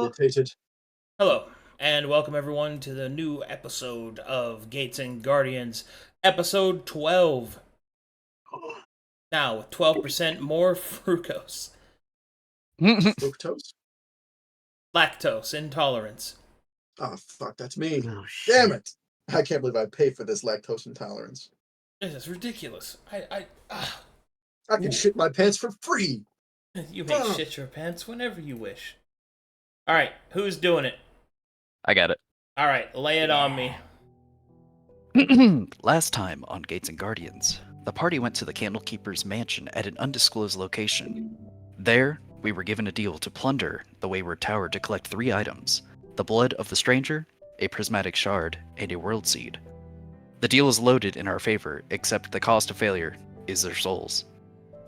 Irritated. Hello, and welcome everyone to the new episode of Gates and Guardians, episode 12. Now, with 12% more fructose. Fructose? Lactose intolerance. Oh, fuck, that's me. Oh, shit. Damn it! I can't believe I paid for this lactose intolerance. This is ridiculous. I can shit my pants for free! You may shit your pants whenever you wish. Alright, who's doing it? I got it. Alright, lay it on me. Last time on Gates and Guardians, the party went to the Candlekeeper's mansion at an undisclosed location. There, we were given a deal to plunder the Wayward Tower to collect 3 items: the blood of the stranger, a prismatic shard, and a world seed. The deal is loaded in our favor, except the cost of failure is their souls.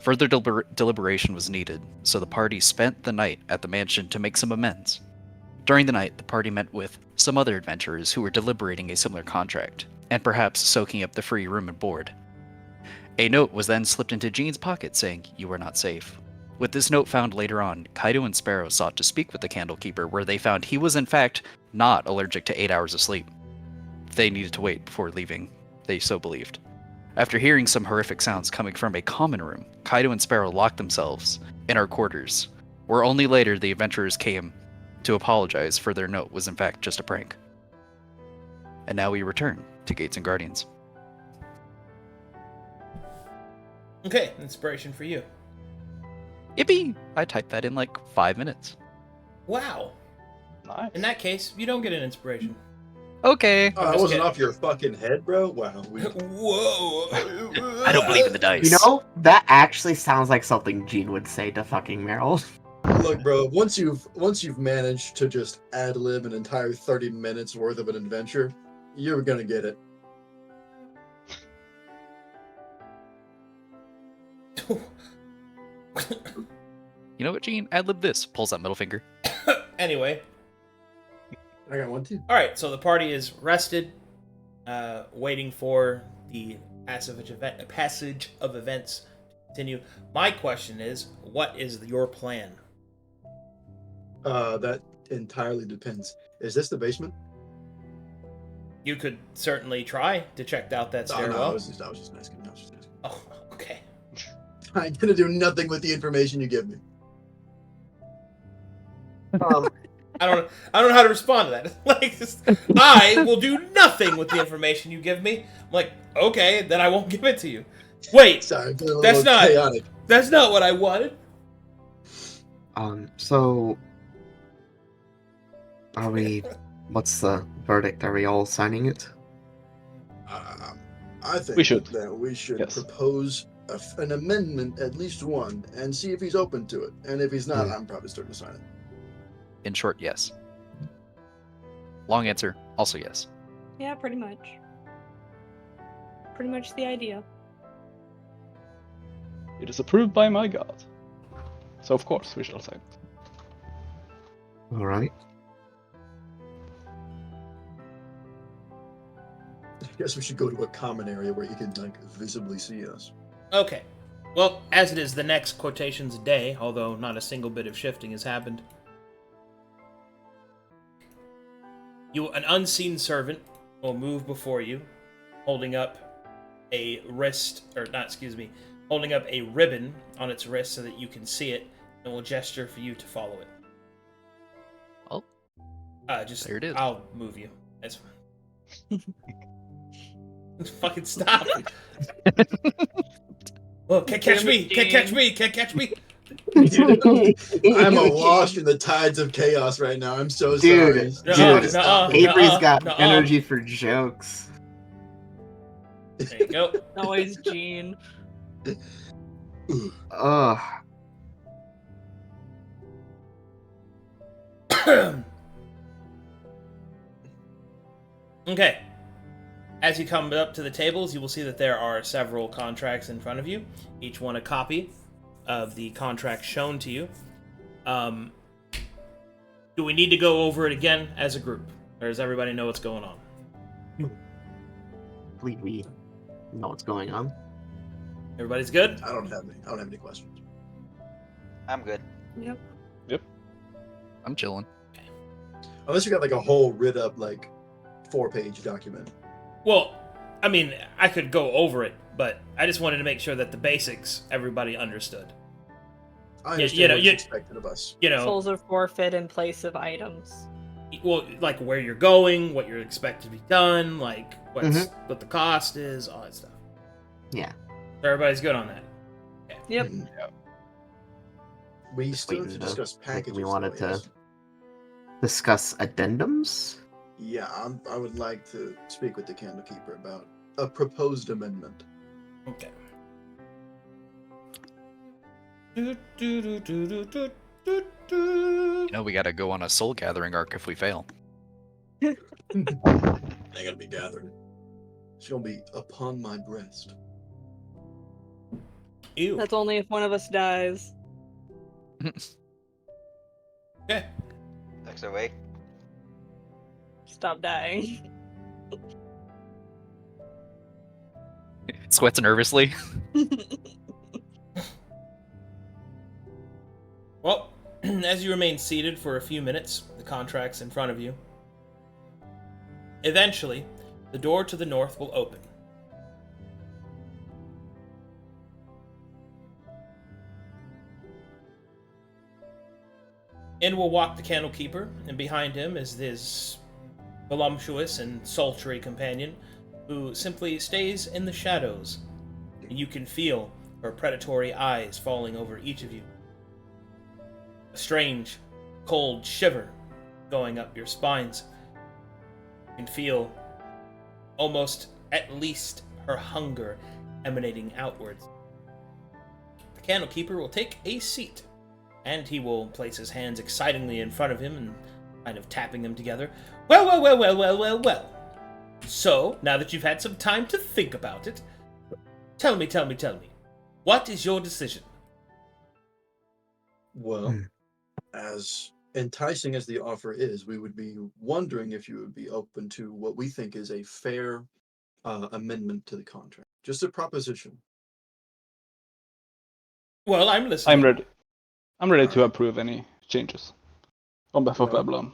Further deliberation was needed, so the party spent the night at the mansion to make some amends. During the night, the party met with some other adventurers who were deliberating a similar contract, and perhaps soaking up the free room and board. A note was then slipped into Jean's pocket saying, "You are not safe." With this note found later on, Kaito and Sparrow sought to speak with the Candlekeeper, where they found he was in fact not allergic to 8 hours of sleep. They needed to wait before leaving, they so believed. After hearing some horrific sounds coming from a common room, Kaito and Sparrow locked themselves in our quarters, where only later the adventurers came to apologize for their note was in fact just a prank. And now we return to Gates and Guardians. Okay, inspiration for you. Yippee! I typed that in like 5 minutes. Wow. Nice. In that case, you don't get an inspiration. Okay. Oh, I just wasn't kidding. off your fucking head, bro? Wow. Whoa. I don't believe in the dice. You know, that actually sounds like something Gene would say to fucking Meryl. Look, bro, once you've managed to just ad-lib an entire 30 minutes worth of an adventure, you're gonna get it. You know what, Gene? Ad-lib this. Pulls that middle finger. Anyway. I got one too. Alright, so the party is rested, waiting for the passage of events to continue. My question is, what is your plan? That entirely depends. Is this the basement? You could certainly try to check out that No, stairwell. I was just asking. Oh, okay. I'm gonna do nothing with the information you give me. I don't know how to respond to that. Like, I will do nothing with the information you give me. I'm like, okay, then I won't give it to you. Wait, Sorry, I'm feeling a That's little not- chaotic. that's not what I wanted. So are we? What's the verdict? Are we all signing it? I think We should. that we should Yes. propose an amendment, at least one, and see if he's open to it. And if he's not, Hmm. I'm probably starting to sign it. In short, yes. Long answer, also yes. Yeah, pretty much. Pretty much the idea. It is approved by my god. So of course we shall sign it. All right. I guess we should go to a common area where he can like visibly see us. Okay. Well, as it is the next quotation's day, although not a single bit of shifting has happened. An unseen servant will move before you, holding up a holding up a ribbon on its wrist so that you can see it, and will gesture for you to follow it. Oh. There it is. I'll move you. That's fine. Fucking stop. Oh, can't catch me! Can't catch me! Can't catch me! I'm awash in the tides of chaos right now. I'm so sorry. Dude, Just stop it. Avery's got nuh-uh. energy for jokes. There you go. Always Gene. Ugh. Okay. As you come up to the tables, you will see that there are several contracts in front of you, each one a copy of the contract shown to you. Do we need to go over it again as a group, or does everybody know what's going on? I believe we know what's going on. Everybody's good? I don't have any questions. I'm good. Yep. I'm chilling. Okay. Unless you got like a whole writ up like 4-page document. Well, I mean, I could go over it, but I just wanted to make sure that the basics everybody understood. I understand what's expected of us. You know, Souls are forfeit in place of items. well, like where you're going, what you're expected to be done, like what the cost is, all that stuff. Yeah. Everybody's good on that. Yep. Mhm. We still have to discuss packages. We wanted though, to yes? discuss addendums. Yeah, I would like to speak with the Candlekeeper about a proposed amendment. Okay. You know, we gotta go on a soul gathering arc if we fail. They gotta be gathered. It's gonna be upon my breast. Ew. That's only if one of us dies. Okay. Next away. Stop dying. Sweats nervously. Well, as you remain seated for a few minutes, the contract's in front of you. Eventually, the door to the north will open. In will walk the Candlekeeper, and behind him is this voluptuous and sultry companion who simply stays in the shadows. And you can feel her predatory eyes falling over each of you. A strange, cold shiver going up your spines. You can feel almost at least her hunger emanating outwards. The Candlekeeper will take a seat, and he will place his hands excitingly in front of him and kind of tapping them together. Well. So, now that you've had some time to think about it, tell me. What is your decision? Well, as enticing as the offer is, we would be wondering if you would be open to what we think is a fair amendment to the contract. Just a proposition. Well, I'm listening. I'm ready. I'm ready to approve any changes on behalf of Well, Babylon.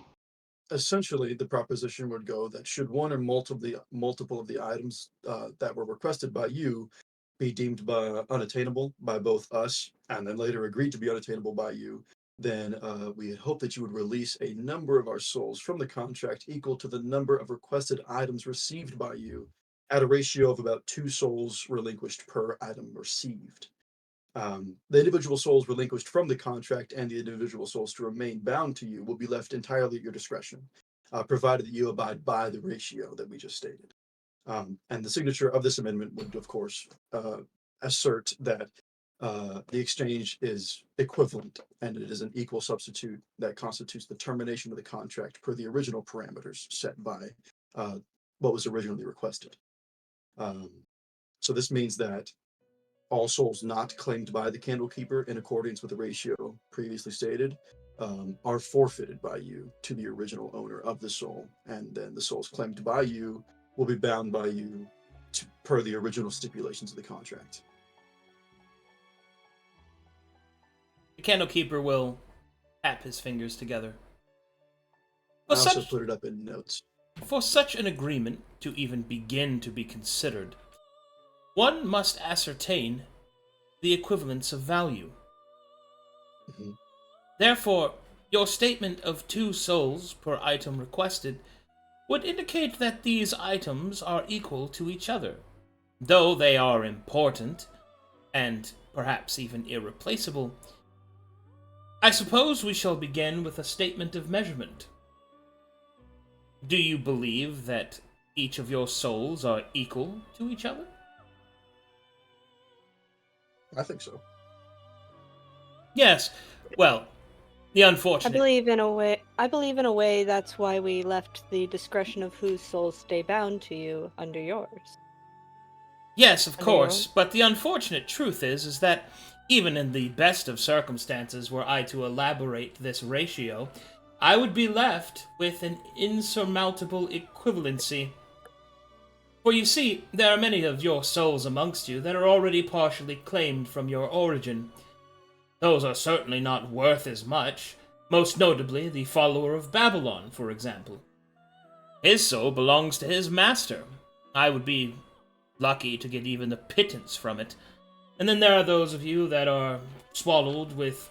Essentially, the proposition would go that should one or multiple of the items that were requested by you be deemed unattainable by both us and then later agreed to be unattainable by you, then we had hoped that you would release a number of our souls from the contract equal to the number of requested items received by you at a ratio of about 2 souls relinquished per item received. The individual souls relinquished from the contract and the individual souls to remain bound to you will be left entirely at your discretion, provided that you abide by the ratio that we just stated. And the signature of this amendment would, of course, assert that the exchange is equivalent and it is an equal substitute that constitutes the termination of the contract per the original parameters set by what was originally requested. So this means that all souls not claimed by the Candlekeeper in accordance with the ratio previously stated are forfeited by you to the original owner of the soul, and then the souls claimed by you will be bound by you per the original stipulations of the contract. The Candlekeeper will tap his fingers together. I also put it up in notes. For such an agreement to even begin to be considered, one must ascertain the equivalence of value. Mm-hmm. Therefore, your statement of 2 souls per item requested would indicate that these items are equal to each other. Though they are important, and perhaps even irreplaceable, I suppose we shall begin with a statement of measurement. Do you believe that each of your souls are equal to each other? I think so. Yes. Well, the unfortunate... I believe in a way that's why we left the discretion of whose souls stay bound to you under yours. Yes, of course, but the unfortunate truth is that even in the best of circumstances were I to elaborate this ratio, I would be left with an insurmountable equivalency. For you see, there are many of your souls amongst you that are already partially claimed from your origin. Those are certainly not worth as much, Most notably, the follower of Babylon, for example. His soul belongs to his master. I would be lucky to get even a pittance from it. And then there are those of you that are swallowed with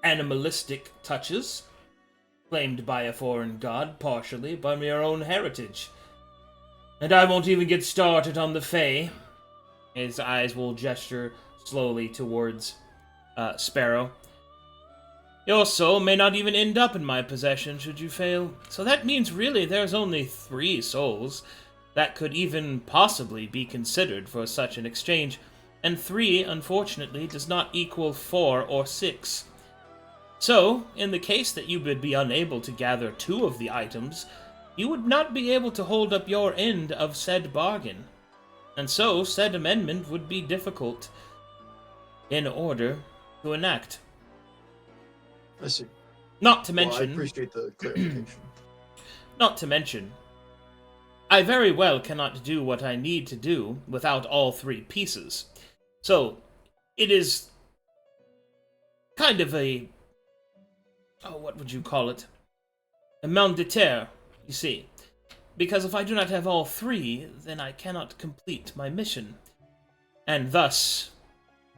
animalistic touches, claimed by a foreign god, partially by your own heritage. And I won't even get started on the Fae. His eyes will gesture slowly towards Sparrow. Your soul may not even end up in my possession should you fail. So that means really there's only 3 souls that could even possibly be considered for such an exchange, and 3, unfortunately, does not equal 4 or 6. So, in the case that you would be unable to gather 2 of the items, you would not be able to hold up your end of said bargain. And so, said amendment would be difficult in order to enact. I see. Not to Well, mention... I appreciate the clarification. Not to mention, I very well cannot do what I need to do without all 3 pieces. So, it is kind of a... oh, what would you call it? A mal de terre, you see. Because if I do not have all 3, then I cannot complete my mission. And thus,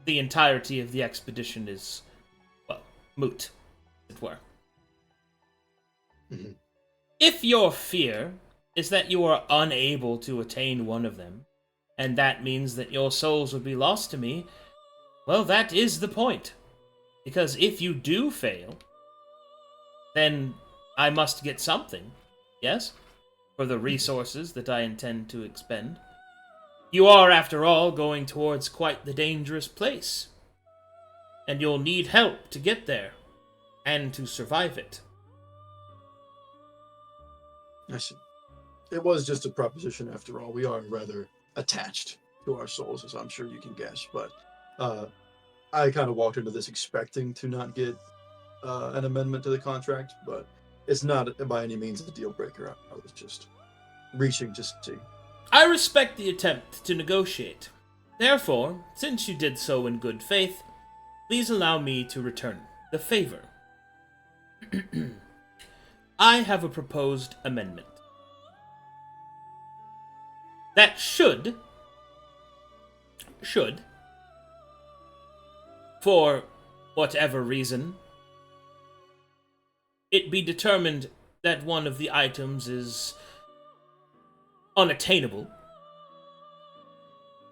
the entirety of the expedition is, well, moot, as it were. Mhm. If your fear is that you are unable to attain one of them, and that means that your souls would be lost to me, well, that is the point. Because if you do fail, then I must get something, yes? For the resources that I intend to expend. You are, after all, going towards quite the dangerous place. And you'll need help to get there, and to survive it. I see. It was just a proposition after all. We are rather attached to our souls, as I'm sure you can guess. But I kind of walked into this expecting to not get an amendment to the contract, but it's not by any means a deal breaker. I was just reaching to see. I respect the attempt to negotiate. Therefore, since you did so in good faith, please allow me to return the favor. I have a proposed amendment that should, for whatever reason, it be determined that one of the items is unattainable,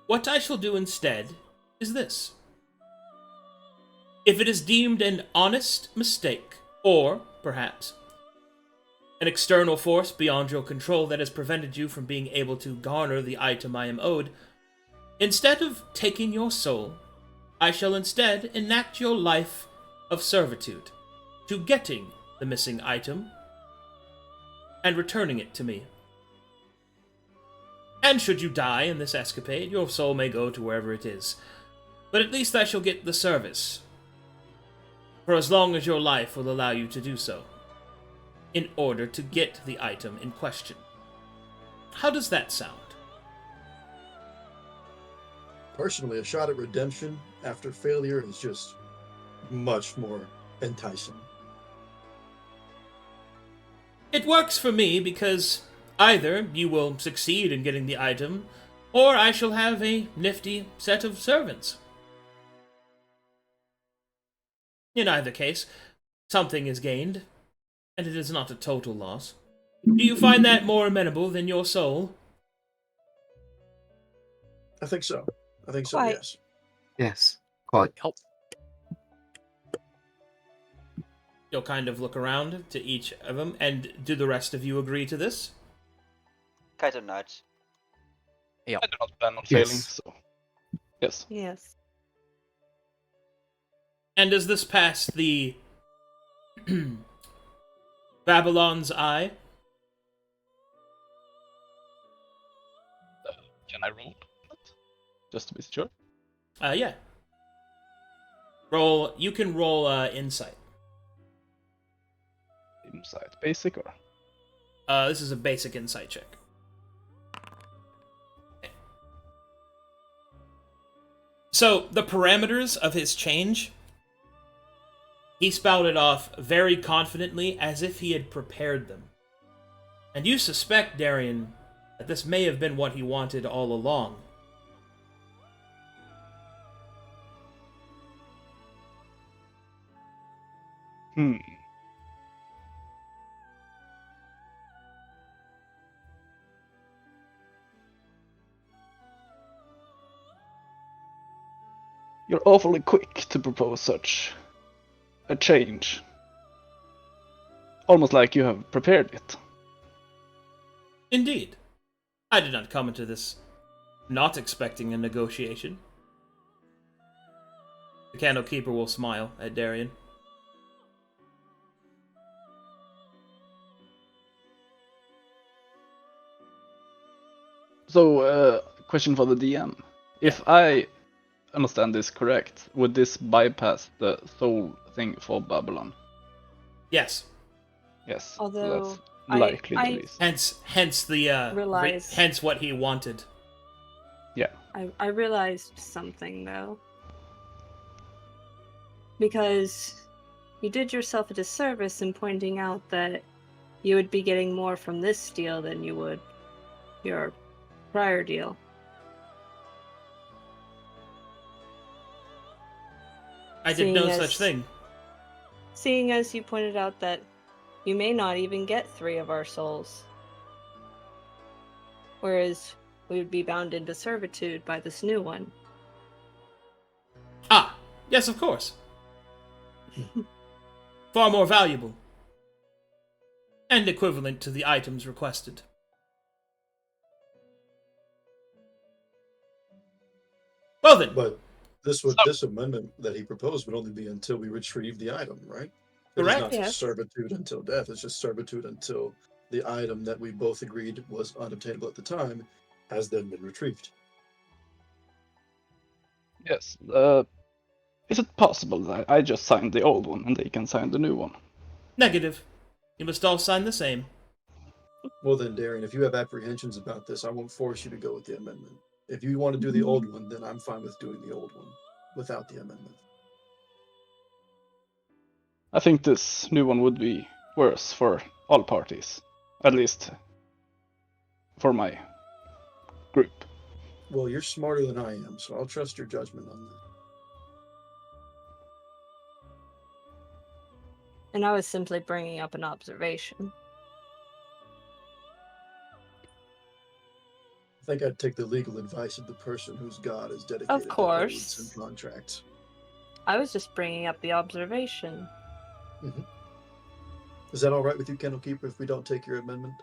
what I shall do instead is this. If it is deemed an honest mistake, or, perhaps, an external force beyond your control that has prevented you from being able to garner the item I am owed, instead of taking your soul, I shall instead enact your life of servitude to getting the missing item and returning it to me. And should you die in this escapade, your soul may go to wherever it is. But at least I shall get the service, for as long as your life will allow you to do so, in order to get the item in question. How does that sound? Personally, a shot at redemption after failure is just much more enticing. It works for me because either you will succeed in getting the item, or I shall have a nifty set of servants. In either case, something is gained, and it is not a total loss. Do you find that more amenable than your soul? I think so. Quite. Yes. Yes, quite. Help. You'll kind of look around to each of them, and do the rest of you agree to this? Kaito nods. I do not plan on Yes. failing, so yes. Yes. And does this pass the Babylon's eye? Can I roll that? Just to be sure. Yeah. Roll. You can roll insight. Insight, basic or? This is a basic insight check. So the parameters of his change He spouted off very confidently, as if he had prepared them. And you suspect, Darien, that this may have been what he wanted all along. You're awfully quick to propose such a change. Almost like you have prepared it. Indeed. I did not come into this not expecting a negotiation. The Candlekeeper will smile at Darien. So, question for the DM. If I understand this correct, would this bypass the soul thing for Babylon? Yes. Yes. Although, so that's likely the reason. Hence the Realize- hence what he wanted. Yeah. I realized something, though. Because you did yourself a disservice in pointing out that you would be getting more from this deal than you would your prior deal. I did Seeing no as- such thing. Seeing as you pointed out that you may not even get 3 of our souls. Whereas we would be bound into servitude by this new one. Ah, yes, of course. Far more valuable. And equivalent to the items requested. Well then, But this amendment that he proposed would only be until we retrieve the item, right? It is Correct. not Yes. servitude until death. It's just servitude until the item that we both agreed was unobtainable at the time has then been retrieved. Yes. Is it possible that I just signed the old one and they can sign the new one? negative. You must all sign the same. Well then, Darien, if you have apprehensions about this, I won't force you to go with the amendment. If you want to do the old one, then I'm fine with doing the old one without the amendment. I think this new one would be worse for all parties. At least for my group. Well, you're smarter than I am, so I'll trust your judgment on that. And I was simply bringing up an observation. I think I'd take the legal advice of the person whose god is dedicated to course. oaths and contracts. I was just bringing up the observation. Is that all right with you, Candlekeeper, if we don't take your amendment?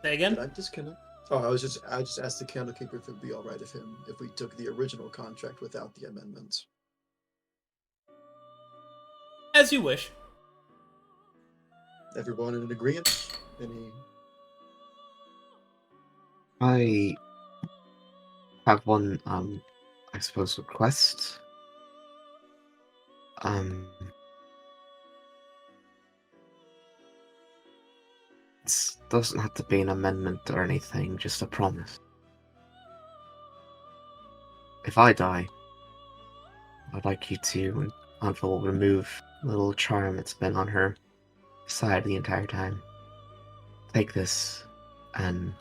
Say again? Did I disconnect? Oh, I just asked the Candlekeeper if it'd be all right if we took the original contract without the amendments. As you wish. Everyone in agreement? Any? I have one, I suppose, request. It doesn't have to be an amendment or anything, just a promise. If I die, I'd like you to, and Anfa will remove the little charm that's been on her side the entire time. Take this, and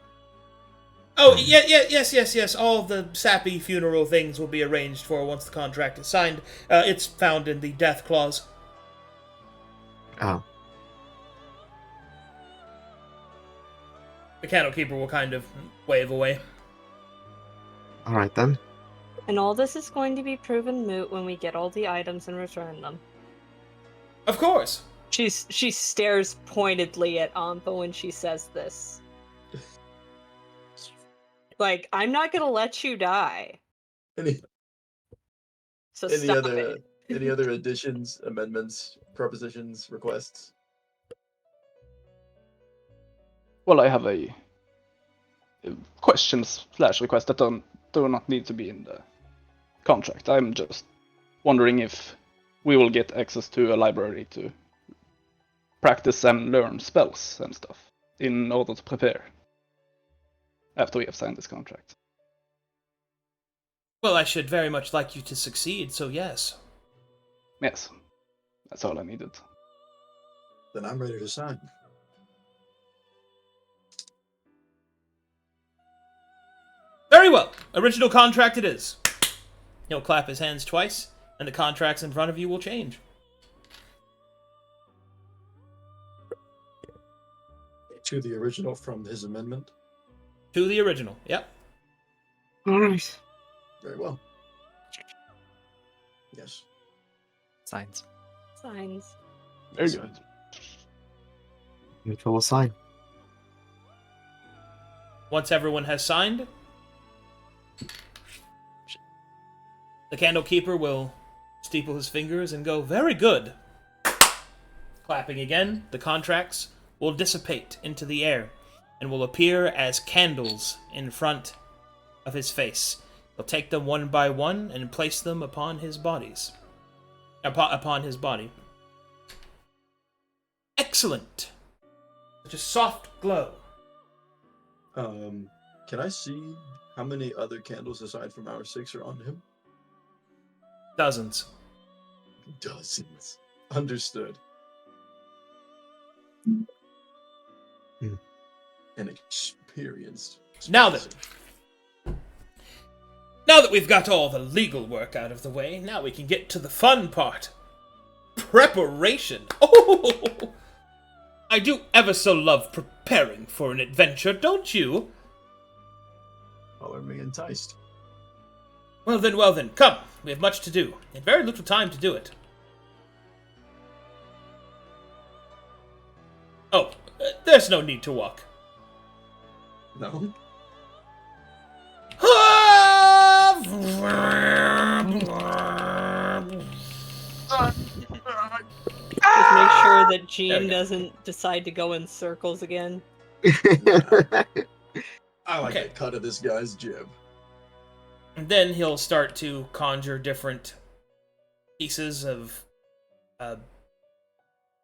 Oh, yes. All of the sappy funeral things will be arranged for once the contract is signed. It's found in the death clause. oh, The Candlekeeper will kind of wave away. alright then. And all this is going to be proven moot when we get all the items and return them. Of course. She stares pointedly at Anfa when she says this. Like, I'm not gonna let you die. Any So any stop other it. any other additions, amendments, propositions, requests? Well, I have a questions/request that do not need to be in the contract. I'm just wondering if we will get access to a library to practice and learn spells and stuff in order to prepare after we have signed this contract. Well, I should very much like you to succeed, so yes. Yes, that's all I needed. Then I'm ready to sign. Very well. Original contract it is. He'll clap his hands twice, and the contracts in front of you will change. To the original from his amendment. To the original, yep. Alright. Very well. Yes. Signs. Signs. Very Yes, good. Info will sign. Once everyone has signed, the Candlekeeper will steeple his fingers and go, very good. Clapping again, the contracts will dissipate into the air and will appear as candles in front of his face. He'll take them one by one and place them upon his bodies. Upon his body. Excellent. Such a soft glow. Can I see how many other candles aside from our 6 are on him? Dozens. Dozens. Understood. An experienced. Now then. Now that we've got all the legal work out of the way, now we can get to the fun part. Preparation. Oh, I do ever so love preparing for an adventure, don't you? Color me enticed. Well then, come. We have much to do, and very little time to do it. Oh, there's no need to walk. No? Just make sure that Jean doesn't decide to go in circles again. I like Okay. the cut of this guy's jib. And then he'll start to conjure different pieces of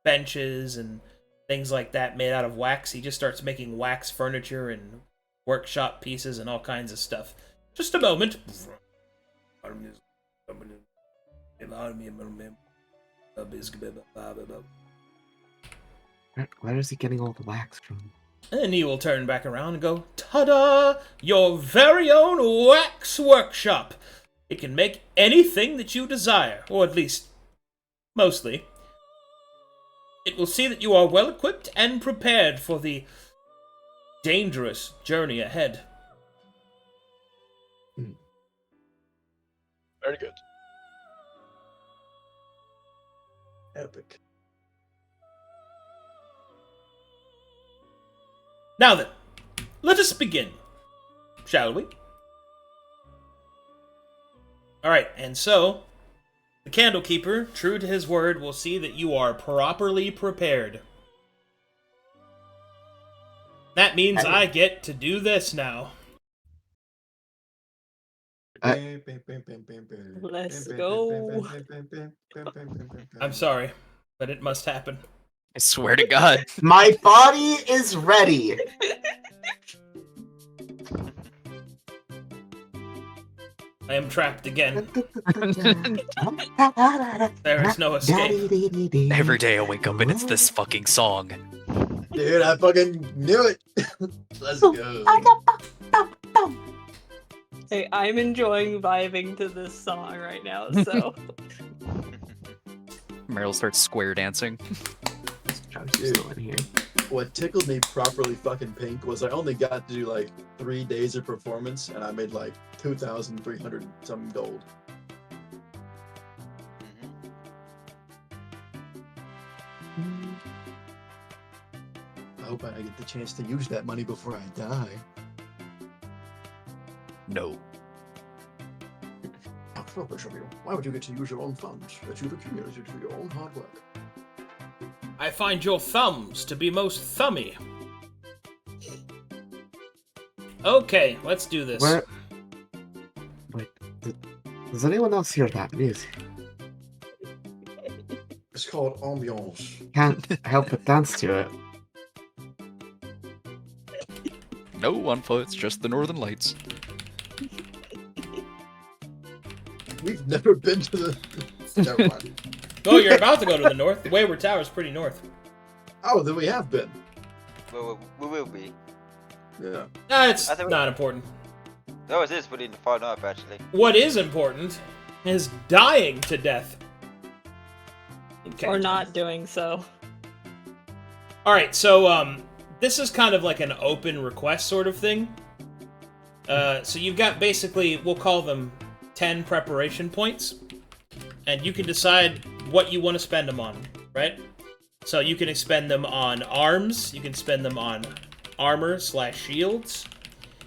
benches and things like that made out of wax. He just starts making wax furniture and workshop pieces and all kinds of stuff. Just a moment. Where is he getting all the wax from? And then he will turn back around and go, ta-da! Your very own wax workshop! It can make anything that you desire, or at least, mostly. It will see that you are well equipped and prepared for the dangerous journey ahead. Very good. Epic. Now then, let us begin, shall we? Alright, and so, the Candlekeeper, true to his word, will see that you are properly prepared. That means I get to do this now. Let's go. I'm sorry, but it must happen. I swear to God. My body is ready. I am trapped again. There is no escape. Every day I wake up and it's this fucking song. Dude, I fucking knew it. Let's go. Hey, I'm enjoying vibing to this song right now, so. Meryl starts square dancing. Still in here. What tickled me properly fucking pink was I only got to do like 3 days of performance and I made like 2,300 some gold. I hope I get the chance to use that money before I die. No. How selfish of you. Why would you get to use your own funds that you've accumulated through your own hard work? I find your thumbs to be most thummy. Okay, let's do this. Where? Wait, does anyone else hear that music? It's called ambiance. Can't help but dance to it. No, Anfa, it's just the Northern Lights. We've never been to the. Never mind. Well, you're about to go to the north. The Wayward Tower is pretty north. Oh, then we have been. We will be. Yeah. It's I think not important. No, it is pretty far north, actually. What is important is dying to death. Okay. Or not doing so. Alright, so, this is kind of like an open request sort of thing. So you've got basically, we'll call them 10 preparation points. And you can decide what you want to spend them on, right? So you can expend them on arms, you can spend them on armor/shields,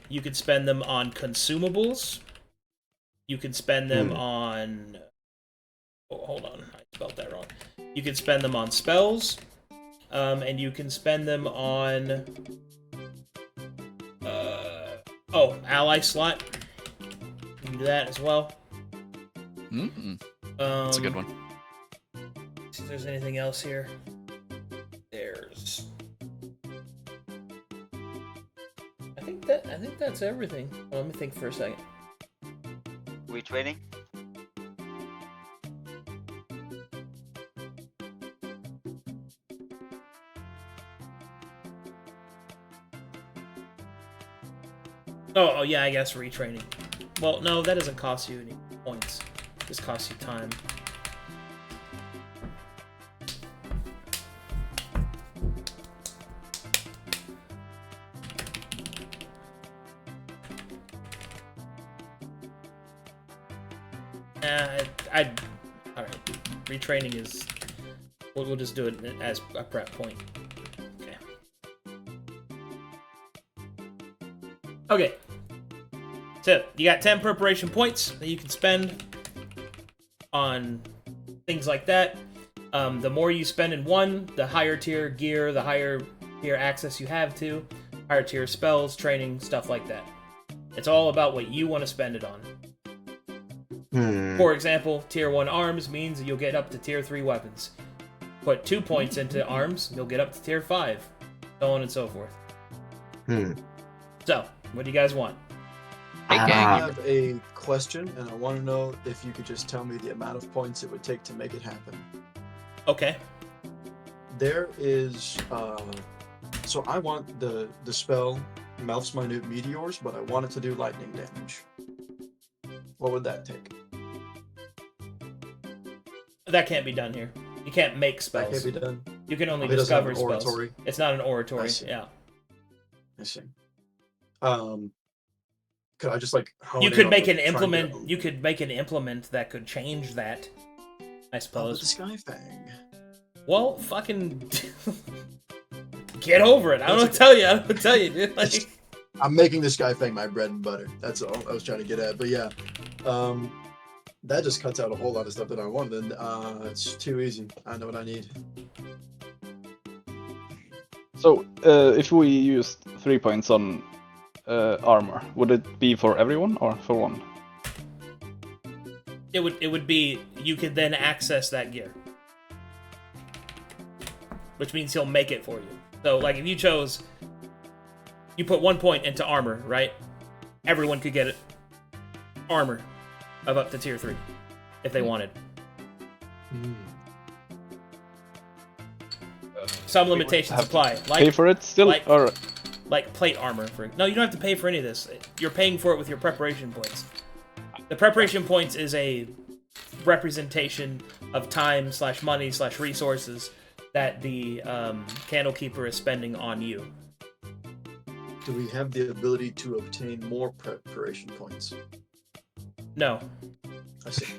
you can spend them on consumables, you can spend them on... Oh, hold on, I spelled that wrong. You can spend them on spells, and you can spend them on... ally slot. You can do that as well. That's a good one. See if there's anything else here. There's... I think that's everything. Well, let me think for a second. Retraining? Oh yeah, I guess retraining. Well, no, that doesn't cost you any points. It just costs you time. Alright. Retraining is... We'll just do it as a prep point. Okay. Okay. So, you got 10 preparation points that you can spend on things like that. The more you spend in one, the higher tier gear, the higher tier access you have to, higher tier spells, training, stuff like that. It's all about what you want to spend it on. For example, tier 1 arms means that you'll get up to tier 3 weapons. Put 2 points into arms, you'll get up to tier 5. So on and so forth. So, what do you guys want? Hey, I gang. have a question, and I want to know if you could just tell me the amount of points it would take to make it happen. Okay. There is, so I want the spell Melf's Minute Meteors, but I want it to do lightning damage. What would that take? That can't be done here. You can't make spells. That can't be done. You can only It doesn't have discover an spells. oratory. It's not an I oratory. see. Yeah. I see. Could I just like hone You in could on, make like, an try and get implement. You could make an implement that could change that. I the suppose. Sky Fang. Well, fucking get over it. I That's don't okay. tell you, dude. Like, I'm making the Sky Fang my bread and butter. That's all I was trying to get at. But yeah, that just cuts out a whole lot of stuff that I wanted. It's too easy. I know what I need. So, if we used 3 points on armor, would it be for everyone or for one? it would be, you could then access that gear, which means he'll make it for you. So, like, if you chose, you put 1 point into armor, right? Everyone could get it. Armor of up to tier 3 if they wanted. Some limitations apply. Pay for it still, like- or Like plate armor. No, you don't have to pay for any of this. You're paying for it with your preparation points. The preparation points is a representation of time/money/resources that the Candlekeeper is spending on you. Do we have the ability to obtain more preparation points? No. I see.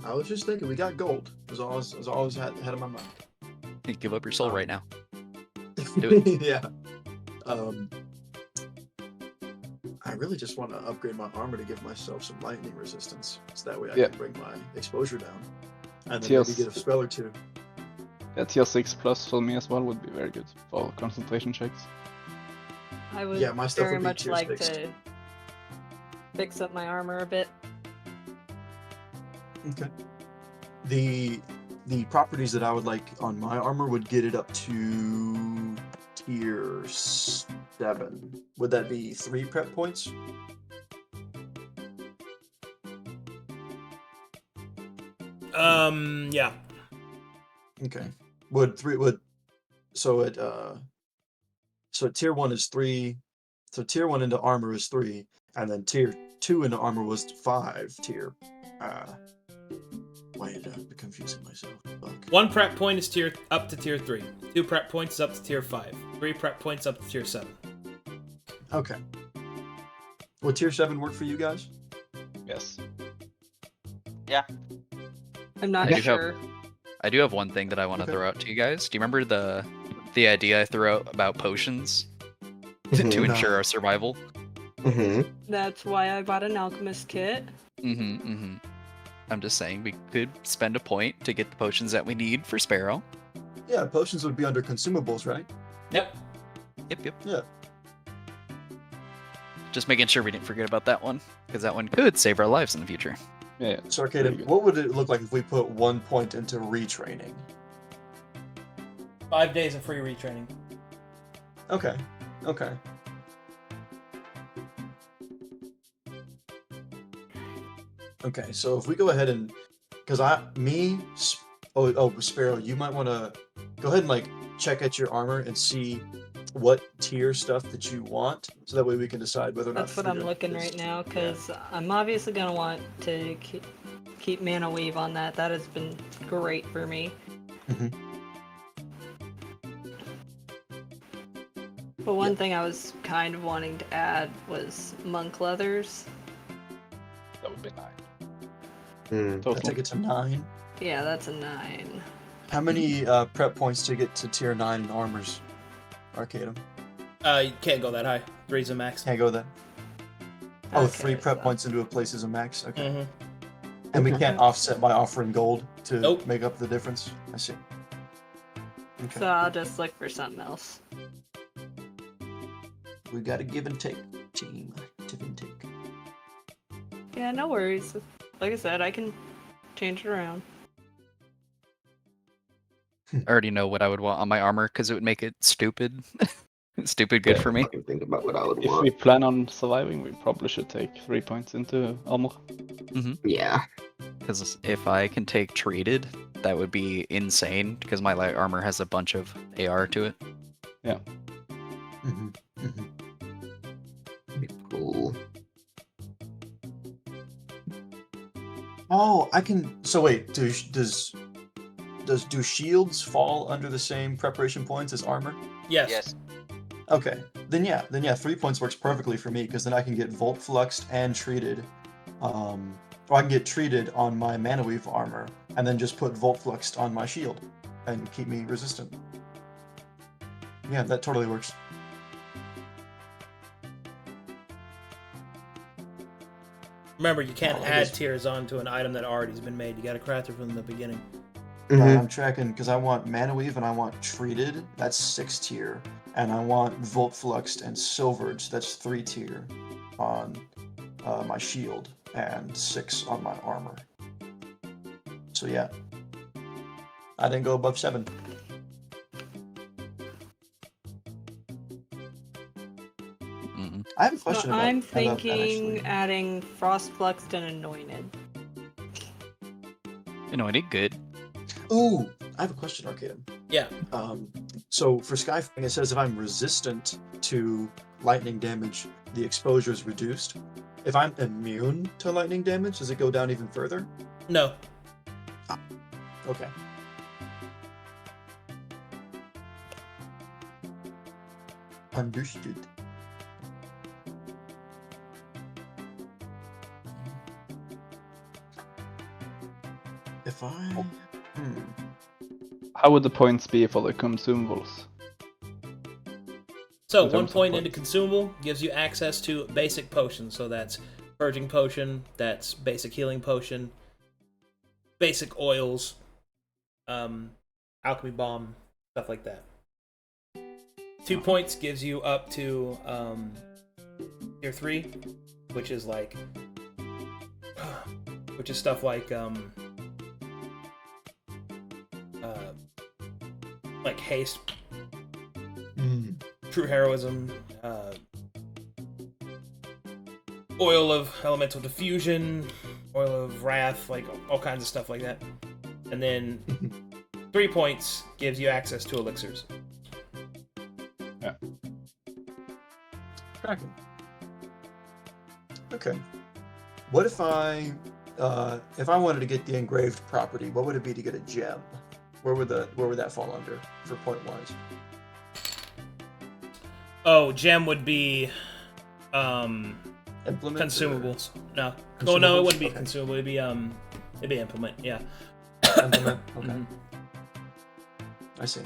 I was just thinking, we got gold. It was always had in my mind. Give up your soul right now. Do it. Yeah. I really just want to upgrade my armor to give myself some lightning resistance, so that way I can bring my exposure down, and then maybe get a spell or two. yeah, tier 6 plus for me as well would be very good for concentration checks. I would Yeah, my stuff very would be much tier like 6. to fix up my armor a bit. Okay. The the properties that I would like on my armor would get it up to tier 7. Would that be 3 prep points? Yeah. Okay. So at tier 1 is 3. So tier 1 into armor is 3, and then tier 2 into armor was 5 tier. Why am I confusing myself? Fuck. 1 prep point is up to tier 3. 2 prep points is up to tier 5. 3 prep points up to tier 7. Okay. Would tier 7 work for you guys? Yes. Yeah. I'm not I do have- sure. I do have one thing that I want to Okay. throw out to you guys. Do you remember the idea I threw out about potions to No. ensure our survival? Mm-hmm. That's why I bought an alchemist kit. I'm just saying we could spend a point to get the potions that we need for Sparrow. Yeah, potions would be under consumables, right? Yep. Yep. Yeah. Just making sure we didn't forget about that one, because that one could save our lives in the future. Yeah. So Very Arcadum, good. what would it look like if we put 1 point into retraining? 5 days of free retraining. Okay. Okay, so if we go ahead and, Sparrow, you might want to go ahead and like check at your armor and see what tier stuff that you want, so that way we can decide whether or not. That's what I'm freedom looking is- right now, because I'm obviously going to want to keep Mana Weave on that. That has been great for me. Mhm. But one thing I was kind of wanting to add was monk leathers. That would be nice. Mm. I Total. take it to 9. Yeah, that's a 9. How many prep points to get to tier 9 in armors, Arcadum? You can't go that high. 3's a max. Can't go there. Oh, Okay, 3 prep so- points into a place is a max. Okay. Mm-hmm. And we can't offset by offering gold to Nope. make up the difference. I see. Okay. So I'll just look for something else. We got to give and take, team. Give and take. Yeah, no worries. Like I said, I can change it around. I already know what I would want on my armor, because it would make it stupid. Stupid good for me. I can think about what I would If want. we plan on surviving, we probably should take 3 points into armor. Yeah. Because if I can take treated, that would be insane, because my light armor has a bunch of AR to it. Mm-hmm. Mm-hmm. Cool. Oh, I can. So wait, do shields fall under the same preparation points as armor? Yes. Yes. Okay, then yeah, 3 points works perfectly for me, because then I can get Volt Fluxed and treated, or I can get treated on my Mana Weave armor, and then just put Volt Fluxed on my shield, and keep me resistant. Yeah, that totally works. Remember, you can't Oh, I add guess- tiers onto an item that already has been made. You got to craft it from the beginning. Mhm. I'm tracking because I want Mana Weave and I want treated. That's 6 tier, and I want Volt Fluxed and Silvered. So that's 3 tier on my shield and 6 on my armor. So yeah, I didn't go above 7. Mm-mm. I have a So question about. I'm about that, thinking actually. adding Frost Fluxed and Anointed. Anointed, good. Ooh, I have a question, Arcadum. Yeah. So for Skyfang, it says if I'm resistant to lightning damage, the exposure is reduced. If I'm immune to lightning damage, does it go down even further? No. Okay. Understood. If I... How would the points be for the consumables? So, In 1 terms of point into points. consumable gives you access to basic potions. So that's purging potion, that's basic healing potion, basic oils, alchemy bomb, stuff like that. 2 points gives you up to tier 3, which is like, stuff like haste, Mm. true heroism, oil of elemental diffusion, oil of wrath, like all kinds of stuff like that. And then 3 points gives you access to elixirs. Yeah. Cracking. Okay. What if I wanted to get the engraved property? What would it be to get a gem? Where would that fall under for point wise? Oh, gem would be Implement consumables. No. Consumables? Oh no, it wouldn't be Okay. consumable. It'd be implement. Yeah. Implement. Okay. Mhm. I see.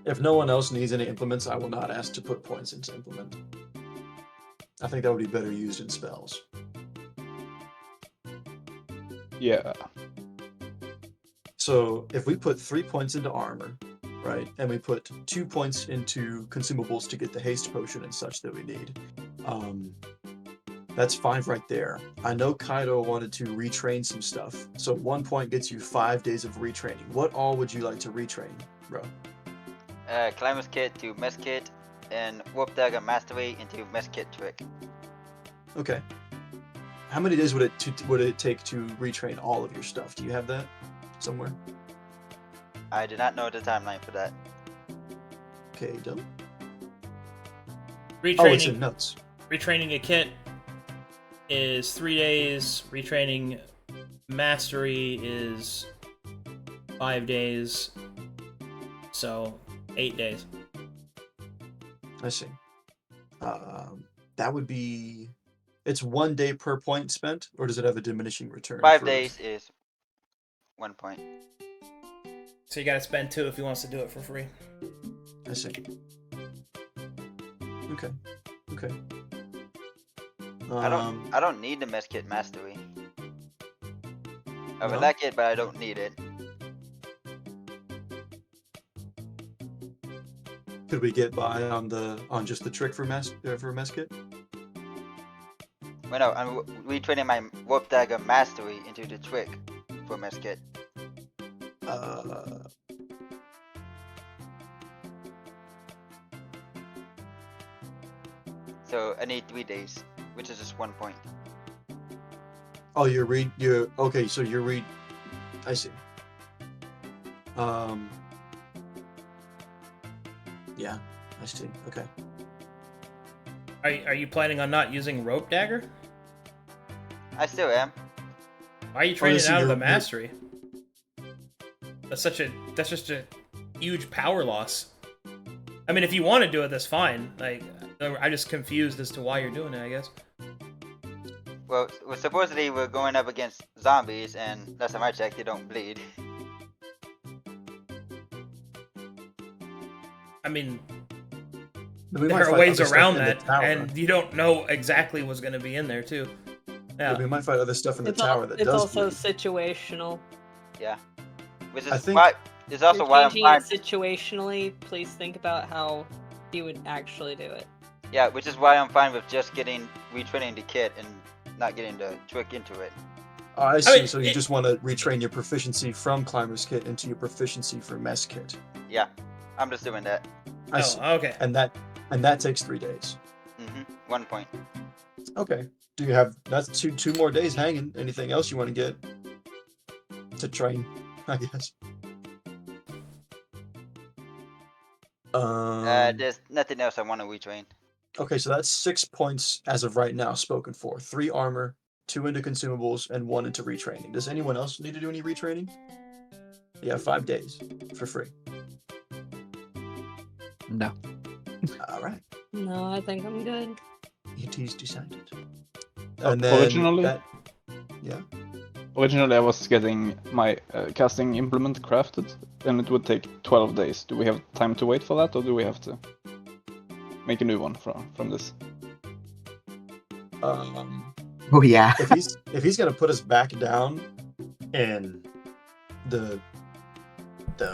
If no one else needs any implements, I will not ask to put points into implement. I think that would be better used in spells. Yeah. So if we put 3 points into armor, right, and we put 2 points into consumables to get the haste potion and such that we need, that's 5 right there. I know Kaito wanted to retrain some stuff, so 1 point gets you 5 days of retraining. What all would you like to retrain, bro? Climber's Kit to Mess Kit, and Warp Dagger Mastery into Mess Kit Trick. Okay. How many days would it take to retrain all of your stuff? Do you have that somewhere? I do not know the timeline for that. Okay, don't. Retraining, Oh, it's in notes. retraining a kit is 3 days. Retraining mastery is 5 days. So 8 days. I see. That would be. It's 1 day per point spent, or does it have a diminishing return? 5 for- days is 1 point. So you gotta spend 2 if he wants to do it for free. I see. Okay. I don't need the Mess Kit Mastery. I would No? like it, but I don't need it. Could we get by on just the trick for mess kit? Well, no, I'm retraining my Warp Dagger Mastery into the Trick for Mess Kit. So I need 3 days, which is just 1 point. Oh, okay. So you're read. I see. Yeah, I see. Okay. Are you planning on not using rope dagger? I still am. Why are you training so out of the you're- mastery? That's just a huge power loss. I mean, if you want to do it, that's fine. Like, I'm just confused as to why you're doing it, I guess. Well, supposedly we're going up against zombies, and last time I checked, they don't bleed. I mean, Then we might there are fight ways other stuff around in the that, tower. and you don't know exactly what's going to be in there, too. Yeah, we might fight other stuff in the It's tower that it's does. also bleed. situational. Yeah. Which I is think- why. It's also You're why I'm changing fine. it situationally. Please think about how you would actually do it. Yeah, which is why I'm fine with just retraining the kit and not getting the trick into it. Oh, I see. mean, So you just want to retrain your proficiency from Climber's Kit into your proficiency for Mess Kit. Yeah, I'm just doing that. I see. Okay. And that takes 3 days. 1 point. Okay. Do you have that's two more days hanging? Anything else you want to get to train? I guess. There's nothing else I want to retrain. Okay, so that's 6 points as of right now spoken for. 3 armor, 2 into consumables, and 1 into retraining. Does anyone else need to do any retraining? Yeah, 5 days for free. No. All right. No, I think I'm good. ET's decided. And then Originally- yeah. Originally, I was getting my casting implement crafted, and it would take 12 days. Do we have time to wait for that, or do we have to make a new one from this? Oh yeah. If he's gonna put us back down in the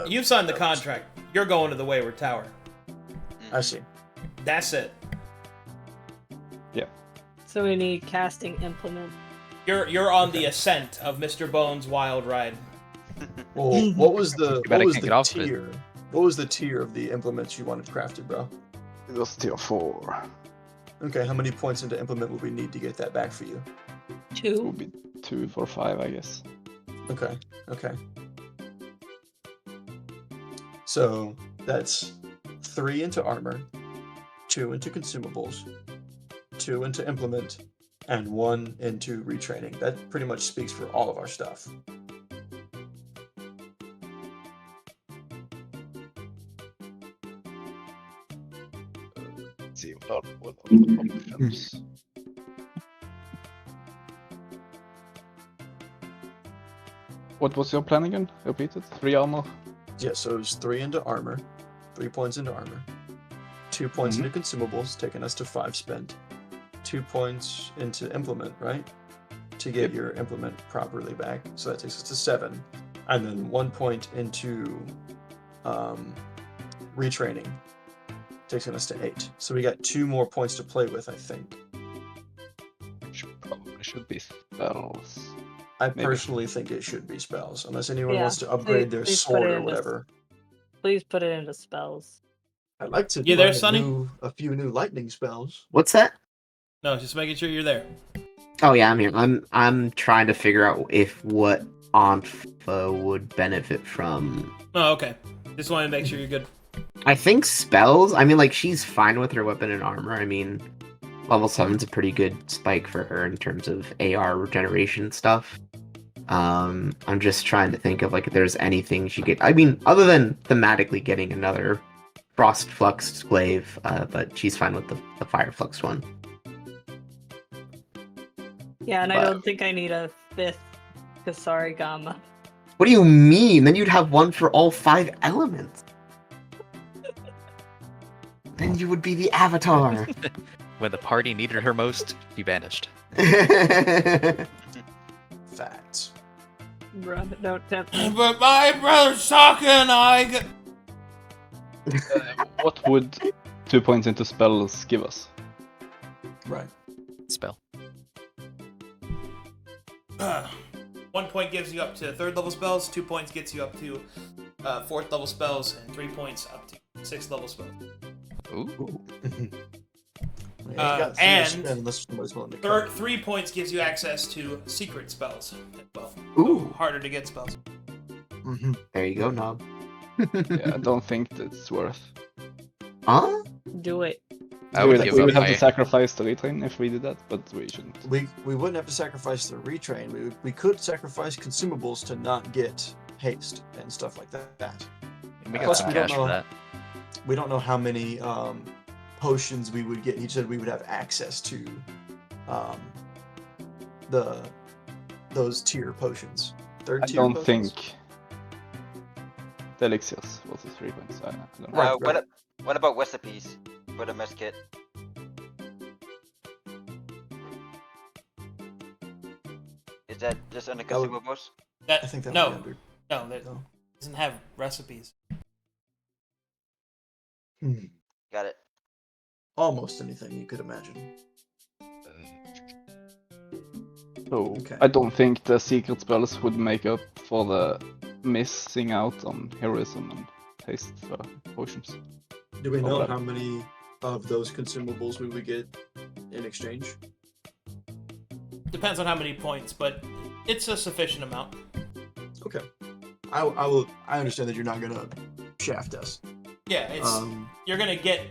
You've signed the contract. You're going to the Wayward Tower. I see. That's it. So we need casting implement. You're on the ascent of Mr. Bones' wild ride. Well, what was the Too bad I what was can't the get off of it. tier? What was the tier of the implements you wanted crafted, bro? It was tier 4. Okay, how many points into implement would we need to get that back for you? It 2. would be 2 for 5, I guess. Okay. So that's 3 into armor, 2 into consumables, 2 into implement, and 1 into retraining. That pretty much speaks for all of our stuff. Let's see what options. What was your plan again? Repeat it. 3 armor. Yeah, so it's 3 into armor, 3 points into armor, 2 points into consumables, taking us to 5 spent, 2 points into implement, right? To get your implement properly back. So that takes us to 7. And then 1 point into retraining, taking us to 8. So we got 2 more points to play with, I think. Which probably should be spells. I Maybe. personally think it should be spells, unless anyone Yeah, wants to upgrade their please put sword it or into whatever. Please put it into spells. I'd like to You there, learn Sonny? a few new lightning spells. What's that? No, just making sure you're there. Oh yeah, I'm here. I'm trying to figure out if what Anfa would benefit from. Oh, okay. Just wanted to make sure you're good. I think spells. I mean, like she's fine with her weapon and armor. I mean, level 7's a pretty good spike for her in terms of AR regeneration stuff. I'm just trying to think of like if there's anything she could. I mean, other than thematically getting another Frost Flux Glaive, but she's fine with the Fire Flux one. Yeah, and I But- don't think I need a 5th Kasarigama. What do you mean? Then you'd have one for all 5 elements. Then you would be the Avatar. When the party needed her most, she vanished. Facts. Bruh, don't tempt me. But my brother's talking, What would 2 points into spells give us? Right. Spell. 1 point gives you up to 3rd level spells, 2 points gets you up to 4th level spells, and 3 points up to 6th level spells. Ooh. Yeah, you got 3 to and spend unless somebody's willing to cut. 3 points gives you access to secret spells as well. Ooh. Harder to get spells. There you go, Nob. Yeah, I don't think that's worth. Huh? Do it. I would we give would up have my... to sacrifice the retrain if we did that, but we shouldn't. We wouldn't have to sacrifice the retrain. We could sacrifice consumables to not get haste and stuff like that. We got Plus, some we don't cash know- for that. We don't know how many potions we would get. He said we would have access to those tier potions. Third I tier don't potions? think the elixirs was the 3 points. I don't know. Right. What about recipes for the mess kit? Is that just under That would- consumables? That, I think that no, would be under. no, that No. doesn't have recipes. Got it. Almost anything you could imagine. So Okay. I don't think the secret spells would make up for the missing out on heroism and haste potions. Do we know Okay. how many of those consumables we would get in exchange? Depends on how many points, but it's a sufficient amount. Okay. I understand that you're not gonna shaft us. Yeah, it's Um, you're gonna get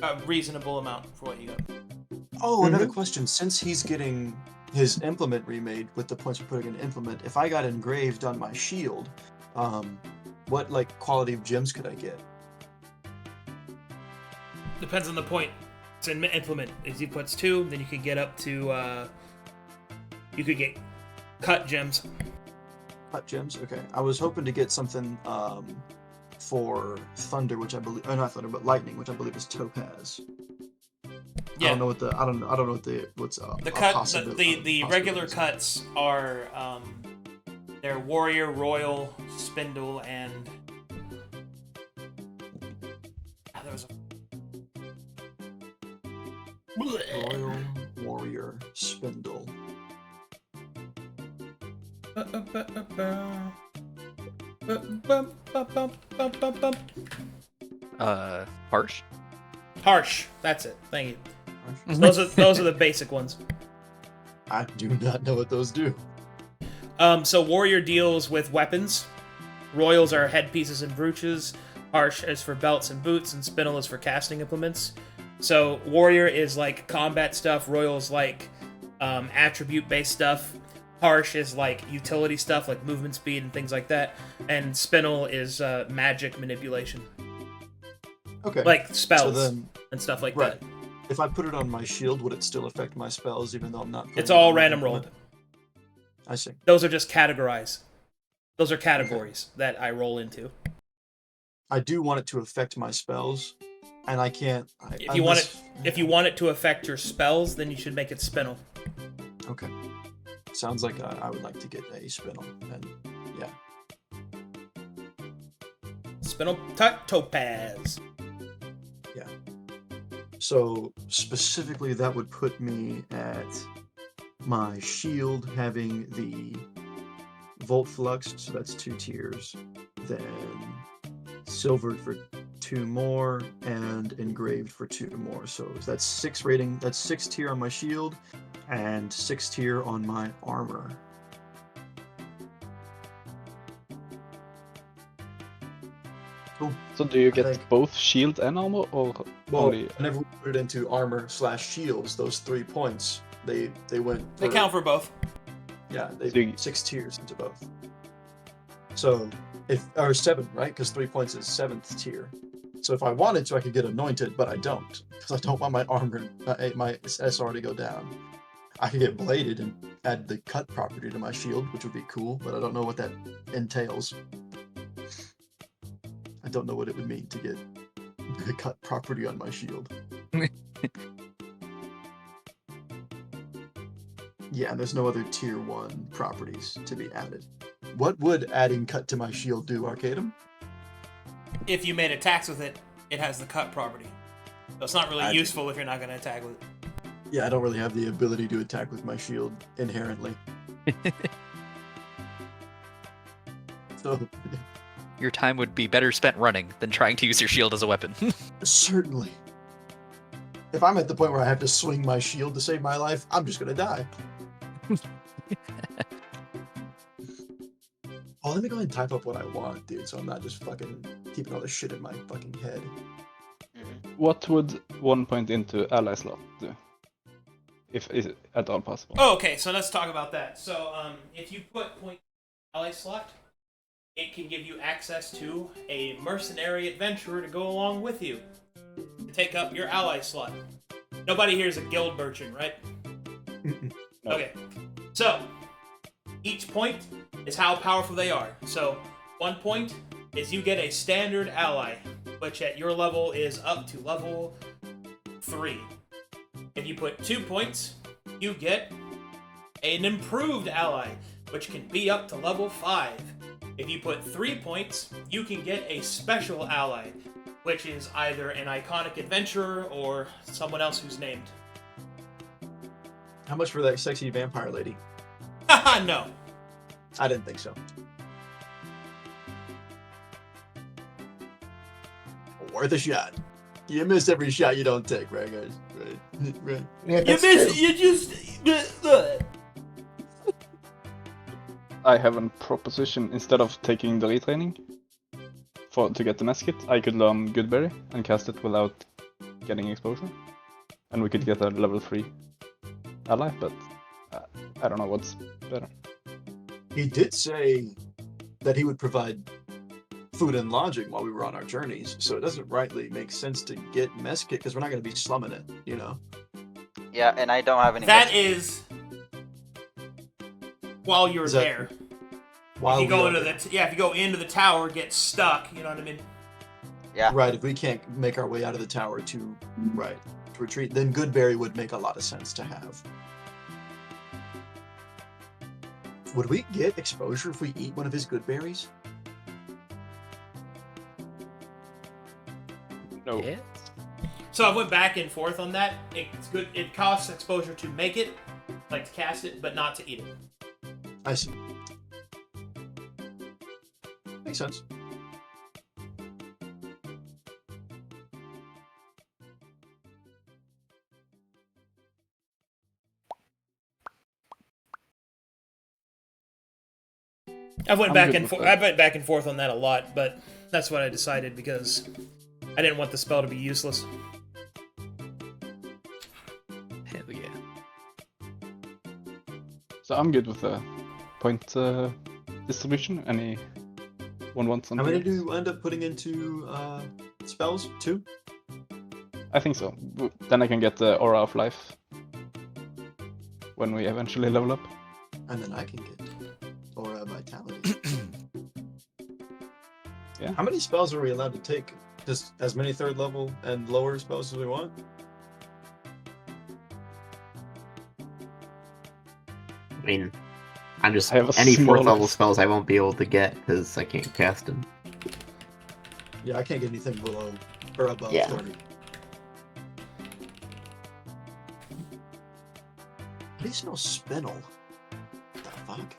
a reasonable amount for what you got. Oh, another question. Since he's getting his implement remade with the points we're putting in implement, if I got engraved on my shield, what like quality of gems could I get? Depends on the point. It's in implement. If he puts 2, then you could get up to you could get cut gems. Cut gems? Okay. I was hoping to get something for thunder, which I believe not thunder, but lightning, which I believe is topaz. I Yeah. don't know what the I don't know what what's The cut the regular cuts are they're warrior, royal, spindle, and there was Royal Warrior Spindle. Harsh. Harsh. That's it. Thank you. Those are the basic ones. I do not know what those do. So warrior deals with weapons. Royals are headpieces and brooches. Harsh is for belts and boots, and spinel is for casting implements. So warrior is like combat stuff. Royal is like attribute-based stuff. Harsh is like utility stuff, like movement speed and things like that. And spinel is magic manipulation, Okay. like spells So then, and stuff like right. that. If I put it on my shield, would it still affect my spells, even though I'm not? It's putting it all on my random implement? rolled. I see. Those are just categorized. Those are categories that I roll into. I do want it to affect my spells, and I can't. If you want it to affect your spells, then you should make it spinel. Okay. Sounds like I would like to get a spinel, and yeah. Spinel topaz. Yeah. So specifically, that would put me at my shield having the Volt Flux, so that's 2 tiers. Then silvered for 2 more, and engraved for 2 more. So that's 6 rating. That's 6 tier on my shield, and 6 tier on my armor. Cool. So do you I get think- both shield and armor, or Well, only? whenever we put it into armor/shields, those 3 points, they went. They count for both. Yeah, they So you- 6 tiers into both. So or 7, right? Because 3 points is 7th tier. So if I wanted to, I could get anointed, but I don't, because I don't want my armor, my SR to go down. I could get bladed and add the cut property to my shield, which would be cool, but I don't know what that entails. I don't know what it would mean to get the cut property on my shield. Yeah, and there's no other tier 1 properties to be added. What would adding cut to my shield do, Arcadum? If you made attacks with it, it has the cut property. So it's not really I- useful if you're not going to attack with it. Yeah, I don't really have the ability to attack with my shield inherently. So, Your time would be better spent running than trying to use your shield as a weapon. certainly. If I'm at the point where I have to swing my shield to save my life, I'm just gonna die. Oh, let me go ahead and type up what I want, dude, so I'm not just fucking keeping all this shit in my fucking head. What would 1 point into ally slot do? If is it at all possible? Oh, okay, so let's talk about that. So, if you put point ally slot, it can give you access to a mercenary adventurer to go along with you to take up your ally slot. Nobody here is a guild merchant, right? No. Okay, so each point is how powerful they are. So 1 point is you get a standard ally, which at your level is up to level 3. If you put 2 points, you get an improved ally, which can be up to level 5. If you put 3 points, you can get a special ally, which is either an iconic adventurer or someone else who's named. How much for that sexy vampire lady? Haha, no. I didn't think so. Worth a shot. You miss every shot you don't take, right, guys? Right. Right. Yeah, You that's miss. true. You just. I have a proposition. Instead of taking the retraining to get the mess kit, I could learn Goodberry and cast it without getting exposure, and we could get a level 3 ally. But I don't know what's better. He did say that he would provide food and lodging while we were on our journeys, so it doesn't rightly make sense to get mess kit because we're not going to be slumming it, you know? Yeah, and I don't have any. That is. While you're Is that- there. While If you go we into are- the if you go into the tower, get stuck. You know what I mean? Yeah. Right, if we can't make our way out of the tower to retreat, then Goodberry would make a lot of sense to have. Would we get exposure if we eat one of his good berries? No. Yeah. So I went back and forth on that. It's good. It costs exposure to make it, like to cast it, but not to eat it. I see. Makes sense. I went I'm back good and with forth. that. I went back and forth on that a lot, but that's what I decided because I didn't want the spell to be useless. Hell yeah. So I'm good with the point distribution. Anyone want How something many else? do you end up putting into spells? 2? I think so. Then I can get the Aura of Life when we eventually level up. And then I can get Aura Vitality. Yeah. How many spells are we allowed to take? Just as many 3rd level and lower spells as we want? I mean, I'm just I have a any 4th smaller level spells I won't be able to get because I can't cast them. Yeah, I can't get anything below or above Yeah. 30. How do you spell spinel? What the fuck?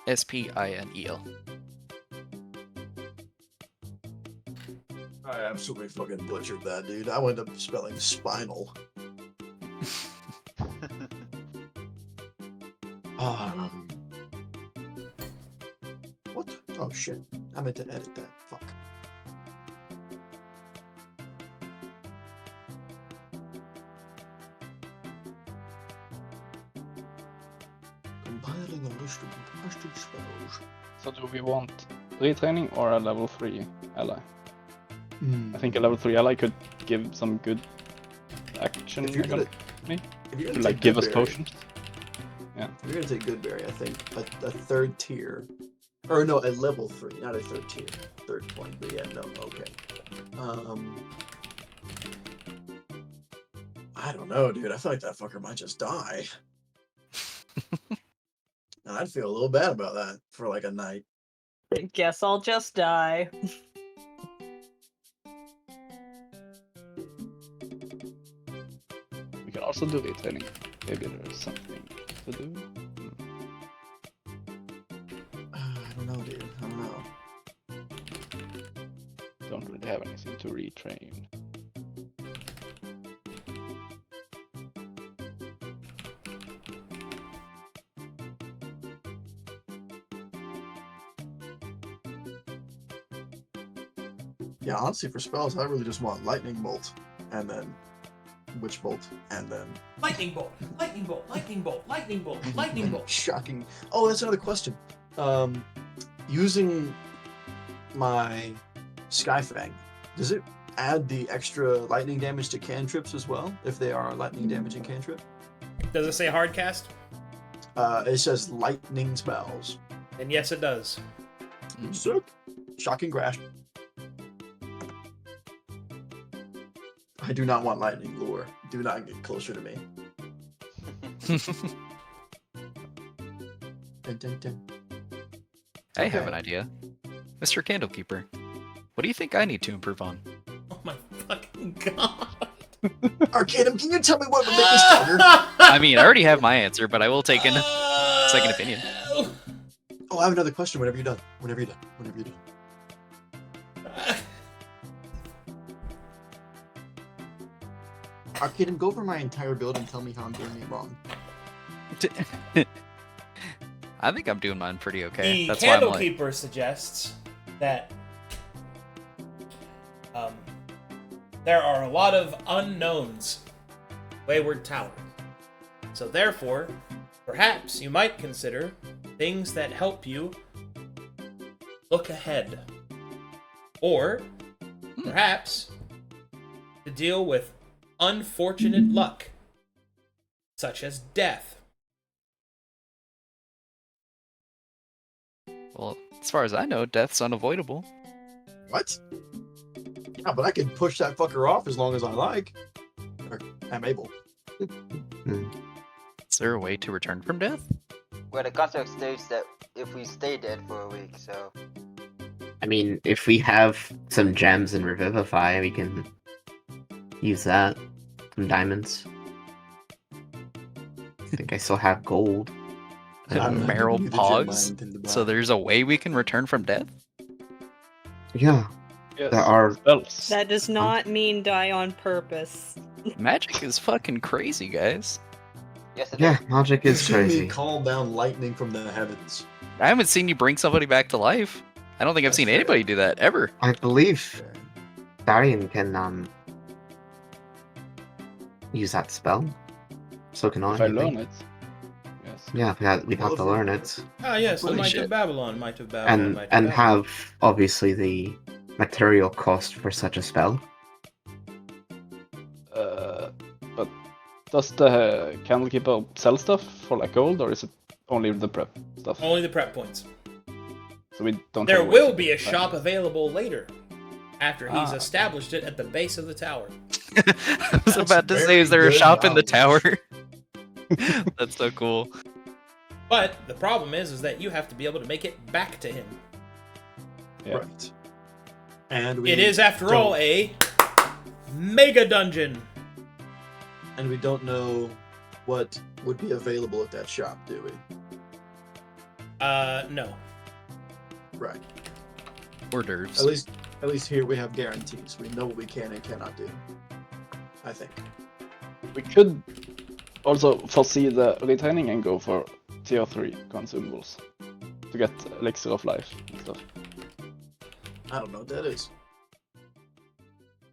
Spinel. I absolutely fucking butchered that, dude. I wound up spelling spinal. What? Oh shit. I meant to edit that. Fuck. Compiling a list of requested spells. So do we want retraining or a level 3 ally? I think a level 3 ally could give some good action. If you're gonna, me? if you're To gonna like take give us Goodberry- potions. If you're gonna take Goodberry, I think a 3rd tier, or no, a level 3, not a 3rd tier, 3rd point. But yeah, no, okay. I don't know, dude. I feel like that fucker might just die. And I'd feel a little bad about that for like a night. Guess I'll just die. We can also do retraining. Maybe there's something to do. I don't know, dude. I don't know. Don't really have anything to retrain. Yeah, honestly, for spells, I really just want Lightning Bolt, and then Witch Bolt, and then Lightning bolt, lightning bolt, lightning bolt, lightning bolt, lightning bolt. shocking. Oh, that's another question. Using my Skyfang, does it add the extra lightning damage to cantrips as well, if they are a lightning damaging cantrip? Does it say hard cast? It says lightning spells. And yes, it does. Sick. Shocking grasp. I do not want lightning lure. Do not get closer to me. Dun, dun, dun. I have Okay. an idea. Mr. Candlekeeper, what do you think I need to improve on? Oh my fucking god. Arcadum, can you tell me what would make me stronger? I mean, I already have my answer, but I will take a second opinion. Oh, I have another question whenever you're done. Whenever you're done. Whenever you're done. Arcadum, go over my entire build and tell me how I'm doing it wrong. I think I'm doing mine pretty okay. The That's why I'm like, Candlekeeper suggests that there are a lot of unknowns Wayward Tower. So therefore, perhaps you might consider things that help you look ahead. Or perhaps to deal with unfortunate luck, such as death. well, as far as I know, death's unavoidable. What? Yeah, but I can push that fucker off as long as I like. Or I'm able. Is there a way to return from death? Well, the contract states that if we stay dead for a week, so I mean, if we have some gems and Revivify, we can use that. some diamonds. I think I still have gold. I'm not Meryl giving you the gem Pogs? mine thing to So buy. there's a way we can return from death? Yeah, Yes, there are. spells. That does not mean die on purpose. Magic is fucking crazy, guys. Yes, it Yeah, is. magic You've is seen me crazy. call down lightning from the heavens. I haven't seen you bring somebody back to life. I don't think I've That's seen fair. anybody do that ever. I believe Darien can use that spell. So can I. If I think. learn it. Yes. Yeah, we'd have Well, to if we- learn it, Ah, yes, the Holy Might shit. of Babylon, Might of Babylon, Might of and Babylon. have obviously the material cost for such a spell. But does the Candlekeeper sell stuff for like gold, or is it only the prep stuff? Only the prep points. So we don't. There have will waste be a of shop available later, after he's Ah. established it at the base of the tower. I was That's about to say, very is there a good shop in the tower? knowledge. That's so cool. But the problem is that you have to be able to make it back to him. Yeah. Right. And we It is, after all, don't- a mega dungeon. And we don't know what would be available at that shop, do we? No. Right. Hors d'oeuvres. At least here we have guarantees. We know what we can and cannot do. I think. We could also foresee the retraining and go for tier 3 consumables to get elixir of life and stuff. I don't know what that is.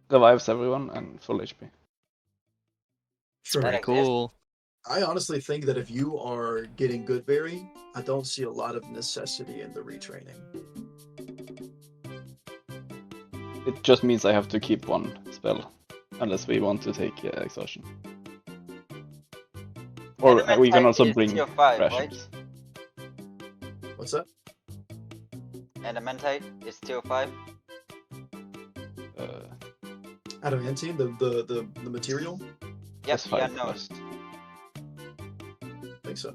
Revives everyone and full HP. Sure. That Pretty exists. cool. I honestly think that if you are getting good berry, I don't see a lot of necessity in the retraining. It just means I have to keep one spell, unless we want to take exhaustion. Or we can Elementite also is bring tier 5, right? rations. What's that? Elementite is tier 5. Uh, Adamantine, the material? Yep, that's yeah, 5 no. cost. I think so.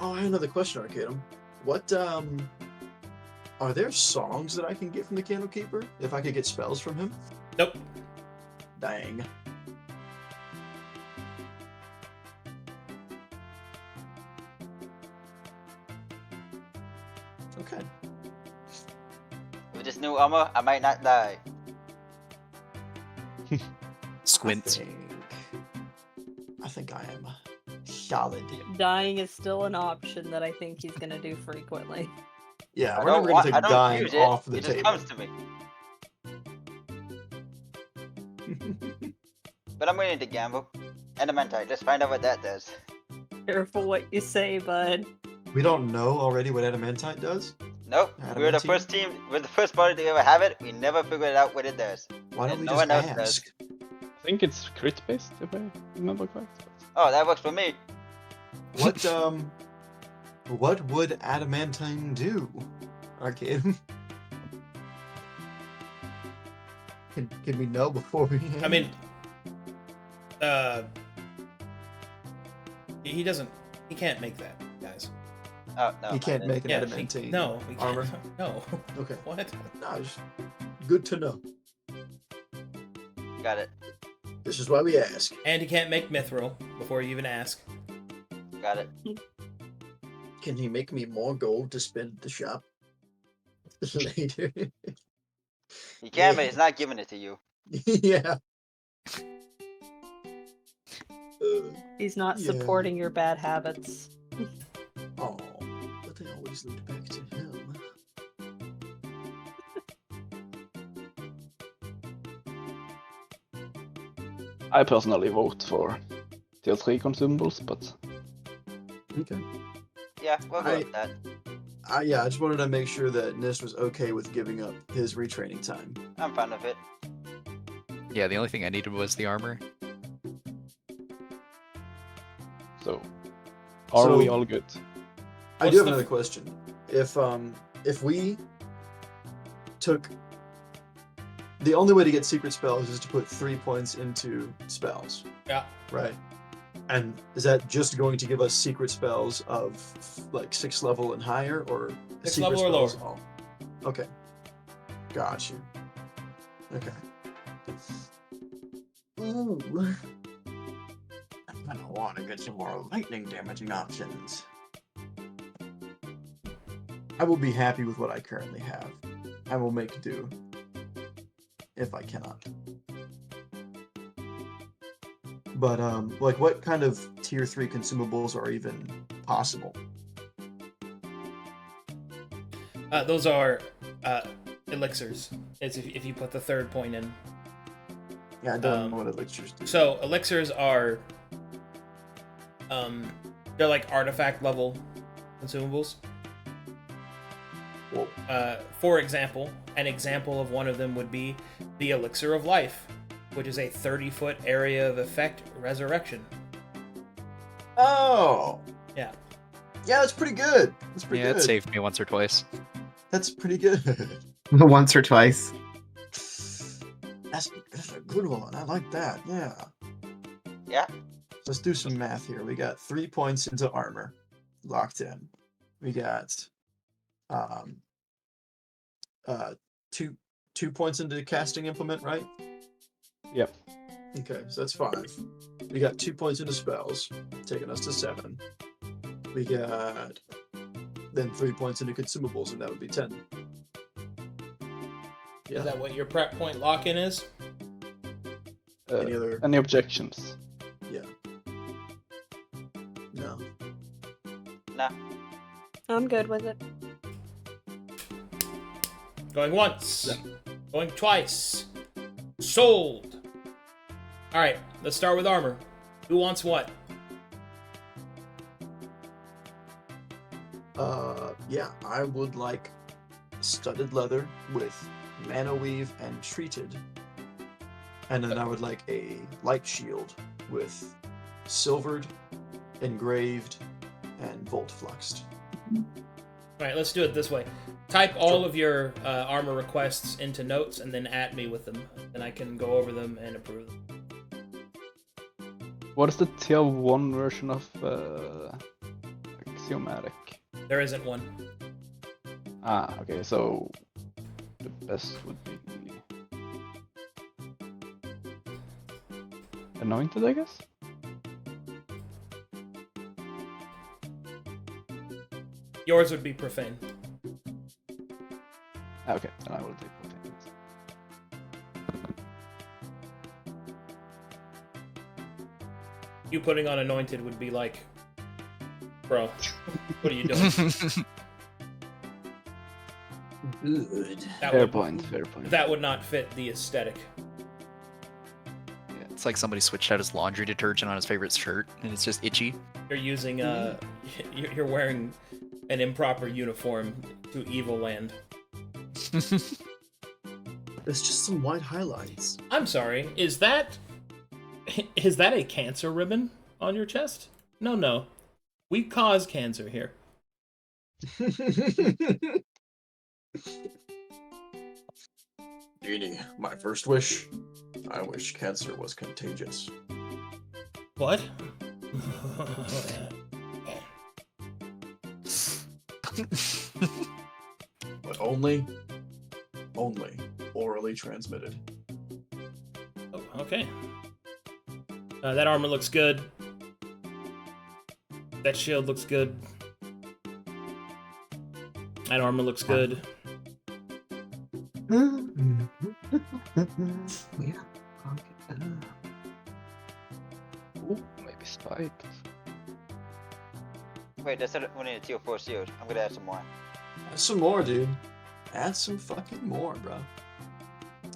Oh, I have another question, Arcadum. What are there songs that I can get from the Candlekeeper if I could get spells from him? Nope. Dang. Okay. With this new armor, I might not die. Squints. I think I am solid. Dying is still an option that I think he's gonna do frequently. Yeah, I we're never don't, gonna take I don't dying use it. off the It just table. comes to me. But I'm willing to gamble. Elementite, let's find out what that does. Careful what you say, bud. We don't know already what adamantite does. Nope, we're the Adamantine? first team, we're the first party to ever have it. We never figured out what it does. Why don't And we no just one else does. ask? I think it's crit based, if I remember correct. Oh, that works for me. What would adamantine do, Arcade? Can we know before we? I mean, he doesn't. He can't make that, guys. Oh, no. he can't make an Yeah, adamantine no, he can't. armor. No. Okay, What? no, just good to know. Got it. This is why we ask. And he can't make mithril before you even ask. Got it. Can he make me more gold to spend at the shop later? He can, but he's not giving it to you. Yeah. He's not Yeah. supporting your bad habits. Oh, but they always lead back to him. I personally vote for tier 3 consumables, but Okay. Yeah, we'll go I- with that. Yeah, I just wanted to make sure that Nist was okay with giving up his retraining time. I'm fine with it. Yeah, the only thing I needed was the armor. so are So- we all good? I What's do have the another f- question. If we took the only way to get secret spells is to put 3 points into spells, Yeah. right? And is that just going to give us secret spells of like 6th level and higher, or 6th secret level or spells all? Okay, got you. Okay, Ooh. I don't want to get some more lightning damaging options. I will be happy with what I currently have. I will make do. If I cannot. But, like, what kind of tier 3 consumables are even possible? Those are elixirs. It's if you put the third point in. Yeah, I don't know what elixirs do. So elixirs are, they're like artifact level consumables. Whoa. For example, an example of one of them would be the Elixir of Life, which is a 30-foot area of effect resurrection. Oh! Yeah. Yeah, that's pretty good. That's pretty good. It saved me once or twice. That's pretty good. Once or twice. That's a good one. I like that. Yeah. Yeah. Let's do some math here. We got 3 points into armor, locked in. We got 2 points into casting implement, right? Yep. Okay, so that's 5. We got 2 points into spells, taking us to 7. We got then 3 points into consumables, and that would be 10. Yeah. Is that what your prep point lock-in is? Any objections? Yeah. No. Nah. I'm good with it. Going once. Going twice. Sold. Alright, let's start with armor. Who wants what? Yeah, I would like studded leather with mana weave and treated. And then I would like a light shield with silvered, engraved, and volt fluxed. Alright, let's do it this way. Type all of your armor requests into notes and then at me with them. And I can go over them and approve them. What is the tier 1 version of Axiomatic? There isn't one. Ah, okay, so the best would be Anointed, I guess? Yours would be profane. Okay, then I will take Profane. You putting on anointed would be like, bro, what are you doing? Good. Fair point, fair point. That would not fit the aesthetic. Yeah, it's like somebody switched out his laundry detergent on his favorite shirt, and it's just itchy. You're using you're wearing an improper uniform to Evil Land. There's just some white highlights. I'm sorry, is that a cancer ribbon on your chest? No. We cause cancer here. Genie, my first wish. I wish cancer was contagious. What? But only orally transmitted. Oh, okay. That armor looks good. That shield looks good. That armor looks good. Yeah. Ooh, maybe spiked. Wait, that's only a tier 4 shield. I'm gonna add some more. Add some more, dude. Add some fucking more, bro.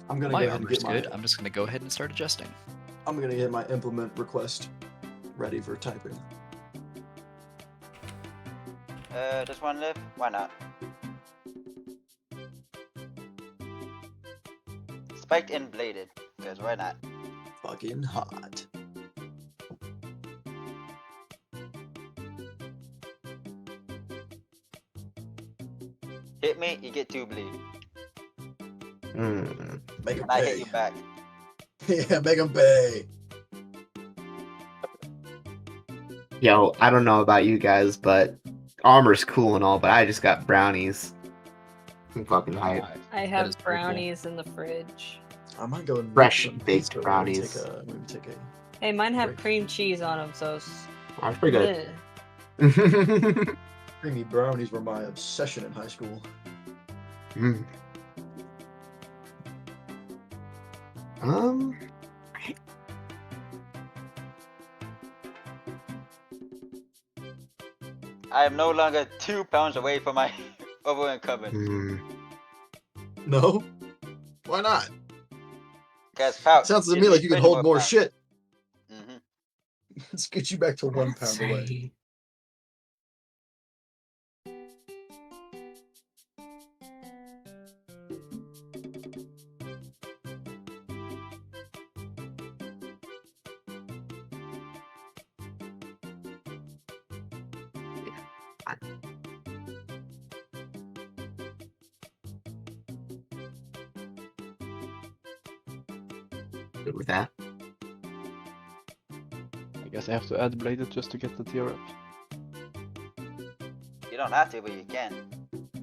I'm gonna My go ahead and armor's get my. good. I'm just gonna go ahead and start adjusting. I'm gonna get my implement request ready for typing. Just one left? Why not? Spiked and bladed, because why not? Fucking hot. Hit me, you get 2 bleed. Make him And I hit pay. you back. Yeah, make him pay. Yo, I don't know about you guys, but armor's cool and all, but I just got brownies. I'm fucking hype. I That have is pretty cool. brownies in the fridge. I might go and Fresh make some baked pizza brownies. Maybe take a. Hey, mine have Great. cream cheese on them, so. That's pretty good. Bleh. Creamy brownies were my obsession in high school. Mm. I am no longer 2 pounds away from my over-incumbent. No? Why not? Because pouch. Sounds to gives me like you can 20 hold more pounds. shit. Mm-hmm. Let's get you back to 1 Let's pound away. see. Good with that. I guess I have to add bladed just to get the tier up. You don't have to, but you can.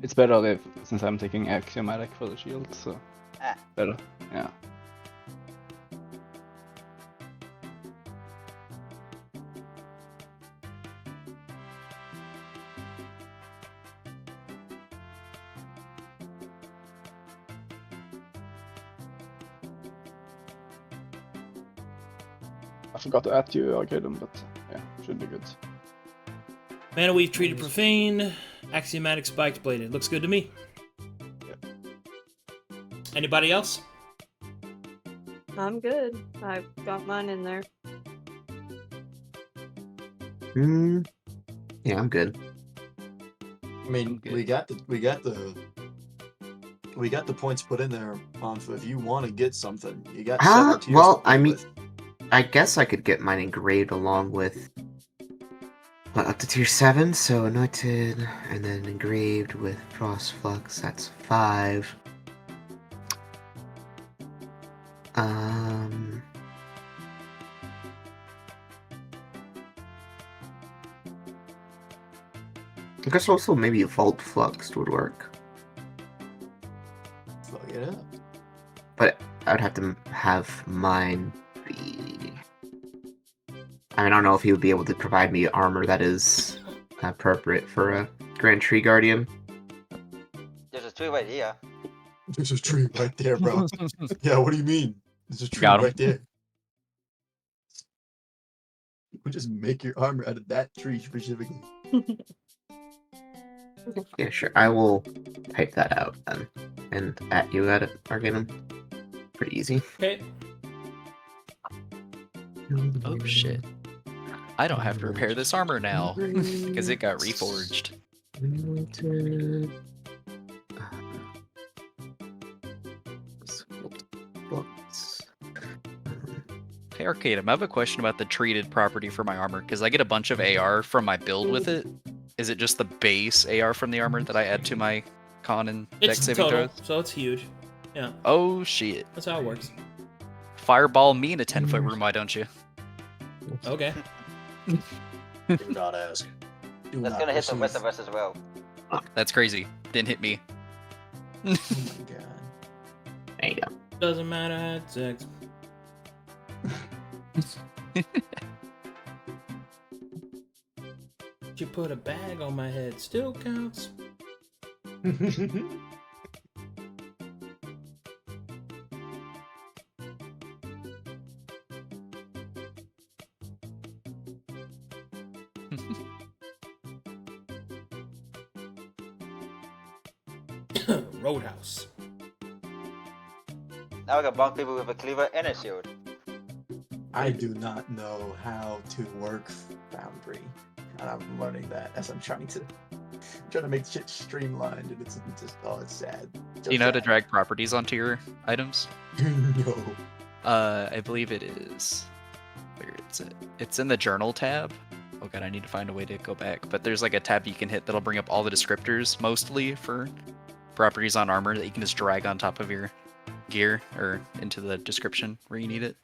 It's better if, since I'm taking axiomatic for the shield, so Ah. better. Yeah. I forgot to add you, Arcadum, but yeah, should be good. Mana Weave treated profane, axiomatic spiked bladed. Looks good to me. Yep. Anybody else? I'm good. I've got mine in there. Yeah, I'm good. I mean, good. we got the points put in there, Anfa. If you want to get something, you got 7 tiers. Well, to play I mean, with. I guess I could get mine engraved along with up to tier 7, so anointed, and then engraved with frost flux. That's 5. I guess also maybe a vault flux would work, Fuck it up. but I'd have to have mine be. I mean, I don't know if he would be able to provide me armor that is appropriate for a Grand Tree Guardian. There's a tree right here. There's a tree right there, bro. Yeah, what do you mean? There's a tree Got 'em. right there. We just make your armor out of that tree specifically. Yeah, sure. I will type that out then, and at you at it, Arcanum. Pretty easy. Okay. Oh shit. I don't have to repair this armor now, because it got reforged. Hey Arcadum, I have a question about the treated property for my armor, because I get a bunch of AR from my build with it. Is it just the base AR from the armor that I add to my con and deck It's saving total, throws? so it's huge. Yeah, Oh shit. that's how it works. Fireball me in a 10-foot room, why don't you? Okay. Do not ask. Do That's not gonna hit the receive. rest of us as well. That's crazy. Didn't hit me. Oh my god. There you go. Doesn't matter, I had sex. You put a bag on my head, still counts. Roadhouse. Now I can bonk people with a cleaver and a shield. I do not know how to work Foundry, and I'm learning that as I'm trying to make shit streamlined, and it's just it's sad. Do you know how to drag properties onto your items? No. I believe it is. Where is it? It's in the journal tab. Oh god, I need to find a way to go back. But there's like a tab you can hit that'll bring up all the descriptors, mostly for properties on armor that you can just drag on top of your gear or into the description where you need it.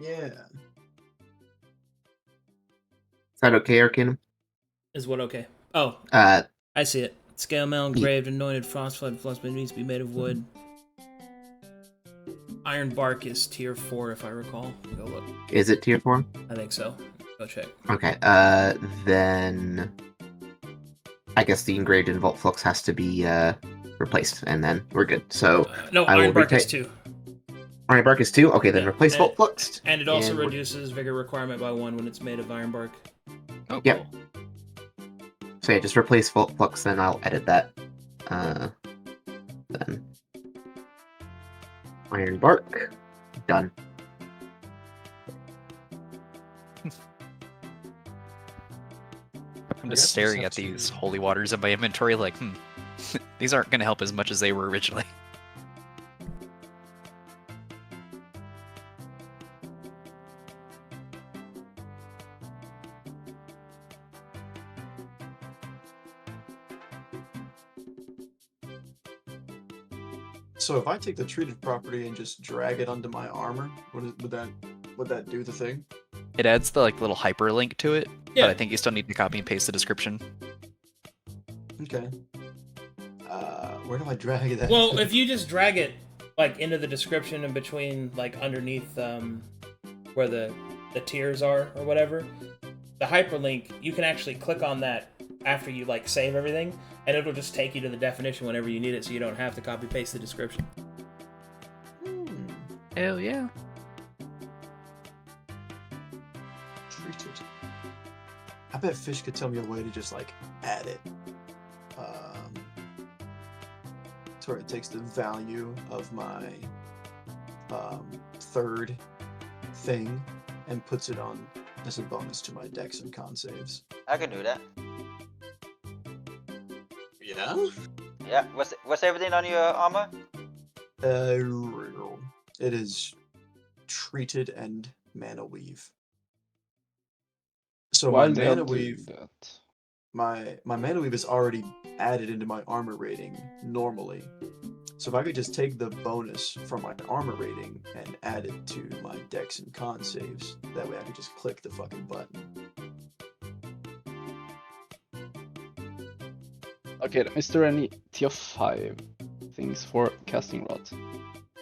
Yeah. Is that okay, Arcanum? Is what okay? Oh, Uh, I see it. Scale mail, engraved, anointed, frostflood, flush needs to be made of wood. Iron bark is tier 4, if I recall. Go look. is it tier 4? I think so. Go check. Okay, then I guess the engraved in Vault Flux has to be replaced, and then we're good. So No, I will iron bark is retake- 2. Iron Bark is 2? Okay, then Yeah, replace and- Vault Flux. And it also and we're- reduces vigor requirement by 1 when it's made of iron bark. Oh, Yep. cool. So yeah, just replace Vault Flux, then I'll edit that. Then Iron Bark, done. I'm guess just we just staring have at these to- holy waters in my inventory like, these aren't going to help as much as they were originally. So if I take the treated property and just drag it onto my armor, would that do the thing? It adds the like little hyperlink to it, Yeah. but I think you still need to copy and paste the description. Okay. Where do I drag that? Well, if you just drag it like into the description in between, like underneath where the tiers are or whatever, the hyperlink, you can actually click on that after you like save everything, and it'll just take you to the definition whenever you need it, so you don't have to copy paste the description. Hell yeah. Treated. I bet Fish could tell me a way to just like add it. To where it takes the value of my third thing and puts it on as a bonus to my dex and con saves. I can do that. Yeah? Yeah. What's everything on your armor? It is treated and mana weave. So While my they are mana doing weave, that, my mana weave is already added into my armor rating normally. So if I could just take the bonus from my armor rating and add it to my dex and con saves, that way I could just click the fucking button. okay, is there any tier 5 things for casting rod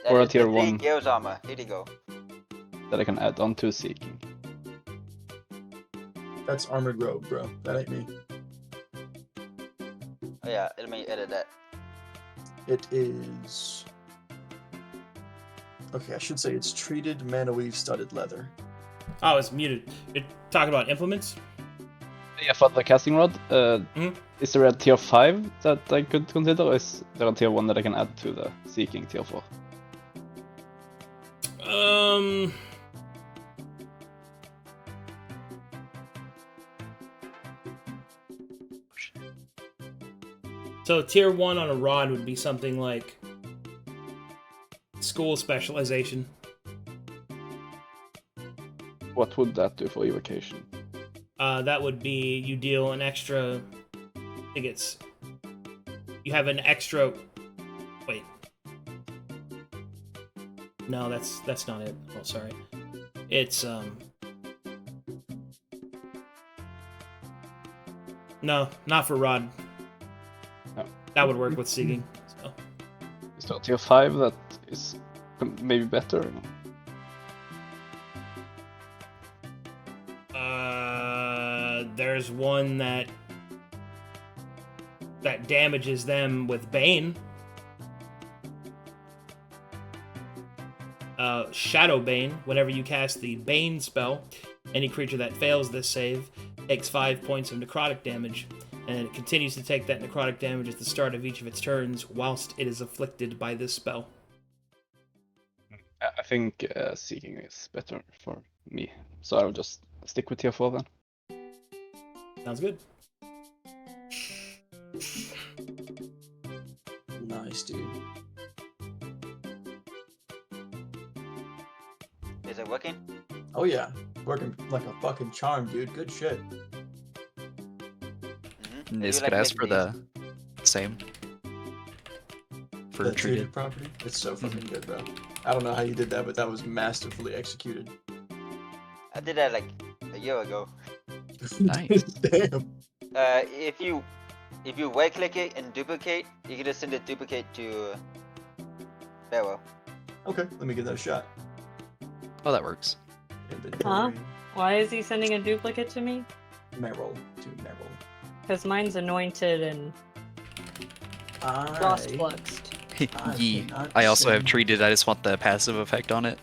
That Or a is tier the 3 1. Gills armor. Here you go. that I can add on to seeking? That's armored rogue, bro. That ain't me. Oh yeah, let me edit that. It is. Okay, I should say it's treated mana weave studded leather. Oh, it's muted. You're talking about implements? Yeah, for the casting rod, is there a tier 5 that I could consider, or is there a tier 1 that I can add to the seeking tier 4? So tier 1 on a rod would be something like school specialization. What would that do for evocation? That would be you deal an extra. I think it's you have an extra. Wait. No, that's not it. Oh, sorry. It's No, not for rod. No. That would work with seeking. So. Is there a tier 5 that is maybe better? There's one that damages them with Bane. Shadow Bane. Whenever you cast the Bane spell, any creature that fails this save takes 5 points of necrotic damage, and it continues to take that necrotic damage at the start of each of its turns whilst it is afflicted by this spell. I think seeking is better for me, so I'll just stick with tier 4 then. Sounds good. Nice, dude. Is it working? Oh yeah, working like a fucking charm, dude. Good shit. Mm-hmm. Niz could ask for the same. For The treated. treated property. It's so fucking good, bro. I don't know how you did that, but that was masterfully executed. I did that like a year ago. Nice. Damn. If you right click it and duplicate, you can just send a duplicate to Sparrow. Okay, let me give that a shot. Oh, that works. Inventory. Why is he sending a duplicate to me? Meryl to Meryl. Because mine's anointed and frost fluxed. Yee. cannot I also have send- treated. I just want the passive effect on it,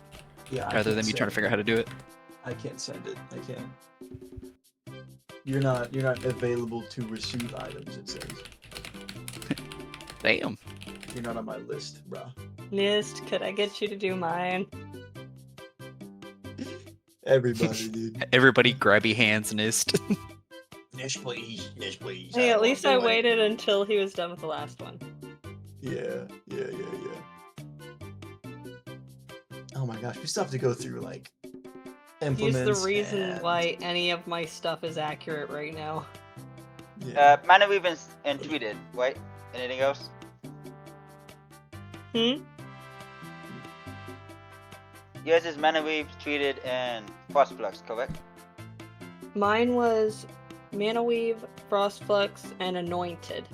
Yeah, I rather can't than me trying to send figure out how to do it. I can't send it. I can't. You're not available to receive items, it says. Damn. You're not on my list, bruh. Nist, could I get you to do mine? Everybody, dude. Everybody grabby hands, Nist. Nish, please. Nish, please. Hey, at won't least I do it. waited until he was done with the last one. Yeah. Oh my gosh, we still have to go through, like, He's implements. the reason and- why any of my stuff is accurate right now. Yeah. Mana Weave and tweeted, right? Anything else? Yours is Mana Weave, tweeted, and Frost Flux, correct? Mine was Mana Weave, Frostflux, and Anointed.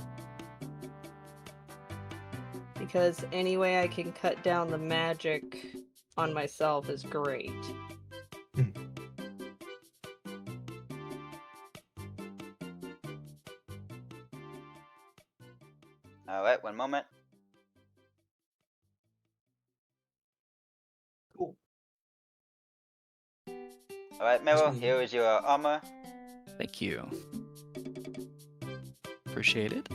Because any way I can cut down the magic on myself is great. Alright, one moment. Cool. Alright, Meryl, me. here is your armor. Thank you. Appreciate it.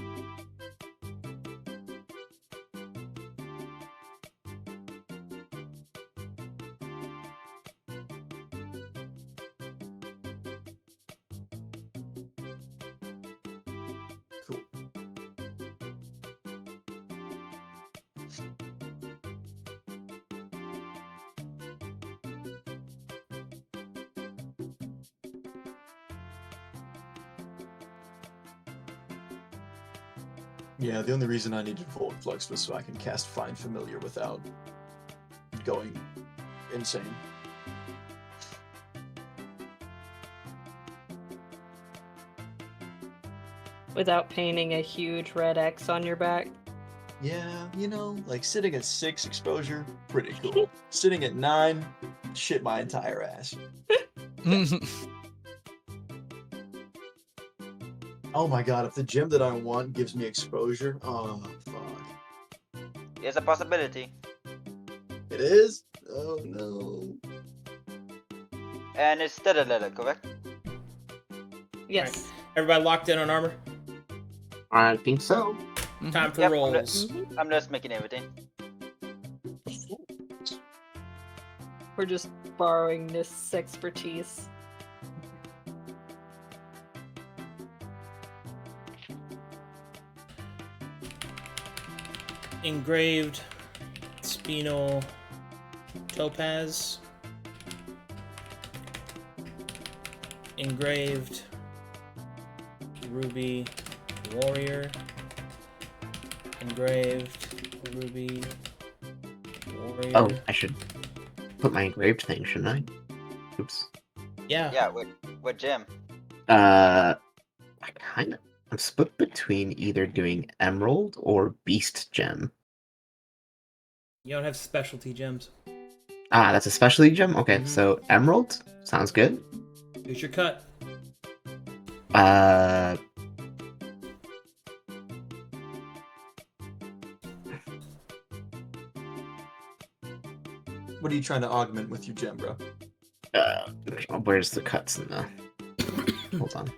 Cool. Yeah, the only reason I needed Void Flux was so I can cast Find Familiar without going insane. Without painting a huge red X on your back. Yeah, like sitting at 6 exposure, pretty cool. Sitting at 9, shit my entire ass. Oh my god, if the gem that I want gives me exposure, oh fuck. Here's a possibility. It is? Oh no. And it's Letter, correct? Yes. Everybody locked in on armor? I think so. Time for Yep, rolls. I'm just making everything. We're just borrowing Nist's expertise. Engraved Spinal Topaz. Engraved Ruby Warrior. Engraved Ruby Warrior. Oh, I should put my engraved thing, shouldn't I? Oops. Yeah. Yeah, what gem? I'm split between either doing emerald or beast gem. You don't have specialty gems. Ah, that's a specialty gem? Okay, Mhm. so emerald sounds good. Here's your cut. What are you trying to augment with your gem, bro? Where's the cuts in the... Hold on.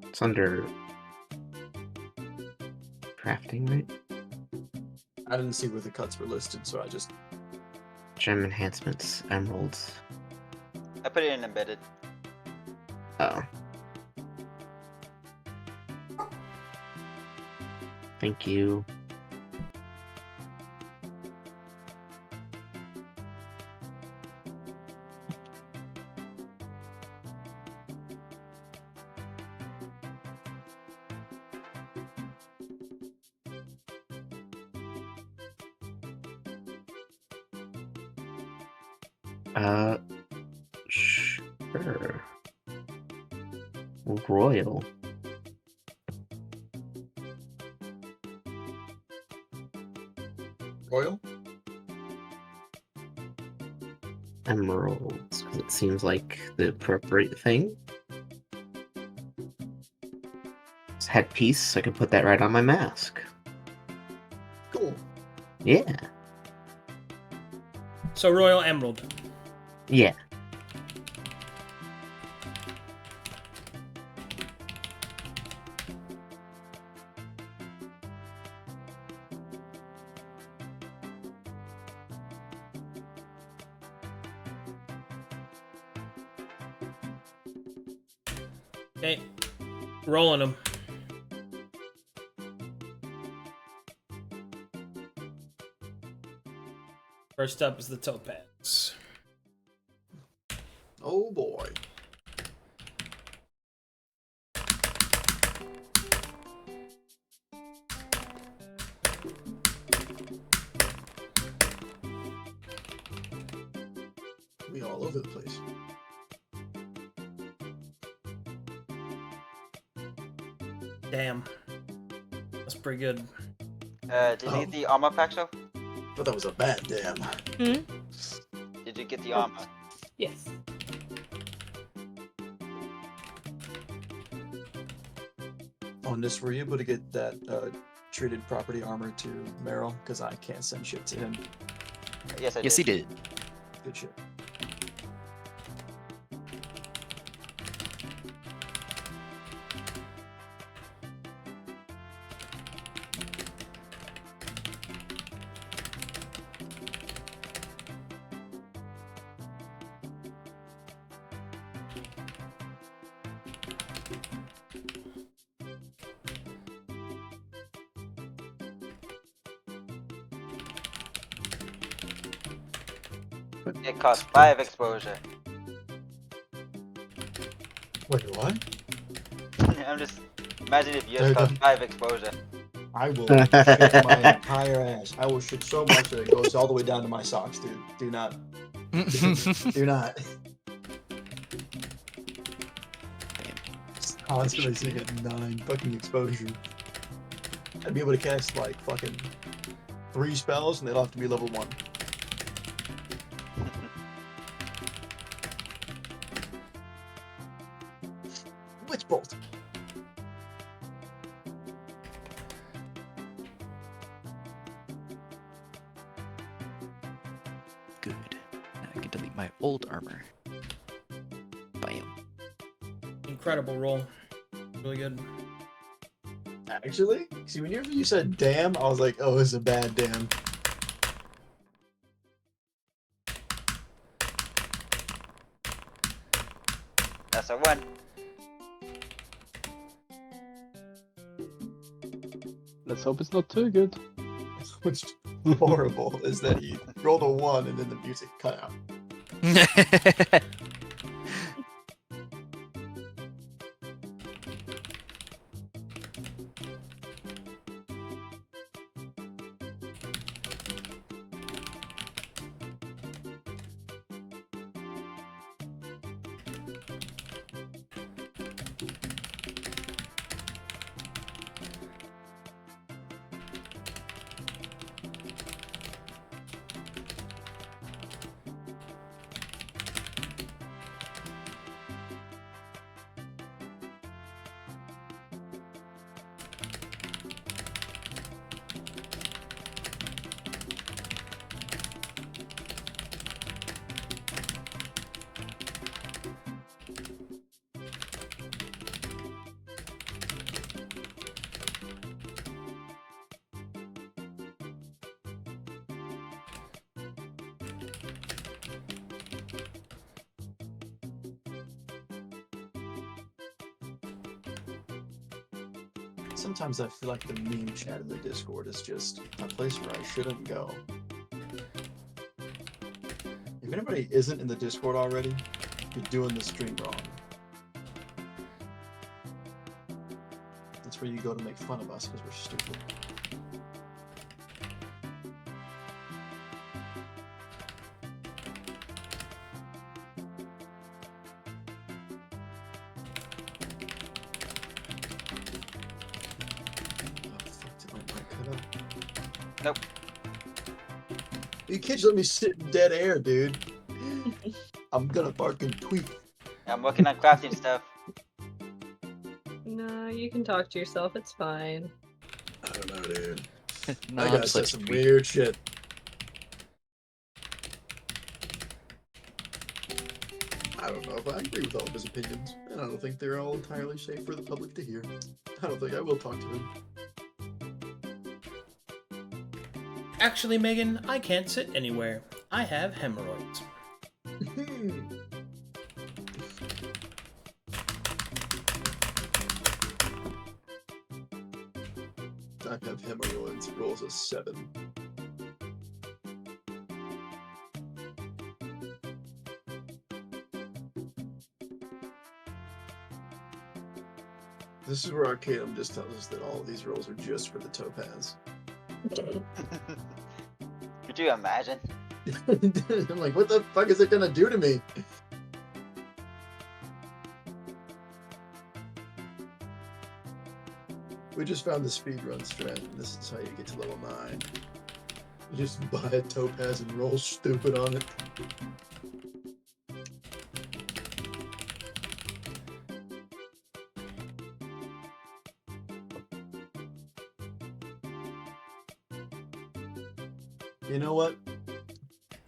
It's under... crafting, right? I didn't see where the cuts were listed, so I just... Gem enhancements, emeralds. I put it in embedded. Oh. Thank you. Sure. Royal. Royal? Emeralds, because it seems like the appropriate thing. It's headpiece, so I can put that right on my mask. Cool. Yeah. So Royal Emerald. Yeah. Okay. Rolling them. First up is the topaz. Oh boy. We all over the place. Damn. That's pretty good. Did you get the armor, Paxil? Thought that was a bad damn. Hmm? Did you get the armor? Yes. On this, were you able to get that treated property armor to Meryl? Because I can't send shit to him. Yes, I Yes, he did. did. Good shit. It costs 5 exposure. Wait, what? I'm just imagine if yours There you cost go. 5 exposure. I will shit my entire ass. I will shit so much that it goes all the way down to my socks, dude. Do not. Do not. Constantly sitting at 9 fucking exposure. I'd be able to cast like fucking 3 spells and they'll have to be level 1. Witch bolt. Good. Now I can delete my old armor. Bam. Incredible roll. Really good. Actually, see, whenever you said damn, I was like, oh, it's a bad damn. That's a 1. Let's hope it's not too good. What's horrible is that he rolled a 1 and then the music cut out. Sometimes I feel like the meme chat in the Discord is just a place where I shouldn't go. If anybody isn't in the Discord already, you're doing the stream wrong. That's where you go to make fun of us because we're stupid. Nope. You can't just let me sit in dead air, dude. I'm gonna fucking tweet. I'm working on crafting stuff. No, you can talk to yourself. It's fine. I don't know, dude. No, I I'm gotta just say letting some you tweak. weird shit. I don't know if I agree with all of his opinions, and I don't think they're all entirely safe for the public to hear. I don't think I will talk to him. Actually, Megan, I can't sit anywhere. I have hemorrhoids. I have hemorrhoids. Rolls a 7. This is where Arcadum just tells us that all of these rolls are just for the topaz. Could you imagine? I'm like, what the fuck is it gonna do to me? We just found the speedrun strat, and this is how you get to level 9. You just buy a topaz and roll stupid on it. You know what?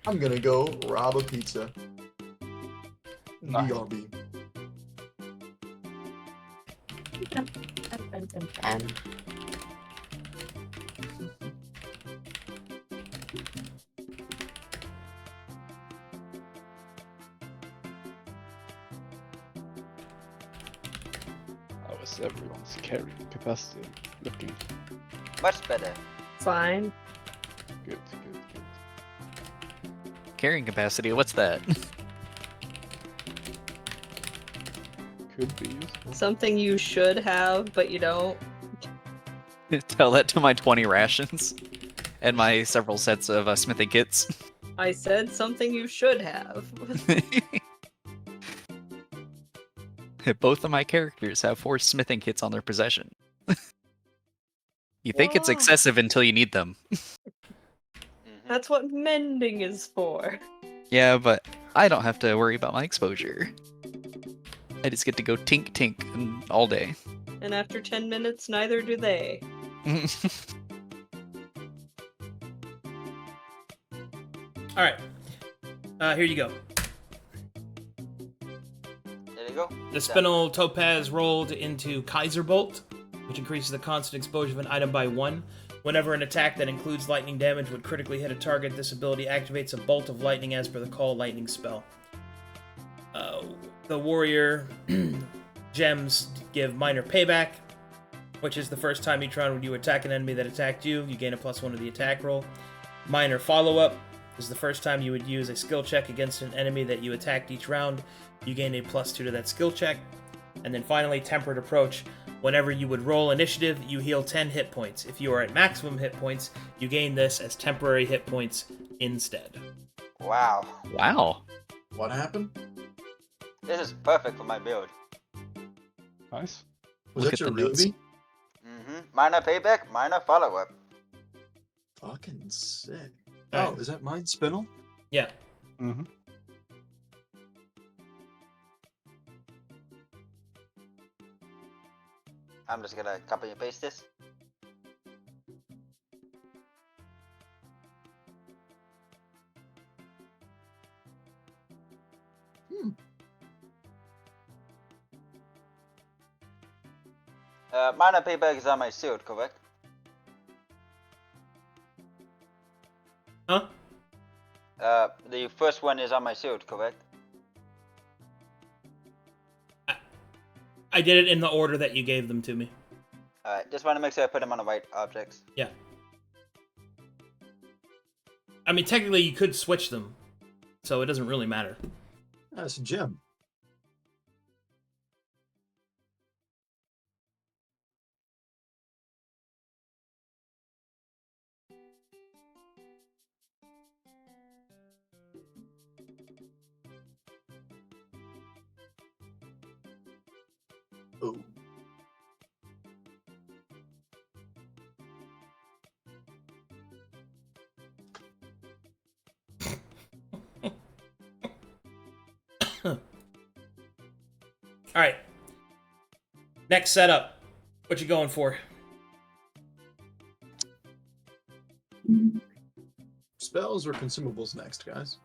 I'm gonna go rob a pizza. Nice. BRB. And How is everyone's carrying capacity looking? Much better. Fine. Good. Carrying capacity, what's that? Could be useful. Something you should have, but you don't. Tell that to my 20 rations and my several sets of smithing kits. I said something you should have. Both of my characters have 4 smithing kits on their possession. You think it's Whoa. excessive until you need them. That's what mending is for. Yeah, but I don't have to worry about my exposure. I just get to go tink tink all day. And after 10 minutes, neither do they. All right. Here you go. There you go. The spinel topaz rolled into Kaiser Bolt, which increases the constant exposure of an item by 1. Whenever an attack that includes lightning damage would critically hit a target, this ability activates a bolt of lightning as per the call lightning spell. The warrior gems give minor payback, which is the first time each round when you attack an enemy that attacked you, you gain a +1 to the attack roll. Minor follow-up is the first time you would use a skill check against an enemy that you attacked each round, you gain a +2 to that skill check. And then finally, tempered approach. Whenever you would roll initiative, you heal 10 hit points. If you are at maximum hit points, you gain this as temporary hit points instead. Wow. Wow. What happened? This is perfect for my build. Nice. Was Look that at your the notes. Ruby? Minor payback, minor follow-up. Fucking sick. Alright. Oh, is that mine, Spinel? Yeah. Mm-hmm. I'm just gonna copy and paste this. Minor payback is on my suit, correct? Huh? The first one is on my suit, correct? I did it in the order that you gave them to me. Alright, just want to make sure I put them on the right objects. Yeah. I mean, technically you could switch them, so it doesn't really matter. That's a gem. Oh. All right. Next setup. What you going for? Spells or consumables next, guys?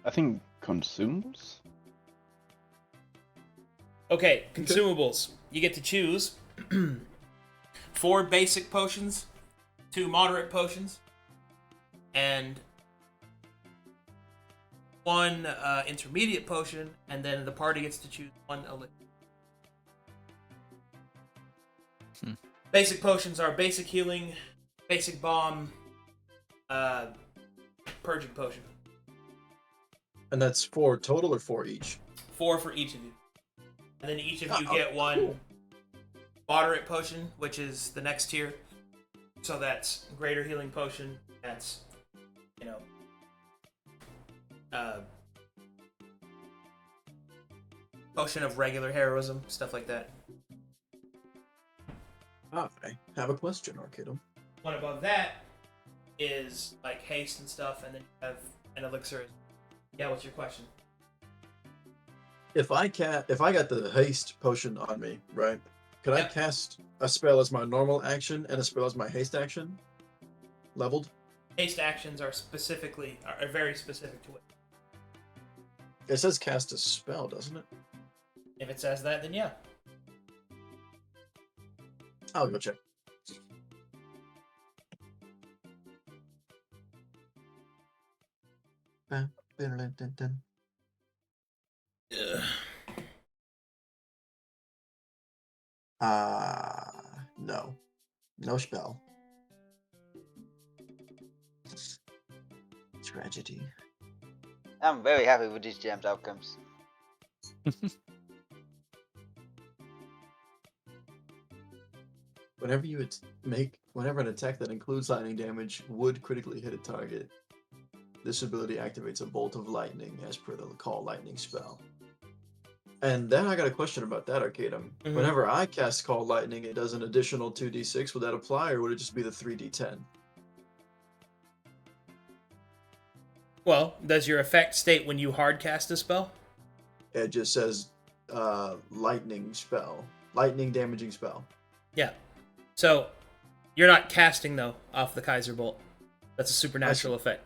I think consumables. Okay, consumables. You get to choose 4 basic potions, 2 moderate potions, and 1 intermediate potion, and then the party gets to choose 1 elixir. Basic potions are basic healing, basic bomb, purging potion. And that's 4 total or 4 each? 4 for each of you. And then each of you get 1 moderate potion, which is the next tier. So that's greater healing potion. That's, potion of regular heroism, stuff like that. I have a question, Arcadum. One above that is like haste and stuff, and then you have an elixir. Yeah, what's your question? If I got the haste potion on me, right? Could I cast a spell as my normal action and a spell as my haste action? Leveled? Haste actions are very specific to it. It says cast a spell, doesn't it? If it says that, then yeah. I'll go check. No. No spell. Tragedy. I'm very happy with these GM's outcomes. Whenever an attack that includes lightning damage would critically hit a target, this ability activates a bolt of lightning as per the call lightning spell. And then I got a question about that, Arcadum. Mhm. Whenever I cast call lightning, it does an additional 2d6. Would that apply, or would it just be the 3d10? Well, does your effect state when you hard cast a spell? It just says lightning spell. Lightning damaging spell. Yeah. So, you're not casting, though, off the Kaiser Bolt. That's a supernatural effect.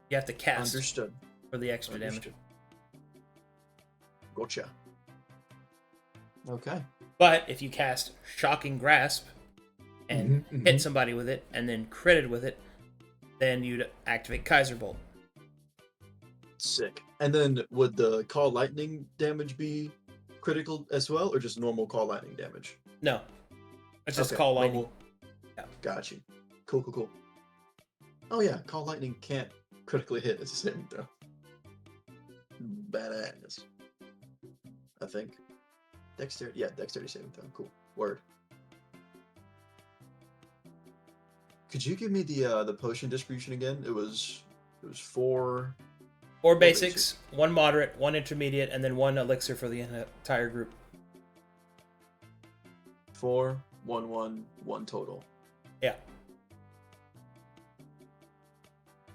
You have to cast Understood. for the extra damage. Understood. Gotcha. Okay. But if you cast Shocking Grasp and Mhm, hit mhm. somebody with it and then critted with it, then you'd activate Kaiser Bolt. Sick. And then would the call lightning damage be critical as well, or just normal call lightning damage? No. It's just Okay, call lightning. normal. Yeah. Got you. Cool. Oh yeah, call lightning can't critically hit as a saving throw. Badass. I think. Dexterity saving throw. Cool. Word. Could you give me the potion distribution again? It was 4. 4 basics, 1 moderate, 1 intermediate, and then 1 elixir for the entire group. 4, 1, 1, 1 total. Yeah.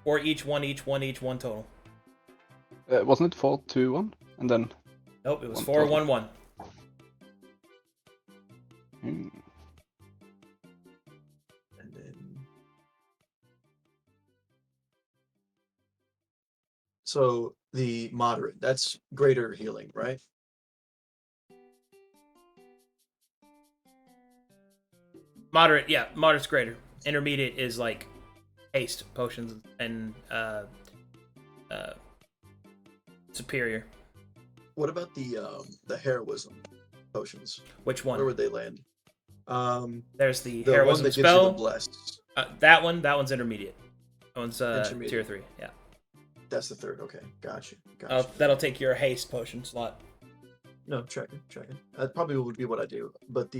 4 each, 1 each, 1 each, 1 total. Wasn't it 4, 2, 1? And then... Nope, it was 1 4, total. 1, 1. Hmm. And then... So, the moderate, that's greater healing, right? Moderate, yeah, moderate's greater. Intermediate is like haste potions and superior. What about the heroism potions? Which one? Where would they land? There's the The one heroism that gives you the spell. blessed. That one's intermediate. That one's Intermediate. tier 3. Yeah. That's the third. Okay, gotcha. That'll take your haste potion slot. No, checking. That probably would be what I do. But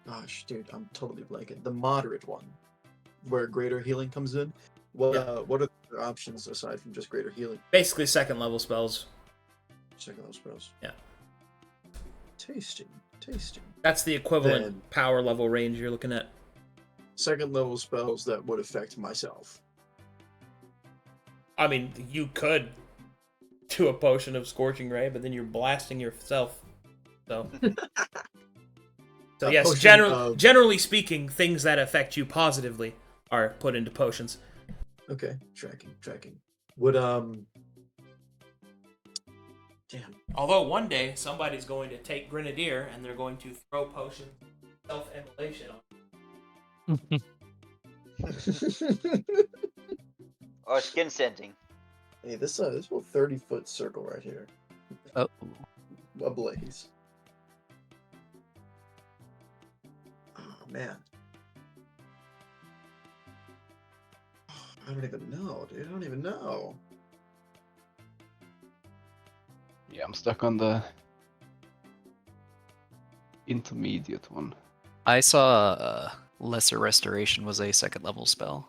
gosh, dude, I'm totally blanking. The moderate one, where greater healing comes in. What are the options aside from just greater healing? Basically, second level spells. Second level spells. Yeah. Tasting. That's the equivalent Then- power level range you're looking at. Second level spells that would affect myself. I mean, you could to a potion of Scorching Ray, but then you're blasting yourself. So, A yes, potion of- generally speaking, things that affect you positively are put into potions. Okay, tracking. Would Damn. Although one day somebody's going to take Grenadier and they're going to throw potion self-immolation on. Or skin scenting. Hey, this little 30-foot circle right here. Oh. Ablaze. Oh man. I don't even know, dude. I don't even know. Yeah, I'm stuck on the intermediate one. I saw Lesser Restoration was a second level spell.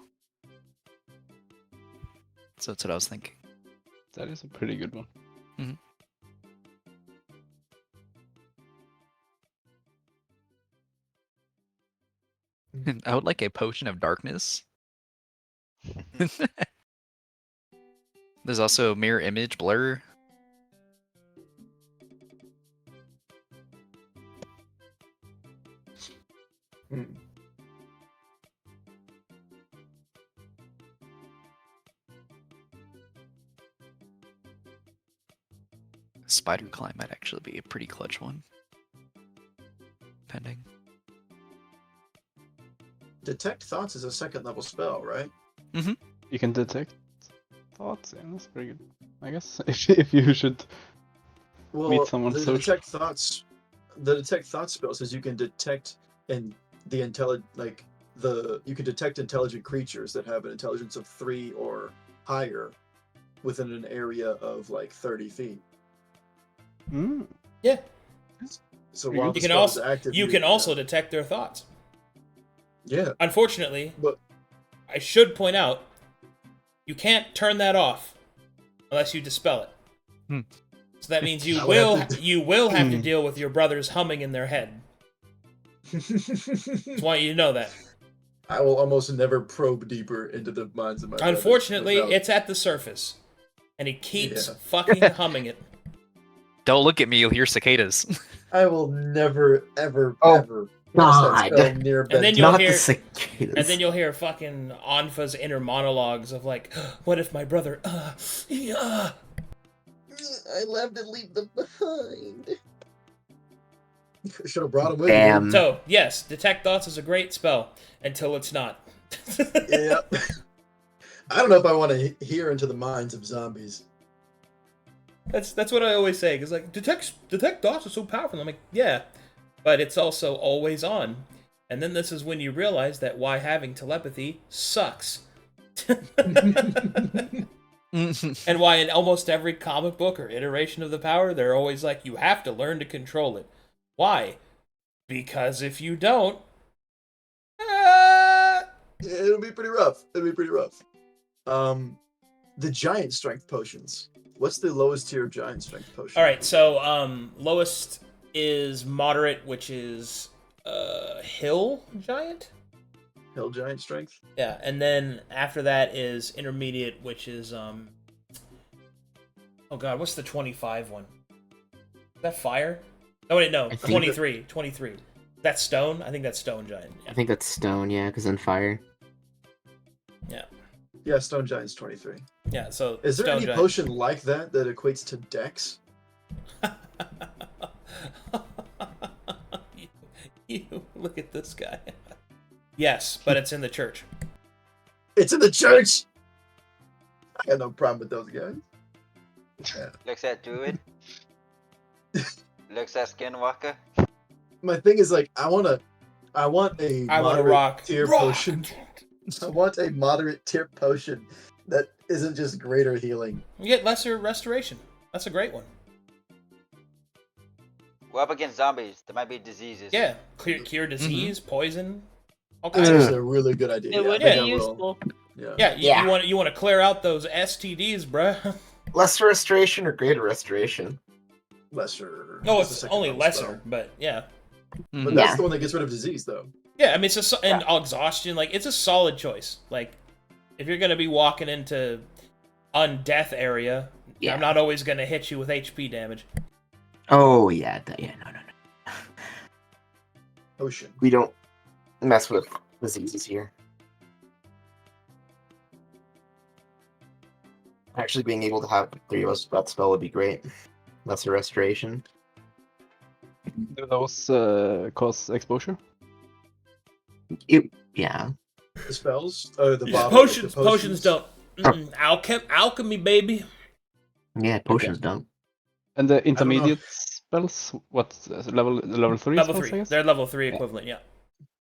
So that's what I was thinking. That is a pretty good one. I would like a Potion of Darkness. There's also Mirror Image Blur. Hmm. Spider Climb might actually be a pretty clutch one. Pending. Detect Thoughts is a second level spell, right? You can detect thoughts, yeah, that's pretty good. I guess if you should Well, meet someone the social. Detect Thoughts spell says you can detect you can detect intelligent creatures that have an intelligence of 3 or higher within an area of like 30 feet. Mm. Yeah. So You while You the can spell is also active, you can also detect their thoughts. yeah. Unfortunately, But I should point out, you can't turn that off unless you dispel it. So that means you I would will have to- you will have to deal with your brothers humming in their head. Just want you to know that. I will almost never probe deeper into the minds of my brothers Unfortunately, without- it's at the surface, and he keeps Yeah. fucking humming it. Don't look at me, you'll hear cicadas. I will never, ever, Oh, ever cast that God. spell near And then bedtime. you'll Not hear- the cicadas. And then you'll hear fucking Anfa's inner monologues of like, what if my brother, I left and leave them behind. Should have brought him with Damn. me. So, yes, Detect Thoughts is a great spell, until it's not. Yeah. I don't know if I want to hear into the minds of zombies. That's what I always say, because like, Detect Thoughts is so powerful. I'm like, yeah, but it's also always on. And then this is when you realize that why having telepathy sucks. And why in almost every comic book or iteration of the power, they're always like, you have to learn to control it. Why? Because if you don't, It'll be pretty rough. The giant strength potions. What's the lowest tier of giant strength potion? all right. So lowest is moderate, which is hill giant. Hill giant strength. Yeah, and then after that is intermediate, which is oh god, what's the 25 one? Is that fire? Oh wait, no, I think 23. 23. That's stone? I think that's stone giant. I think that's stone, yeah, because on fire. Yeah. Yeah, stone giant's 23. Yeah, so Is there stone any giant. potion like that that equates to dex? you look at this guy. Yes, but it's in the church. It's in the church. I got no problem with those guys. Yeah. Looks at Druid. Looks at Skinwalker. My thing is like I want a I want to moderate rock. tier Rock! potion. I want a moderate tier potion that isn't just greater healing. You get lesser restoration. That's a great one. We're up against zombies. There might be diseases. Yeah, cure disease, poison, all That's kinds of actually a really good idea. It Yeah, would I think be I will. useful. Yeah. Yeah, Yeah. you want to clear out those STDs, bruh. Lesser restoration or greater restoration? Lesser. No, That's the it's second only level lesser, spell. but yeah. But that's Yeah. the one that gets rid of disease, though. Yeah, I mean, it's and exhaustion, like, it's a solid choice. Like, if you're gonna be walking into undeath area, Yeah. I'm not always gonna hit you with HP damage. Oh yeah, no. Potion. We don't mess with diseases here. Actually, being able to have 3 of us with that spell would be great. Lesser restoration. Do those cause exposure? Yeah. The spells? Oh, the Yeah, bottle. like the potions don't. Alchemy, baby. Yeah, potions don't. And the know. intermediate spells, what level 3 Level spells? 3. I guess. They're level 3 Yeah. equivalent, yeah.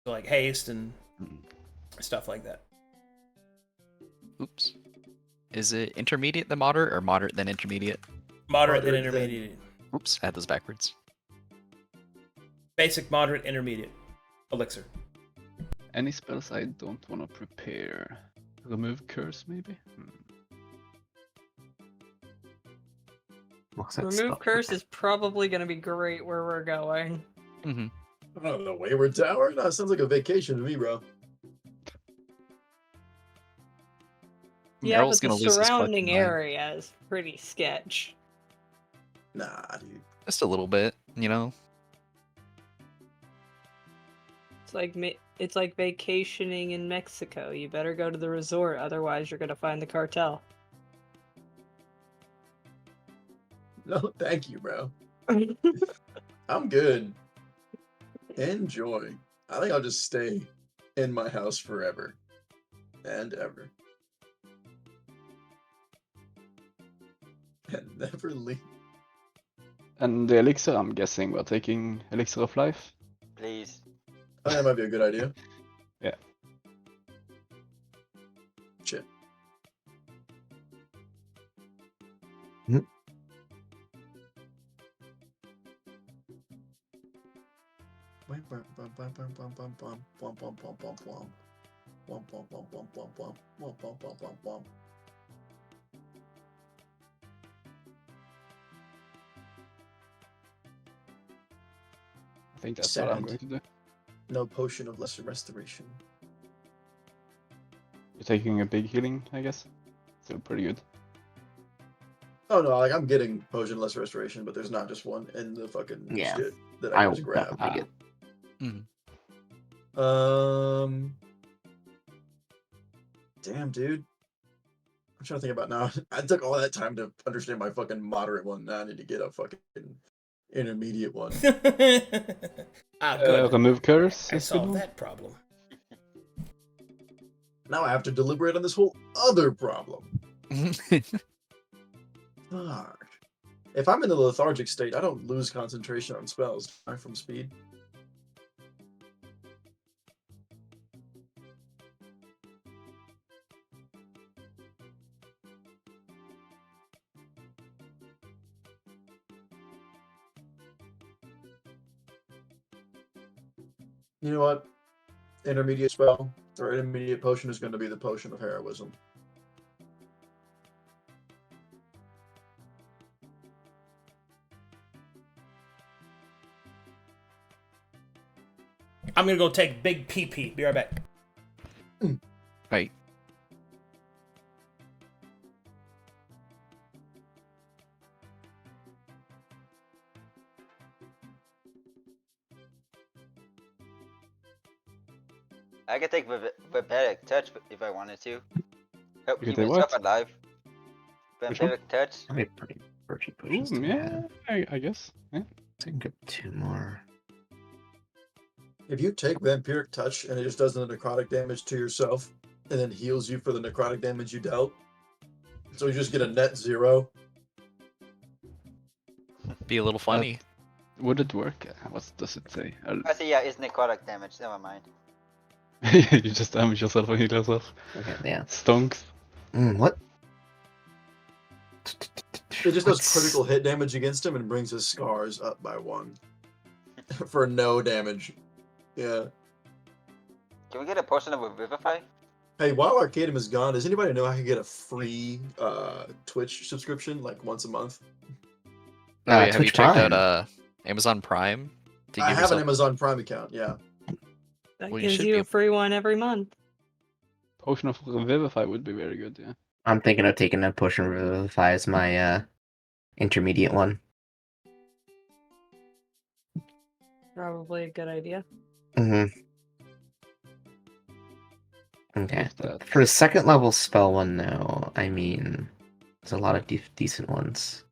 So like haste and stuff like that. Oops. Is it intermediate then moderate or moderate then intermediate? Moderate then Moderate then- intermediate. Oops, I had those backwards. Basic, moderate, intermediate. Elixir. Any spells I don't want to prepare? Remove curse, maybe. What's that Remove spell? curse is probably going to be great where we're going. Mm-hmm. Oh, the Wayward Tower? No, it sounds like a vacation to me, bro. Yeah, Meryl's but gonna the lose his surrounding fucking mind. area is pretty sketch. Nah, dude. Just a little bit, you know. It's like vacationing in Mexico. You better go to the resort, otherwise you're going to find the cartel. No, thank you, bro. I'm good. Enjoy. I think I'll just stay in my house forever and ever. And never leave. And the elixir, I'm guessing we're taking elixir of life. Please. I think that might be a good idea. Yeah. Shit. I think that's what I'm Sad. going to do. No potion of lesser restoration. You're taking a big healing, I guess. Still pretty good. Oh no, like I'm getting potion of lesser restoration, but there's not just one in the fucking Yeah. shit that I I can will just grab. definitely get. Damn, dude. I'm trying to think about now. I took all that time to understand my fucking moderate one. Now I need to get a fucking intermediate one. Good. Remove curse. I is good solved one. that problem. Now I have to deliberate on this whole other problem. Fuck. If I'm in the lethargic state, I don't lose concentration on spells from speed. You know what? Intermediate spell or intermediate potion is going to be the potion of heroism. I'm gonna go take big pee. Be right back. Right. I could take Vampiric Touch if I wanted to. Help You keep could take myself what? alive. Which one? Vampiric Touch. I mean, pretty virtue Ooh, potions to yeah, have. I guess. Yeah. I can get 2 more. If you take Vampiric Touch and it just does the necrotic damage to yourself and then heals you for the necrotic damage you dealt, so you just get a net 0. Be a little funny. Would it work? What does it say? I see, yeah, it's necrotic damage. Never mind. You just damage yourself and heal yourself. Okay, yeah. Stonks. What? It just does critical hit damage against him and brings his scars up by 1 for no damage. Yeah. Can we get a potion of Revivify? Hey, while Arcadum is gone, does anybody know I can get a free Twitch subscription like once a month? Oh, yeah, have you Twitch checked Prime. out Amazon Prime? To I give have yourself... an Amazon Prime account, yeah. That Well, you gives should you be a free one every month. Potion of Revivify would be very good, yeah. I'm thinking of taking a potion of revivify as my intermediate one. Probably a good idea. Mm-hmm. Okay. If that- For a second level spell one, though, I mean, there's a lot of decent ones.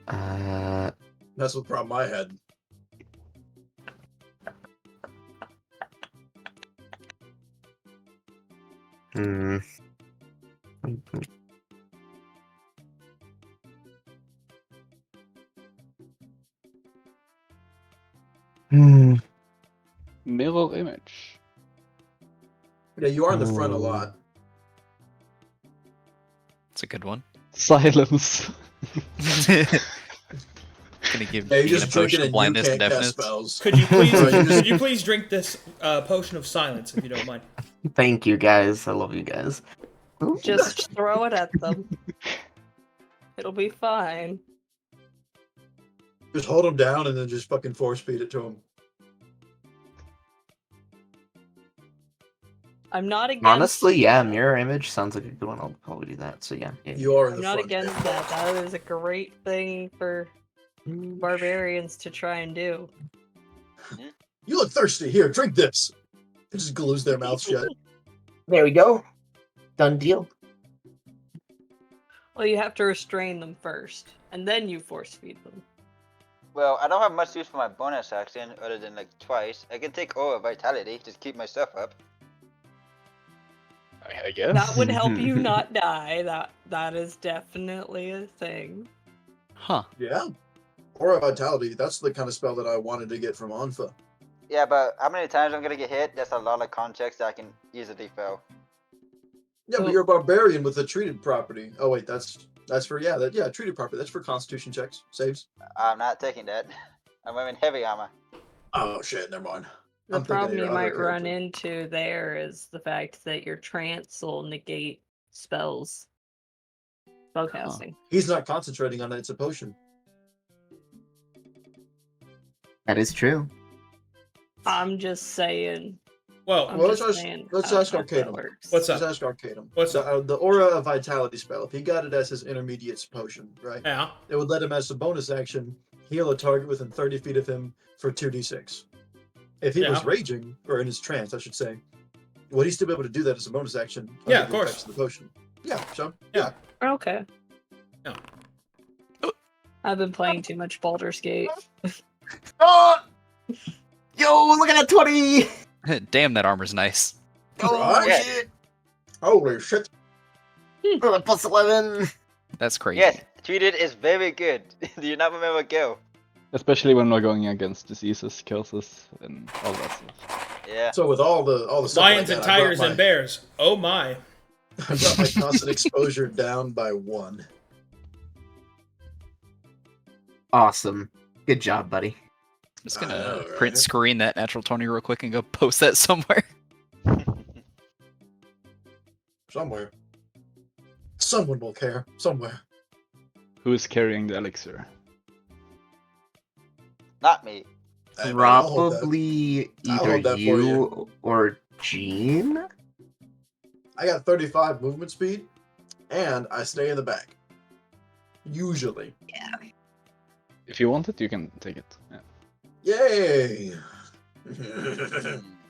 That's the problem I had. Hmm. Hmm. Mirror image. Yeah, you are in the front a lot. It's a good one. Silence. Gonna give Yeah, you're Dean a just drinking potion of and you blindness can't and cast deafness. spells. Could you please Right, you just- could you please drink this potion of silence if you don't mind? Thank you, guys. I love you guys. Ooh. Just throw it at them. It'll be fine. Just hold him down and then just fucking force feed it to him. I'm not against. Honestly, yeah, mirror image sounds like a good one. I'll probably do that. So yeah. You are in I'm the not front. against that. That is a great thing for barbarians to try and do. You look thirsty. Here, drink this. It just glues their mouth shut. There we go. Done deal. Well, you have to restrain them first, and then you force feed them. Well, I don't have much use for my bonus action other than like twice. I can take over vitality, just keep my stuff up. I guess. That would help you not die. That is definitely a thing. Huh. Yeah. Aura Vitality. That's the kind of spell that I wanted to get from Anfa. Yeah, but how many times I'm gonna get hit? That's a lot of con checks that I can easily fail. Yeah, but you're a barbarian with a treated property. Oh wait, that's for treated property. That's for Constitution checks, saves. I'm not taking that. I'm wearing heavy armor. Oh shit, never mind. The I'm thinking of problem your you other might run character. into there is the fact that your trance will negate spells. Spellcasting. He's not concentrating on it. It's a potion. That is true. I'm just saying. Well, I'm Well, just let's saying ask how that Arcadum. works. What's Let's up? ask Arcadum. What's up? The Aura of Vitality spell. If he got it as his intermediate potion, right? Yeah. It would let him, as a bonus action, heal a target within 30 feet of him for 2d6. If he was Yeah. raging, or in his trance, I should say, would he still be able to do that as a bonus action? Yeah, under of the course. effects of the potion. Yeah, so Yeah. Okay. No. I've been playing too much Baldur's Gate. Oh! Yo, look at that 20! Damn, that armor's nice. Oh, Right? Yeah. shit! Holy shit! Oh, plus 11! That's crazy. Yes, treated is very good. Do you not remember Gil? Especially when we're going against diseases, curses, and all that stuff. Yeah. So with all the stuff Lions like and that, I brought tigers and bears. Oh my. I brought my constant exposure down by 1. Awesome. Good job, buddy. I'm just gonna I know, print right? screen that natural 20 real quick and go post that somewhere. Somewhere. Someone will care. Somewhere. Who's carrying the elixir? Not me. Hey, man, I'll hold that. Probably I'll either hold that for you or Gene? I got 35 movement speed, and I stay in the back. Usually. If you want it, you can take it. Yeah. Yay!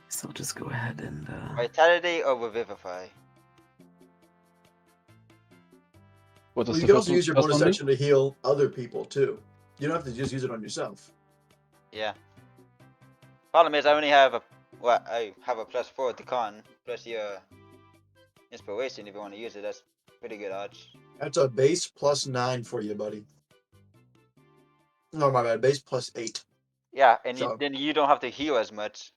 So I'll just go ahead and Vitality or Revivify? What Well, does you the can also use your first bonus one do? action to heal other people, too. You don't have to just use it on yourself. Yeah. Problem is, I only have I have a +4 to con, plus your inspiration if you want to use it. That's pretty good odds. That's a base +9 for you, buddy. No, my bad. Base +8. Yeah, and So- then you don't have to heal as much.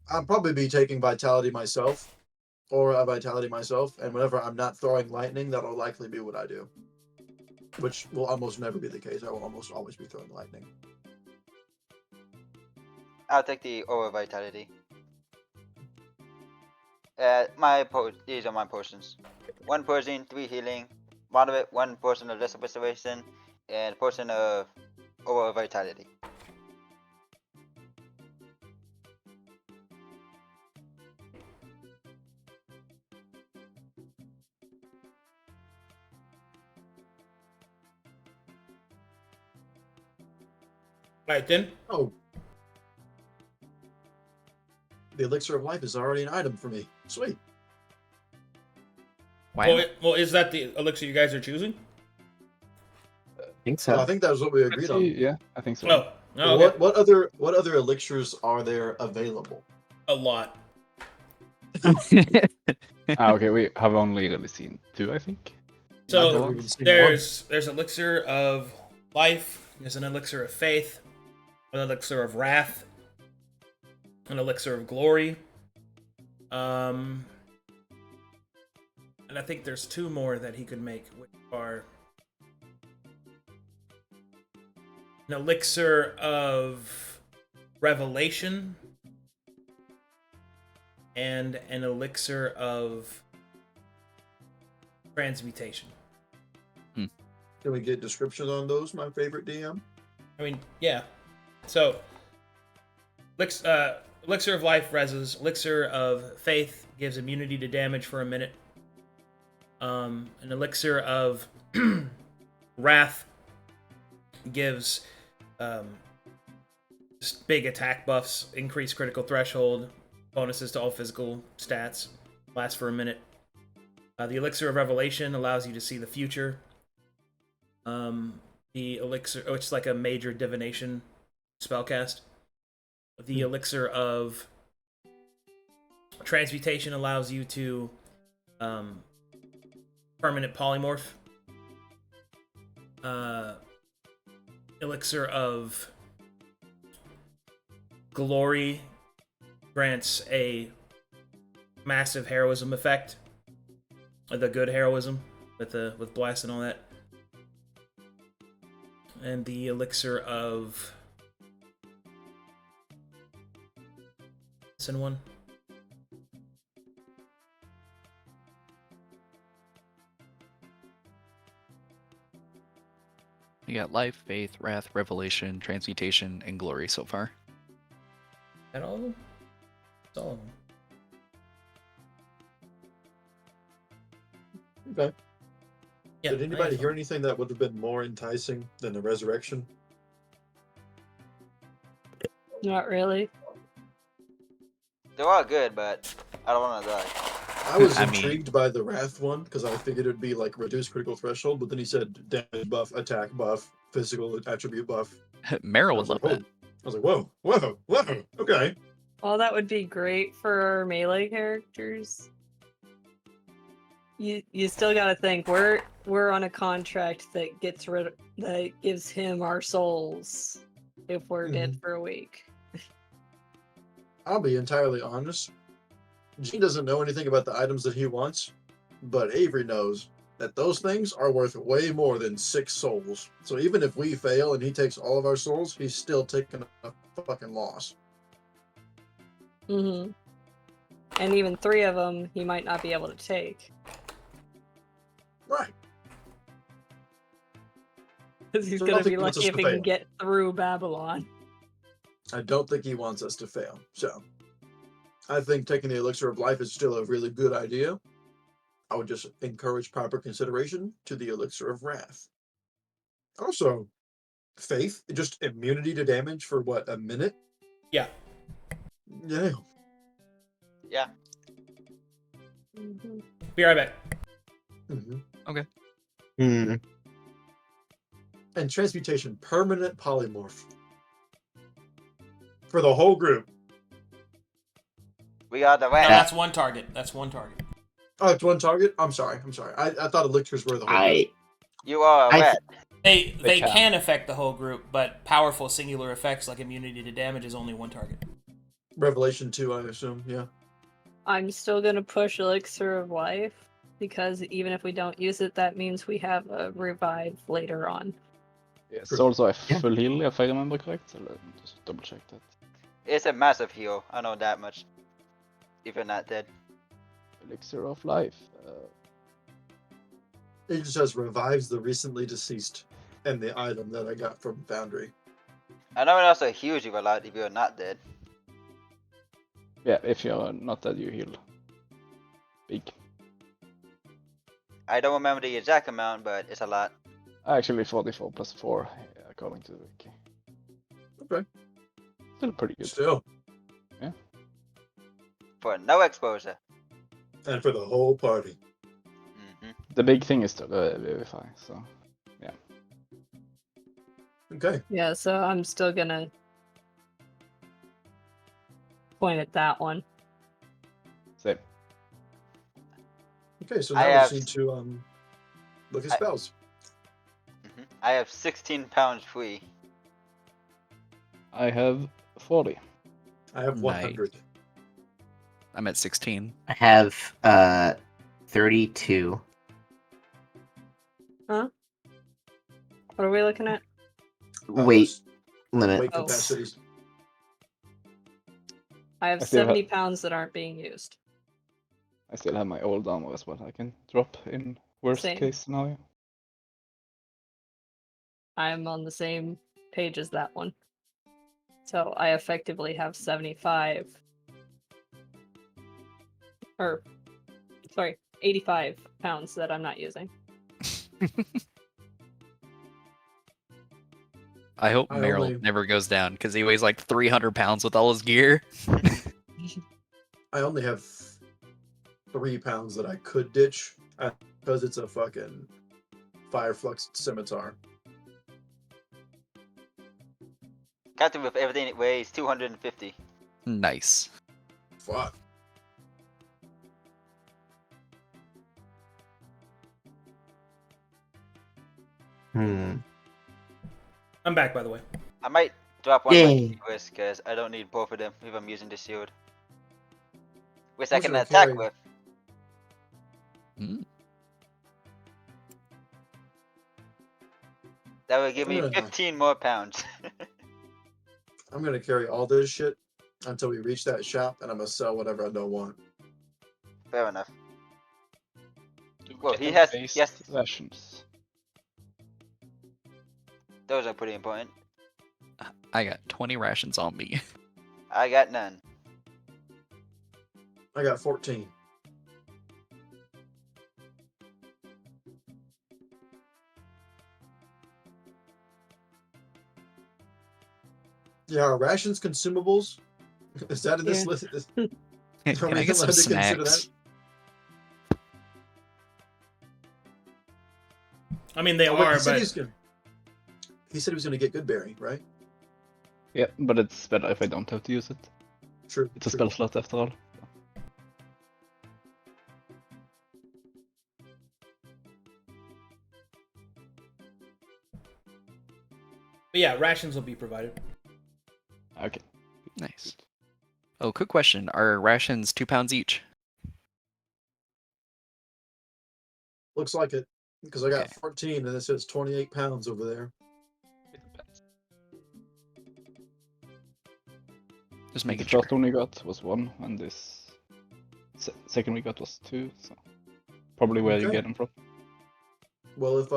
I'll probably be taking Vitality myself, or a Vitality myself, and whenever I'm not throwing lightning, that'll likely be what I do. Which will almost never be the case. I will almost always be throwing lightning. I'll take the Aura Vitality. These are my potions. 1 poison, 3 healing, moderate, 1 potion of lesser preservation, and potion of Aura Vitality. Right then. Oh. The elixir of life is already an item for me. Sweet. Wow. Well, is that the elixir you guys are choosing? I think so. I think that was what we agreed on. Yeah, I think so. Oh, okay. What other elixirs are there available? A lot. Okay, we have only really seen 2, I think. I've So never even seen there's elixir of life. There's an elixir of faith, an elixir of wrath, an elixir of glory. And I think there's 2 more that he could make, which are an elixir of revelation and an elixir of transmutation. Can we get descriptions on those, my favorite DM? I mean, yeah. So, elixir of life reses. Elixir of faith gives immunity to damage for a minute. An elixir of wrath gives just big attack buffs, increased critical threshold, bonuses to all physical stats, lasts for a minute. The elixir of revelation allows you to see the future. The elixir, which is like a major divination spellcast. The elixir of transmutation allows you to permanent polymorph. Elixir of glory grants a massive heroism effect, the good heroism with blast and all that. And the elixir of one. You got life, faith, wrath, revelation, transmutation, and glory so far. Is that all of them? That's all of them. Okay. Yeah, Did anybody I hear anything that would have been more enticing than the resurrection? Not really. They're all good, but I don't want to die. I was I mean- intrigued by the wrath one because I figured it'd be like reduced critical threshold, but then he said damage buff, attack buff, physical attribute buff. Meryl I would was love like, that. I was like, whoa, okay. Well, that would be great for melee characters. You still gotta think we're on a contract that gives him our souls if we're dead for a week. I'll be entirely honest. Gene doesn't know anything about the items that he wants, but Avery knows that those things are worth way more than 6 souls. So even if we fail and he takes all of our souls, he's still taking a fucking loss. Mm-hmm. And even 3 of them he might not be able to take. Right. Because he's So I don't gonna think be he wants lucky us if to he can fail. get through Babylon. I don't think he wants us to fail. So I think taking the elixir of life is still a really good idea. I would just encourage proper consideration to the elixir of wrath. Also, faith, just immunity to damage for what, a minute? Yeah. Yeah. Yeah. Mm-hmm. Be right back. Mm-hmm. And transmutation, permanent polymorph. For the whole group. We got the No, rat. that's one target. That's one target. Oh, it's one target? I'm sorry. I thought elixirs were the whole group. You are a I rat. They can. can affect the whole group, but powerful singular effects like immunity to damage is only one target. Revelation 2, I assume, yeah. I'm still gonna push Elixir of Life because even if we don't use it, that means we have a revive later on. It's True. also a Yeah. full heal, if I remember correct. So let me just double check that. It's a massive heal. I know that much. If you're not dead. Elixir of life. It just says revives the recently deceased and the item that I got from Foundry. I know it also heals you a lot if you're not dead. Yeah, if you're not dead, you heal. Big. I don't remember the exact amount, but it's a lot. Actually, 44 plus 4, according to the wiki. Okay. Still pretty good. Still. For no exposure. And for the whole party. Hmm. The big thing is still Vivify, so yeah. Okay. Yeah, so I'm still gonna point at that one. Same. Okay, so I now we have- just need to look at I- spells. I have 16 pounds free. I have 40. I have Nice. 100. I'm at 16. I have 32. What are we looking at? Weight Those limit. weight Oh. capacities. I have I still 70 pounds that aren't being used. I still have my old armor as well. I can drop in worst Same. case scenario. I'm on the same page as that one. So I effectively have 75. Or, sorry, 85 pounds that I'm not using. I hope I Meryl only- never goes down because he weighs like 300 pounds with all his gear. I only have 3 pounds that I could ditch because it's a fucking Fireflux scimitar. Captain with everything it weighs 250. Nice. Fuck. I'm back, by the way. I might drop one Yay. with because I don't need both of them if I'm using the shield. Which I Who's can gonna attack carry? with. Mm. That would give me Yeah. 15 more pounds. I'm gonna carry all this shit until we reach that shop, and I'm gonna sell whatever I don't want. Fair enough. Do we Well, get he any has- based yes. rations? Those are pretty important. I got 20 rations on me. I got none. I got 14. Yeah, are rations consumables? Is that in this Yeah. list? Can we I get some allowed to consider snacks? I mean, they Oh, wait, are, he said but he said he was gonna get Goodberry, right? Yeah, but it's better if I don't have to use it. True. It's a true. spell slot after all. but yeah, rations will be provided. Okay. Nice. Oh, quick question. Are rations 2 pounds each? Looks like it because I got Okay. 14 and it says 28 pounds over there. Just The making sure. first one we got was 1, and this second we got was 2. So probably where you Okay. get them from. Well, if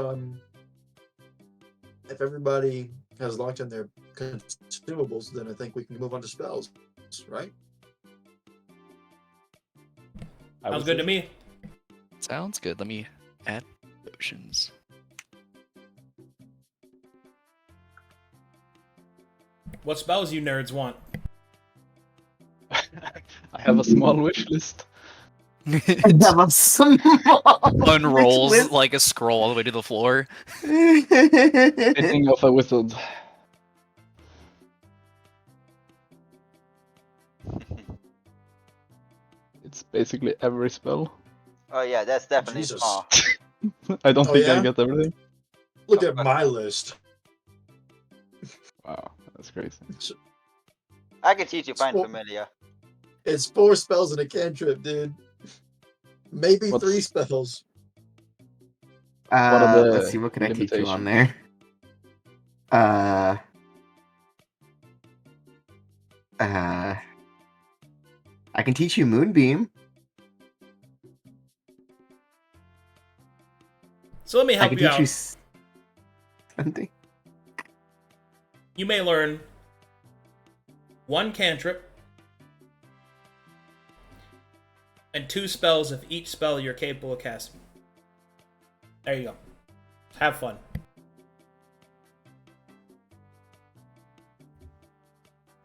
everybody has locked in their consumables, then I think we can move on to spells, right? I Sounds would good say. to me. Sounds good. Let me add potions. What spells you nerds want? I have a small wish list. Have a small Unrolls list. like a scroll all the way to the floor. Speaking of a wizard, it's basically every spell. Oh yeah, that's definitely Jesus. small. I don't Oh, think I yeah? get everything. Look at my list. Wow, that's crazy. I can teach you find Small- familiar. It's 4 spells and a cantrip, dude. Maybe What's- 3 spells. are the Let's see, what can I teach you on there? I can teach you Moonbeam. So let me I help can you teach out. you something. You may learn 1 cantrip and 2 spells of each spell you're capable of casting. There you go. Have fun.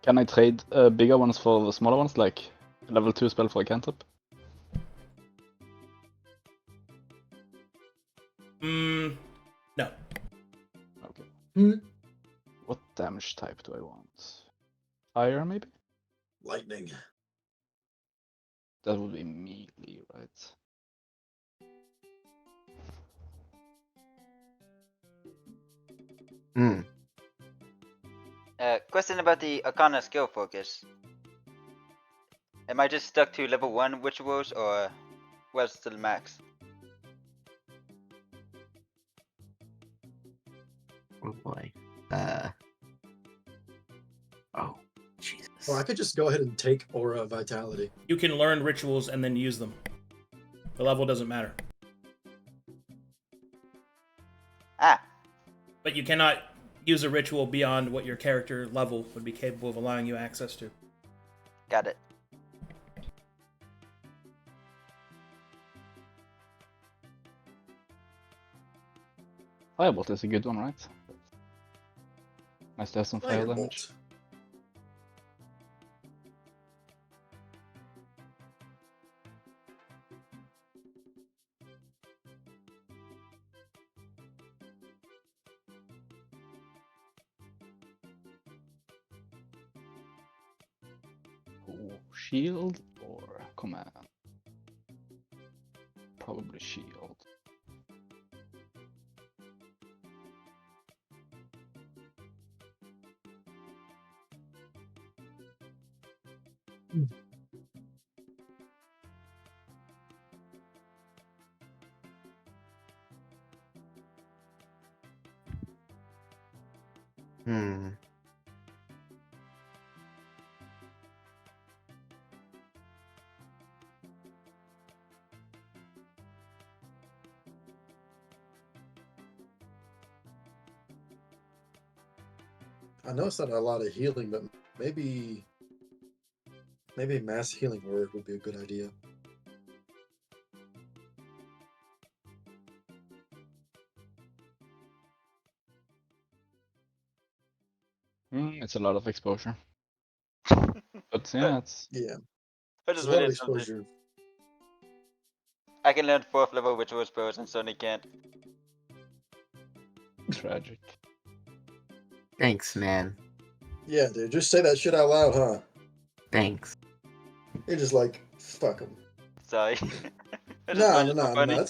Can I trade bigger ones for the smaller ones, like a level 2 spell for a cantrip? No. Okay. Hmm. What damage type do I want? Fire, maybe? Lightning. That would be melee, right? Hmm. Question about the Arcana skill focus. Am I just stuck to level 1 rituals, or what's the max? Oh boy. Oh, Jesus. Well, I could just go ahead and take Aura Vitality. You can learn rituals and then use them. The level doesn't matter. Ah, But you cannot use a ritual beyond what your character level would be capable of allowing you access to. got it. Firebolt is a good one, right? Nice to have some fire damage. Firebolt. Ooh, shield or command? Probably shield. Hmm. I know it's not a lot of healing, but maybe mass healing word would be a good idea. It's a lot of exposure. But yeah, it's Yeah, I it's just a lot of realized something. exposure. I can learn 4th level ritual spells and Sonny can't. tragic. Thanks, man. Yeah, dude, just say that shit out loud, huh? Thanks. You're just like, fuck them. Sorry. I just find No, it so no, funny. no,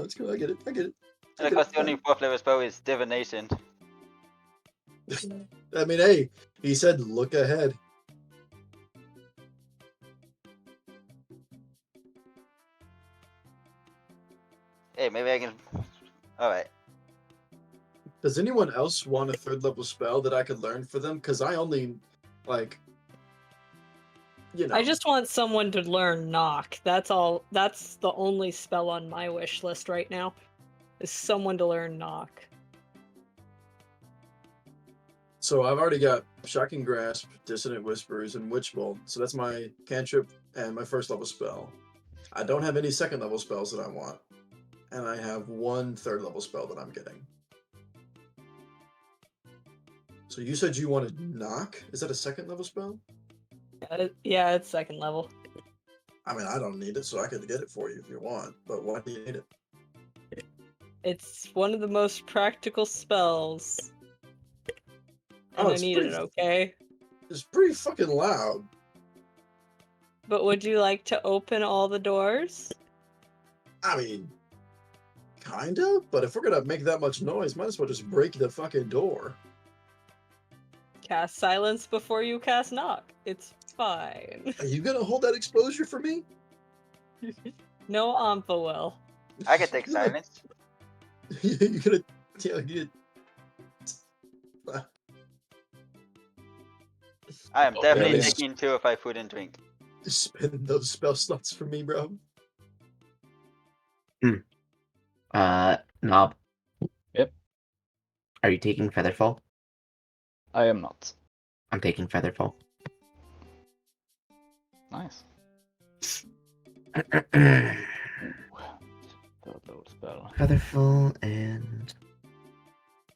it's cool. I get it. And of course, the only 4th level spell is divination. I mean, hey, he said look ahead. Hey, maybe I can. Alright. Does anyone else want a 3rd level spell that I could learn for them? Because I only, like, you know. I just want someone to learn knock. That's all. That's the only spell on my wish list right now. Is someone to learn knock. So I've already got Shocking Grasp, Dissonant Whispers, and Witch Bolt. So that's my cantrip and my 1st level spell. I don't have any 2nd level spells that I want. And I have 1 3rd level spell that I'm getting. So you said you wanted Knock? Is that a 2nd level spell? Yeah, it's 2nd level. I mean, I don't need it, so I could get it for you if you want. But why do you need it? It's one of the most practical spells. And Oh, I it's need it, pretty- okay? It's pretty fucking loud. But would you like to open all the doors? I mean, kinda. But if we're gonna make that much noise, might as well just break the fucking door. Cast silence before you cast knock. It's fine. Are you gonna hold that exposure for me? No Anfa will. I can take silence. You're gonna, I am definitely yeah. taking 2 if I food and drink. spend those spell slots for me, bro. Nob. Yep. Are you taking Featherfall? I am not. I'm taking Featherfall. Nice. Third level spell. Featherfall and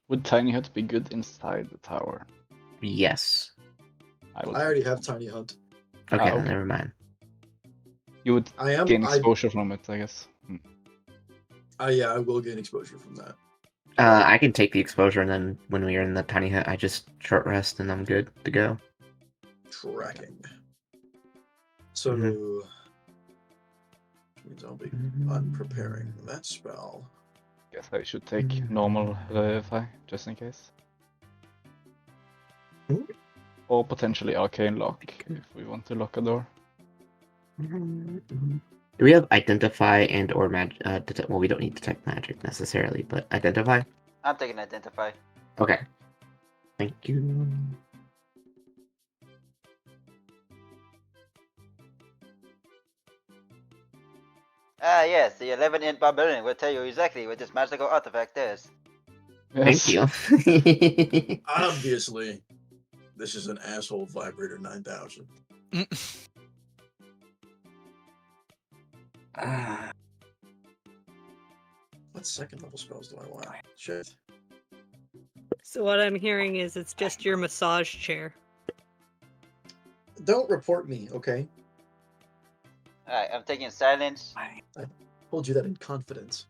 Would Tiny Hut be good inside the tower? Yes. I will. I already have Tiny Hunt. Okay, then okay. never mind. You would gain exposure from it, I guess. Yeah, I will gain exposure from that. I can take the exposure, and then when we are in the tiny hut, I just short rest, and I'm good to go. Tracking. So, Mhm. which means I'll be unpreparing that spell. Guess I should take normal Revivify, just in case. Ooh. Or potentially Arcane Lock, if we want to lock a door. Do we have Identify and or Magic? Well, we don't need Detect Magic necessarily, but Identify? I'm taking Identify. Okay. Thank you. Ah, yes, the 11-inch barbarian will tell you exactly what this magical artifact is. Thank you. Obviously, this is an asshole vibrator 9000. What second level spells do I want? Shit. So what I'm hearing is it's just your massage chair. Don't report me, okay? Alright, I'm taking Silence. I told you that in confidence.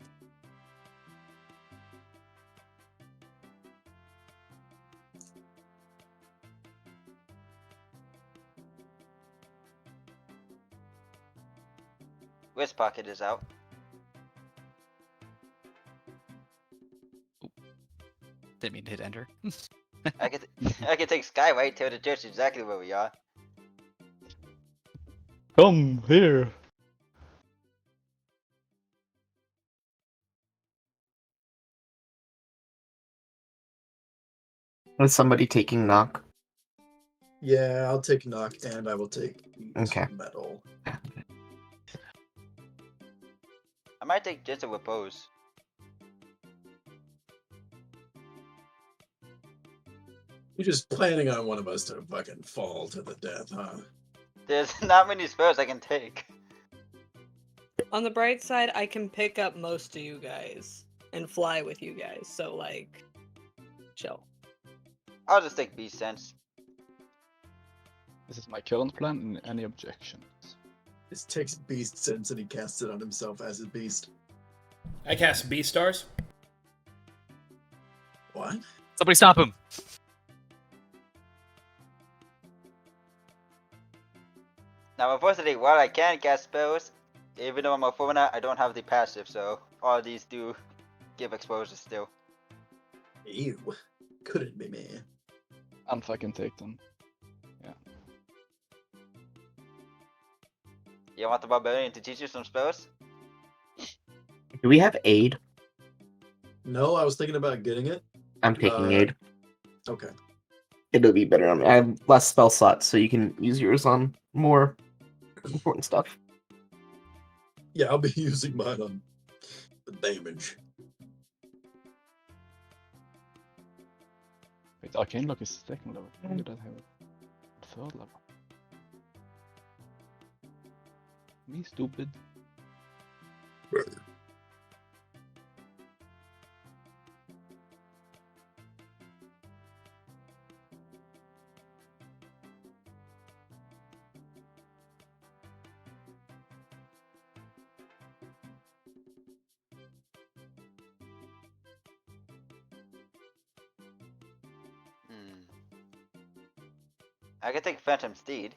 Wrist Pocket is out. Didn't mean to hit enter. I can take Skyway, tell the judge exactly where we are. Come here! Was somebody taking knock? Yeah, I'll take knock and I will take Okay. metal. I might take Gentle Repose. You're just planning on one of us to fucking fall to the death, huh? There's not many spells I can take. On the bright side, I can pick up most of you guys and fly with you guys, so like, chill. I'll just take Beast Sense. This is my current plan. Any objections? This takes beast sense and he casts it on himself as a beast. I cast Beast Stars. What? Somebody stop him! Now, unfortunately, while I can cast spells, even though I'm a foreigner, I don't have the passive, so all these do give exposure still. Ew. Couldn't be me. Anfa can take them. You want the barbarian to teach you some spells? Do we have aid? No, I was thinking about getting it. I'm taking aid. Okay. It'll be better. I have less spell slots, so you can use yours on more important stuff. Yeah, I'll be using mine on the damage. Wait, Arcane Lock is second level. When did I have it? Third level. Me stupid. I can take Phantom Steed.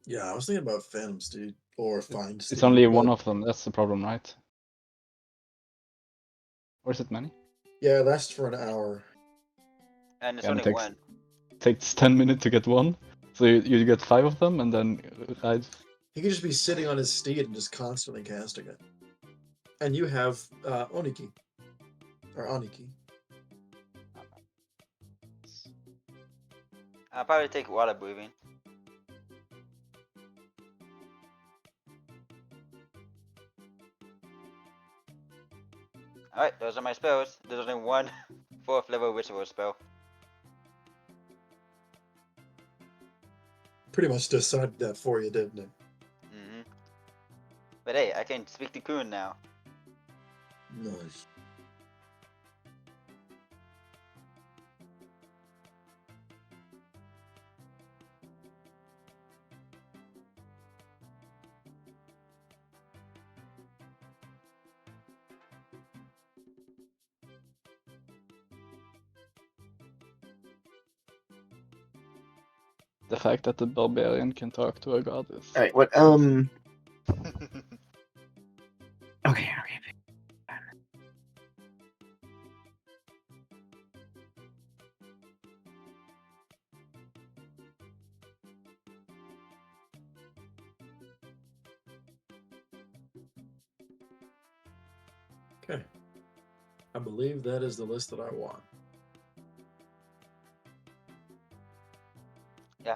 Yeah, I was thinking about Phantom Steed or Find Steed. It's only one but- of them. That's the problem, right? Or is it many? Yeah, it lasts for an hour. And it's Yeah, and only it takes- one. Takes 10 minutes to get one. So you get 5 of them and then ride. He could just be sitting on his steed and just constantly casting it. And you have Oniki. Or Aniki. I'll probably take Water Breathing. Alright, those are my spells. There's only one 4th level ritual spell. Pretty much decided that for you, didn't it? But hey, I can speak to Kun now. Nice. The fact that the barbarian can talk to a goddess. All right. What? Okay. Okay. I believe that is the list that I want. Yeah.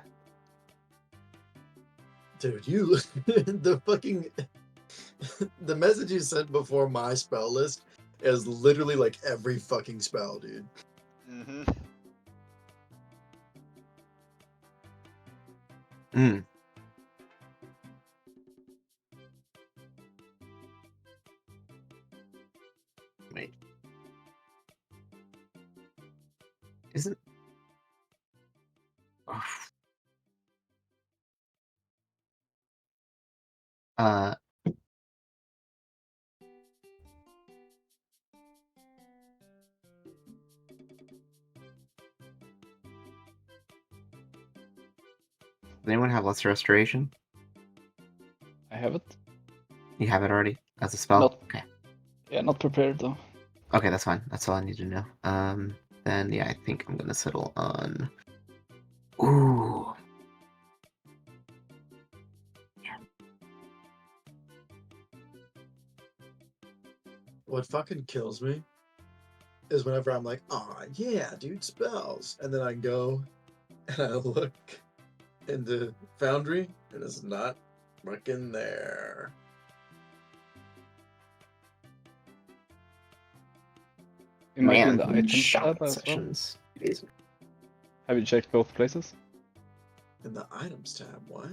Dude, you the fucking the message you sent before my spell list is literally like every fucking spell, dude. Mm-hmm. Mm. Wait. Isn't? Oh. Uh. Does anyone have lesser restoration? I have it. You have it already as a spell. Not- Okay. Yeah, not prepared though. Okay, that's fine. That's all I need to know. Then yeah, I think I'm gonna settle on. Ooh. What fucking kills me is whenever I'm like, oh yeah, dude, spells. And then I go and I look into Foundry and it's not fucking there. It might be in Man, the items shotgun tab as well. sessions. Jeez. Have you checked both places? In the items tab, what?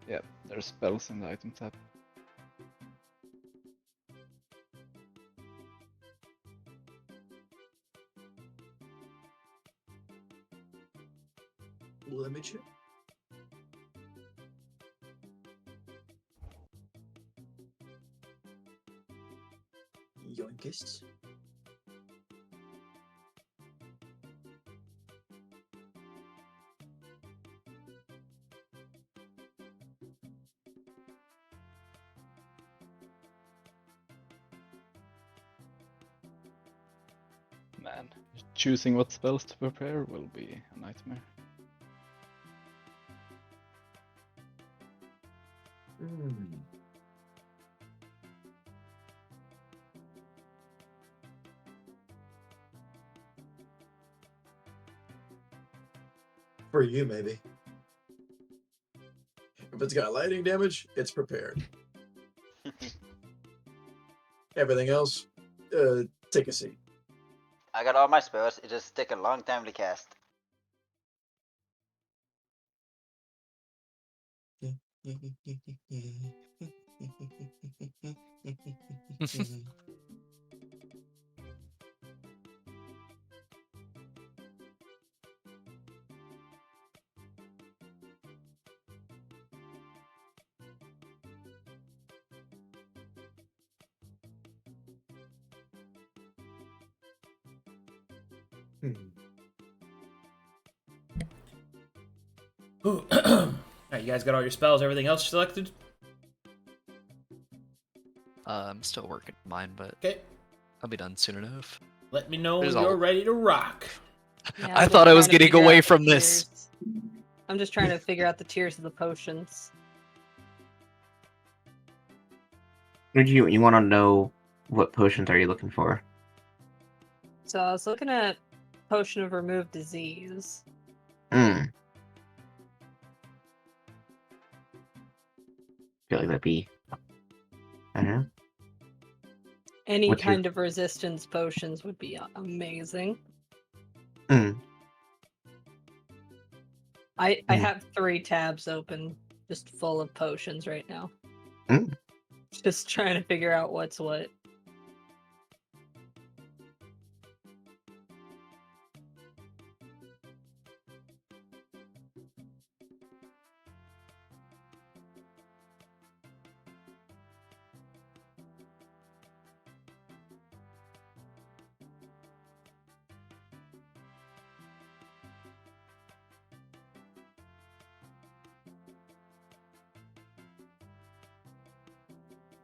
Yeah, there's spells in the item tab. Let me check. Yoinkist. Man, choosing what spells to prepare will be a nightmare. Hmm. For you, maybe. If it's got lightning damage, it's prepared. Everything else, take a seat. I got all my spells. It just take a long time to cast. Ooh. Alright, you guys got all your spells, everything else selected? I'm still working on mine, but Okay. I'll be done soon enough. Let me know There's when you're all- ready to rock. Yeah, I I'm thought just I was trying to getting figure away out the from this. tiers. I'm just trying to figure out the tiers of the potions. Would you want to know what potions are you looking for? So I was looking at potion of remove disease. Hmm. Feel like that'd be. I don't know. Any What's your- kind of resistance potions would be amazing. Hmm. I Hmm. have 3 tabs open, just full of potions right now. Hmm. Just trying to figure out what's what.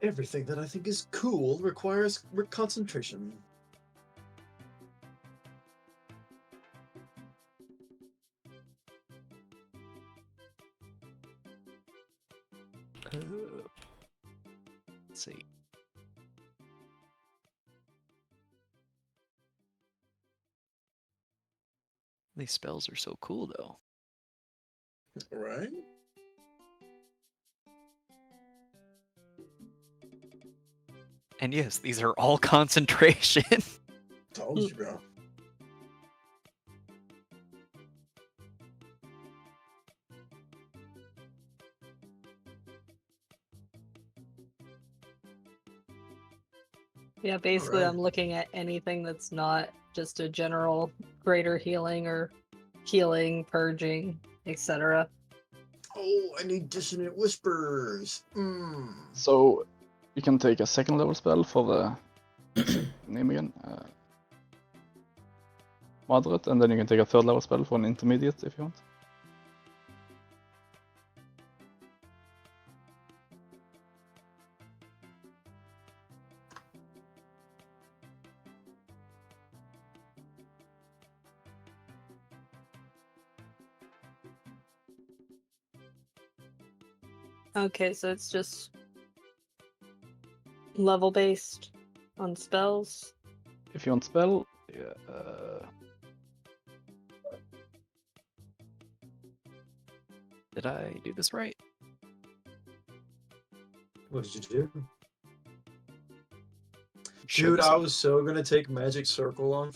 Everything that I think is cool requires concentration. Let's see. These spells are so cool, though. Right? And yes, these are all concentration. Told you, bro. Yeah, basically Alright. I'm looking at anything that's not just a general greater healing or healing, purging, etc. Oh, I need dissonant whispers. So you can take a second level spell for the name again. Moderate, and then you can take a third level spell for an intermediate if you want. Okay, so it's just level based on spells. If you want spell, yeah, Did I do this right? What did you do? Show Dude, this I off. was so gonna take Magic Circle on.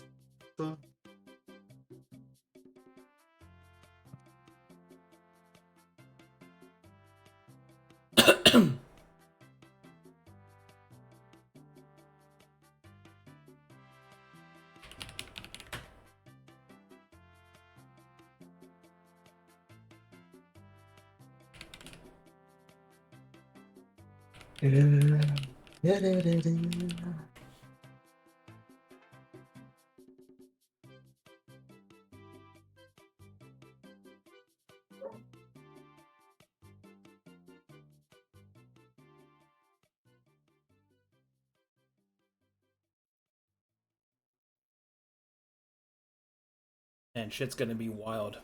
And shit's gonna be wild.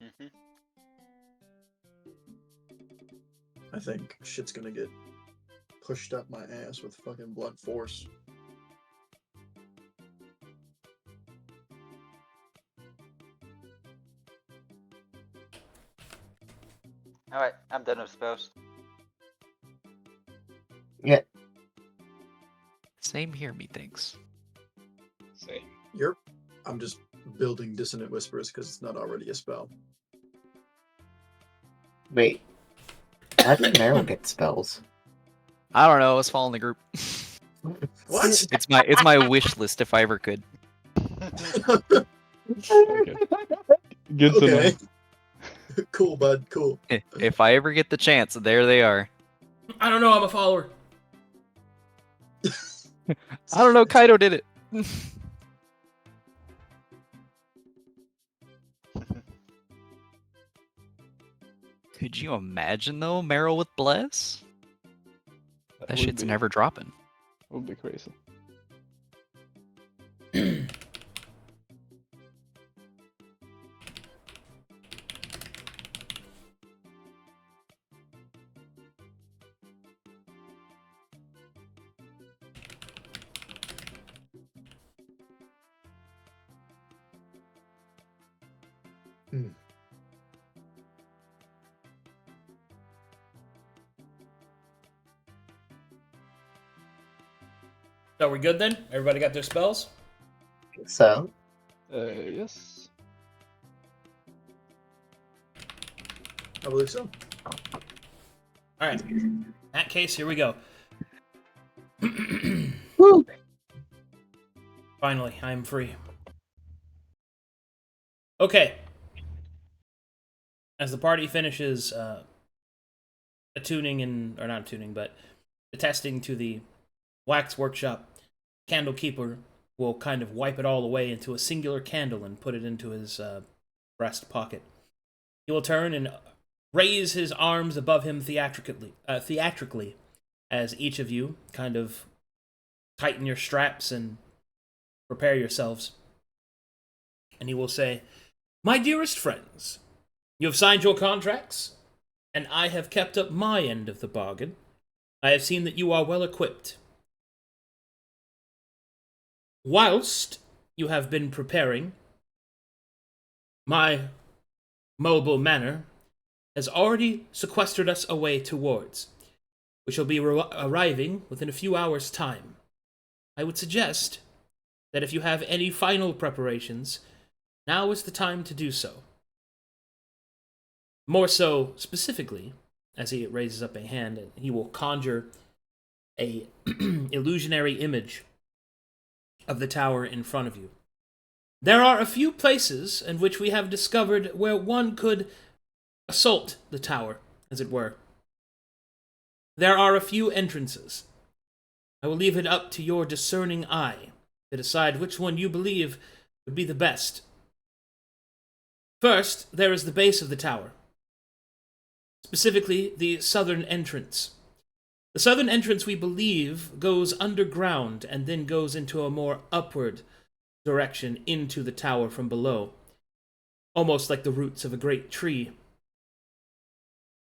Mm-hmm. I think shit's gonna get pushed up my ass with fucking blunt force. Alright, I'm done with spells. Yeah. Same here, methinks. same. Yep. I'm just building Dissonant Whispers because it's not already a spell. Wait. How did Meryl get spells? I don't know. I was following the group. What? It's my wish list if I ever could. Okay. Good to know. Okay. Cool, bud. Cool. If I ever get the chance, there they are. I don't know, I'm a follower. I don't know. Kaito did it. Could you imagine though, Meryl with Bless? That would shit's be- never dropping. Would be crazy. So we good then? Everybody got their spells? So, Yes. I believe so. Alright. In that case, here we go. woo! Finally, I am free. Okay. As the party finishes attuning and, or not attuning, but attesting to the wax workshop, Candlekeeper will kind of wipe it all away into a singular candle and put it into his breast pocket. He will turn and raise his arms above him theatrically, as each of you kind of tighten your straps and prepare yourselves. And he will say, "My dearest friends, you have signed your contracts, and I have kept up my end of the bargain. I have seen that you are well equipped. Whilst you have been preparing, my mobile manor has already sequestered us away to wards. We shall be arriving within a few hours' time. I would suggest that if you have any final preparations, now is the time to do so. More so, specifically, as he raises up a hand, and he will conjure a illusionary image of the tower in front of you. There are a few places in which we have discovered where one could assault the tower, as it were. There are a few entrances. I will leave it up to your discerning eye to decide which one you believe would be the best. First, there is the base of the tower, specifically the southern entrance. The southern entrance, we believe, goes underground and then goes into a more upward direction into the tower from below, almost like the roots of a great tree.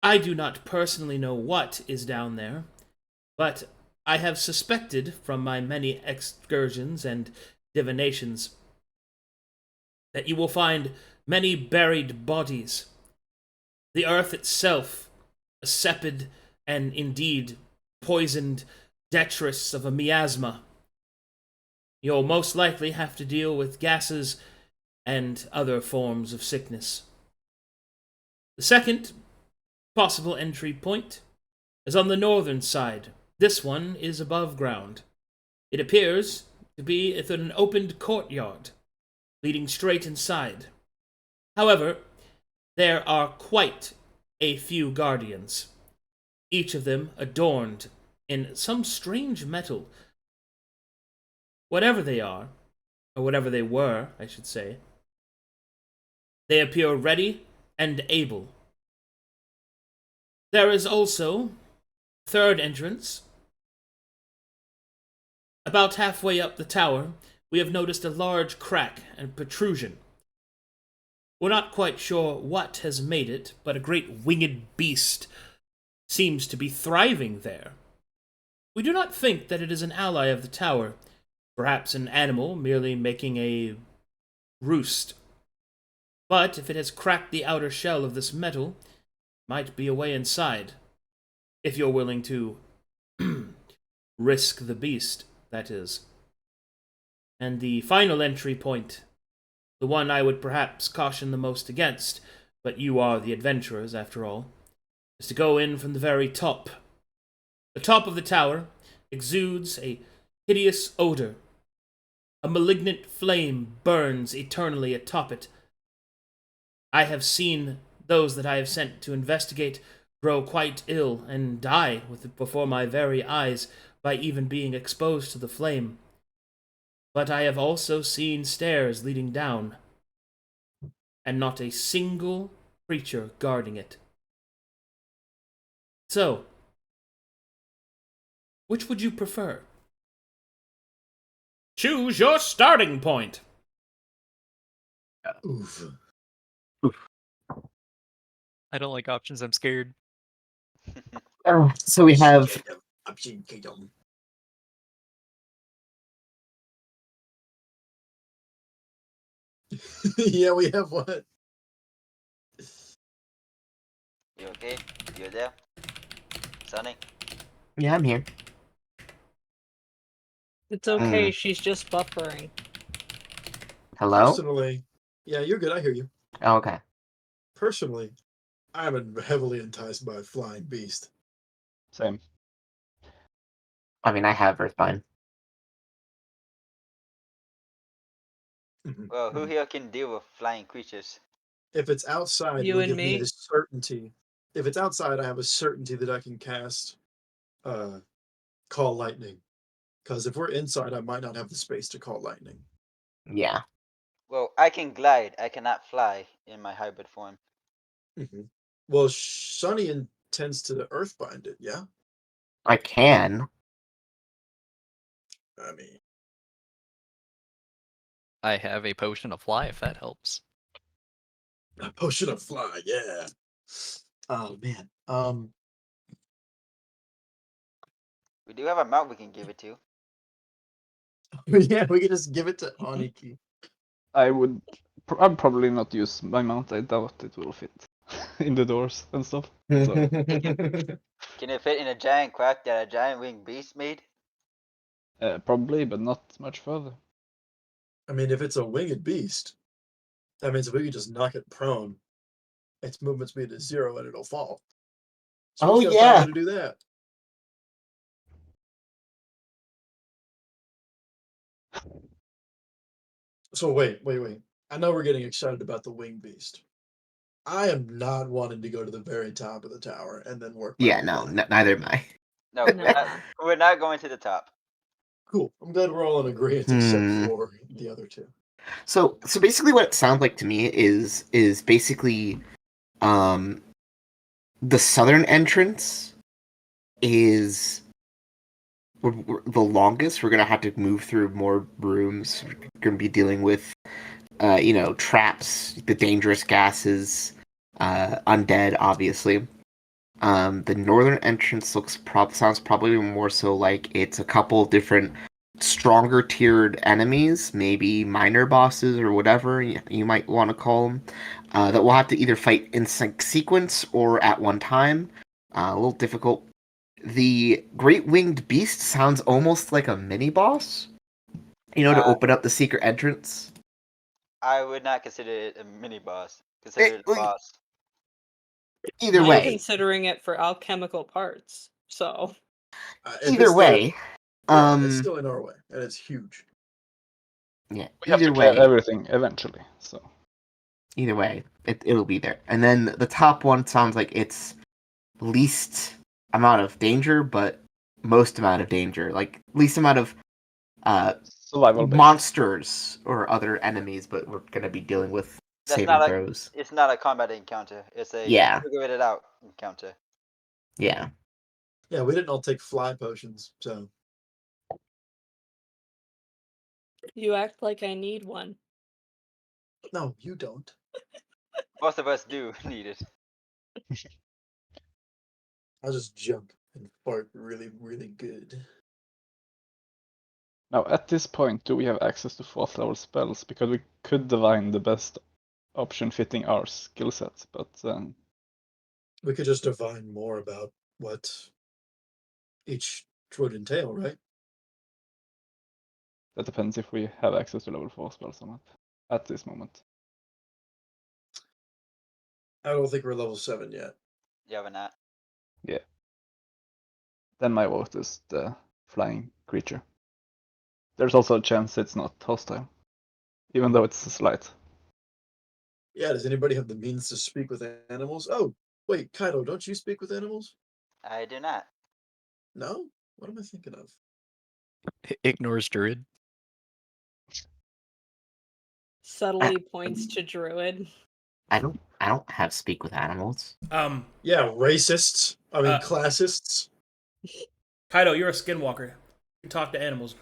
I do not personally know what is down there, but I have suspected from my many excursions and divinations that you will find many buried bodies. The earth itself, a sepid and indeed poisoned detritus of a miasma. You'll most likely have to deal with gases and other forms of sickness. The second possible entry point is on the northern side. This one is above ground. It appears to be within an opened courtyard, leading straight inside. However, there are quite a few guardians, each of them adorned in some strange metal. Whatever they are, or whatever they were, I should say, they appear ready and able. There is also a third entrance. About halfway up the tower, we have noticed a large crack and protrusion. We're not quite sure what has made it, but a great winged beast seems to be thriving there. We do not think that it is an ally of the tower, perhaps an animal merely making a roost. But if it has cracked the outer shell of this metal, it might be a way inside, if you're willing to risk the beast, that is. And the final entry point, the one I would perhaps caution the most against, but you are the adventurers after all, is to go in from the very top. The top of the tower exudes a hideous odor. A malignant flame burns eternally atop it. I have seen those that I have sent to investigate grow quite ill and die with it before my very eyes by even being exposed to the flame. But I have also seen stairs leading down, and not a single creature guarding it. So, which would you prefer? Choose your starting point! Oof. I don't like options. I'm scared. So we have yeah, we have what? You okay? You there? Sonny? yeah, I'm here. It's okay, she's just buffering. Hello? Personally, yeah, you're good. I hear you. Oh, okay. Personally, I'm heavily enticed by a flying beast. Same. I mean, I have Earthbind. Mhm. Well, who here can deal with flying creatures? If it's outside, You it'll and give me me? a certainty. If it's outside, I have a certainty that I can cast Call Lightning. Because if we're inside, I might not have the space to call lightning. Yeah. Well, I can glide. I cannot fly in my hybrid form. Well, Sonny intends to Earthbind it, yeah? I can. I mean, I have a potion of fly if that helps. a potion of fly, yeah. Oh man. We do have a mount we can give it to. Yeah, we can just give it to Aniki. I'd probably not use my mount. I doubt it will fit in the doors and stuff. So Can it fit in a giant quack that a giant winged beast made? probably, but not much further. I mean, if it's a winged beast, that means if we could just knock it prone, its movement speed is 0 and it'll fall. So Oh, we just gotta find a yeah. way to do that. So wait. I know we're getting excited about the winged beast. I am not wanting to go to the very top of the tower and then work my Yeah, way no, back. neither am I. No, Nah. we're not going to the top. Cool. I'm glad we're all in agreement except Hmm. for the other two. So basically, what it sounds like to me is basically, the southern entrance is the longest. We're gonna have to move through more rooms. We're gonna be dealing with, traps, the dangerous gases, undead, obviously. The northern entrance sounds probably more so like it's a couple different stronger tiered enemies, maybe minor bosses or whatever you might want to call them, that we'll have to either fight in sequence or at one time. A little difficult. The Great Winged Beast sounds almost like a mini boss, to open up the secret entrance. I would not consider it a mini boss. Consider it a boss. Either I'm way, considering it for alchemical parts. So If either it's the- way, yeah, it's still in our way, and it's huge. yeah, We have either to clear way, everything eventually. So either way, it'll be there. And then the top one sounds like it's least amount of danger, but most amount of danger. Like least amount of survival based. monsters or other enemies, but we're gonna be dealing with That's saving throws. It's not a combat encounter. It's a Yeah. figure it out encounter. Yeah. Yeah, we didn't all take fly potions, so you act like I need one. no, you don't. Most of us do need it. I'll just jump and fart really, really good. Now, at this point, do we have access to 4th level spells? Because we could divine the best option fitting our skill sets, but We could just divine more about what each would entail, right? that depends if we have access to level 4 spells or not at this moment. I don't think we're level 7 yet. Yeah, we're not. Yeah. Then my vote is the flying creature. There's also a chance it's not hostile, even though it's slight. Yeah, does anybody have the means to speak with animals? Oh, wait, Kaito, don't you speak with animals? I do not. No? What am I thinking of? Ignores druid. Subtly points to druid. I don't have speak with animals. Yeah, racists. I mean, Uh, classists. Kaito, you're a skinwalker. You talk to animals.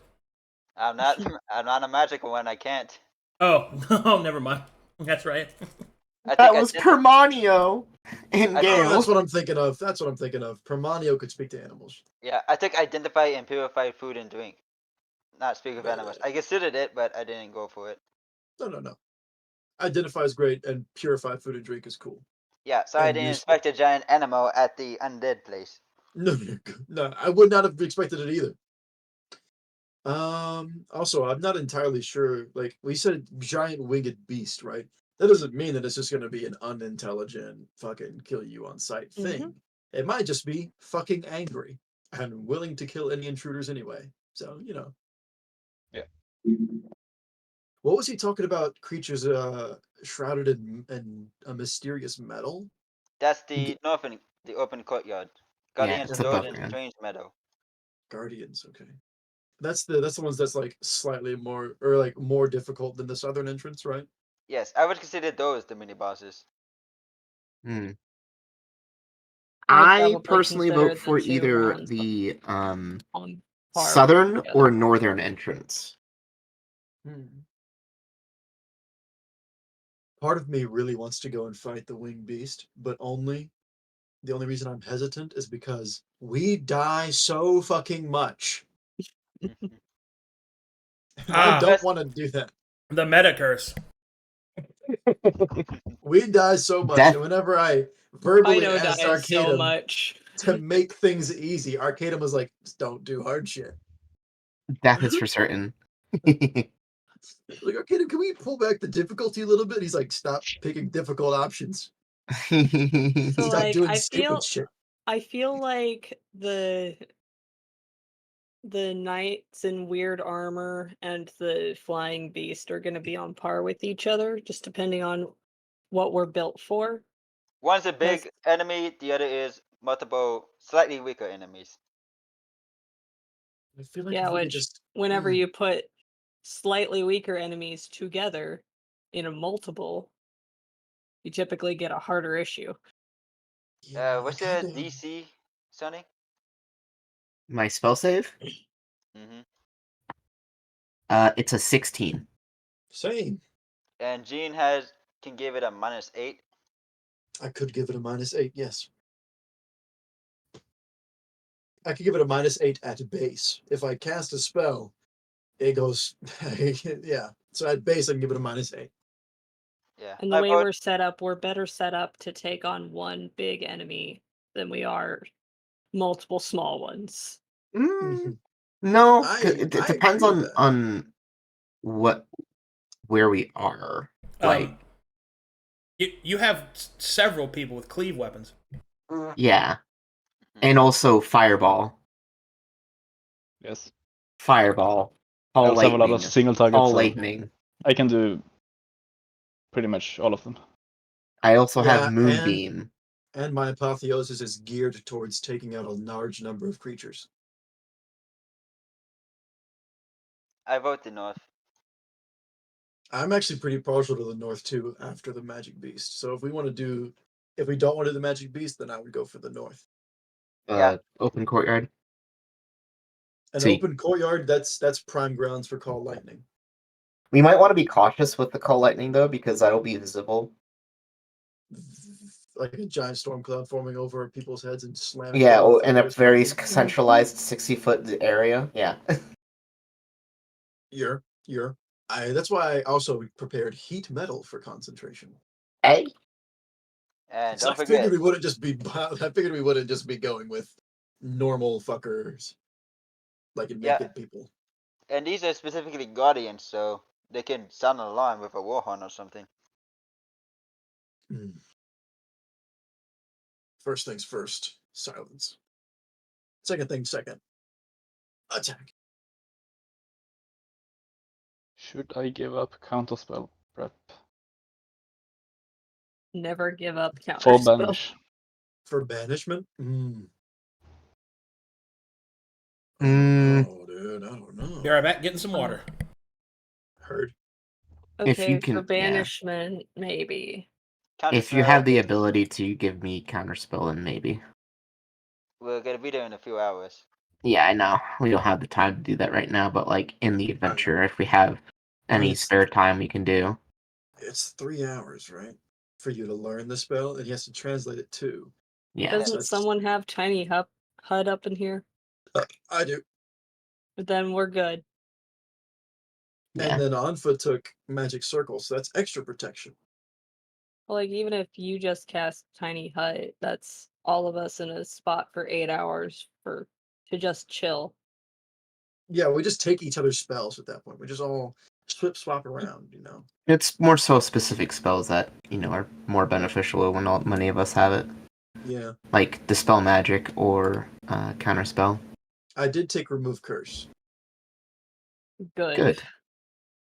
I'm not. I'm not a magical one. I can't. Oh, oh, never mind. That's right. That was Permanio in I- Oh, Gale. that's what I'm thinking of. That's what I'm thinking of. Permanio could speak to animals. Yeah, I took identify and purify food and drink. Not speak with Right, animals. right. I considered it, but I didn't go for it. No. Identify is great, and purify food and drink is cool. Yeah, so I And didn't useful. inspect a giant animal at the undead place. No, I would not have expected it either. Also, I'm not entirely sure. Like we said, giant winged beast, right? That doesn't mean that it's just going to be an unintelligent, fucking kill you on sight thing. It might just be fucking angry and willing to kill any intruders anyway. So Yeah. What was he talking about? Creatures shrouded in a mysterious metal. That's the open courtyard. Guardians it's of above Northern ground. Strange Meadow. Guardians, okay. That's the ones that's like slightly more or like more difficult than the southern entrance, right? Yes, I would consider those the mini bosses. I'd I probably personally consider vote for the two either rounds the on par with southern each or other. northern entrance. Part of me really wants to go and fight the winged beast, but the only reason I'm hesitant is because we die so fucking much. And I Ah, don't want to do that. the meta curse. We die so much, Death- and whenever I verbally Kaito asked dies so Arcadum much. to make things easy, Arcadum was like, "Just don't do hard shit." Death is for certain. Like, Arcadum, can we pull back the difficulty a little bit? He's like, "Stop picking difficult options. So Stop like doing I stupid shit." feel like the knights in weird armor and the flying beast are going to be on par with each other, just depending on what we're built for. One's a Yes. big enemy, the other is multiple, slightly weaker enemies. I feel like Yeah, if we could which just whenever you put slightly weaker enemies together in a multiple, you typically get a harder issue. yeah, What's I your kinda- DC, Sonny? My spell save? Mm-hmm. It's a 16. Same. And Jean can give it a -8. I could give it a -8. Yes, I could give it a -8 at base. If I cast a spell, it goes. Yeah. So at base, I can give it a -8. Yeah. And the I way vote. we're set up, we're better set up to take on one big enemy than we are multiple small ones. No, I it depends agree with that. on where we are. Like, You have several people with cleave weapons. yeah, and also fireball, Yes. fireball, I all also have a lot of lightning, single targets, all so lightning. I can do pretty much all of them. I also have Yeah, moonbeam. and my apotheosis is geared towards taking out a large number of creatures. I vote the North. I'm actually pretty partial to the north too after the magic beast. So if we don't want to do the magic beast, then I would go for the north. Yeah. Open courtyard. An See. open courtyard, that's prime grounds for call lightning. We might want to be cautious with the call lightning though, because that'll be visible. Like a giant storm cloud forming over people's heads and slamming. Yeah, them with in a thunders very from them. centralized 60-foot area. Yeah. That's why I also prepared heat metal for concentration. Hey. And So don't I figured forget. we wouldn't just be. I figured we wouldn't just be going with normal fuckers, like naked people. And these are specifically guardians, so they can sound an alarm with a warhorn or something. First things first, silence. Second thing second, attack. Should I give up counterspell prep? Never give up For counterspell. banish. For banishment? Mm. Oh, dude, I don't know. Be right back, getting some water. Heard. If Okay, you can- for yeah. banishment, maybe. If you have the ability to give me counterspell, then maybe. We're gonna be there in a few hours. Yeah, I know. We don't have the time to do that right now, but like in the adventure, if we have any Nice. spare time, we can do. It's 3 hours, right? For you to learn the spell, and he has to translate it too. Yeah. Doesn't that's- someone have tiny HUD up in here? I do. But then we're good. Yeah. And then Anfa took magic circle, so that's extra protection. Like, even if you just cast tiny hut, that's all of us in a spot for 8 hours to just chill. Yeah, we just take each other's spells at that point. We just all swap around, you know. It's more so specific spells that, are more beneficial when many of us have it. Yeah. Like Dispel Magic or Counterspell. I did take remove curse. Good.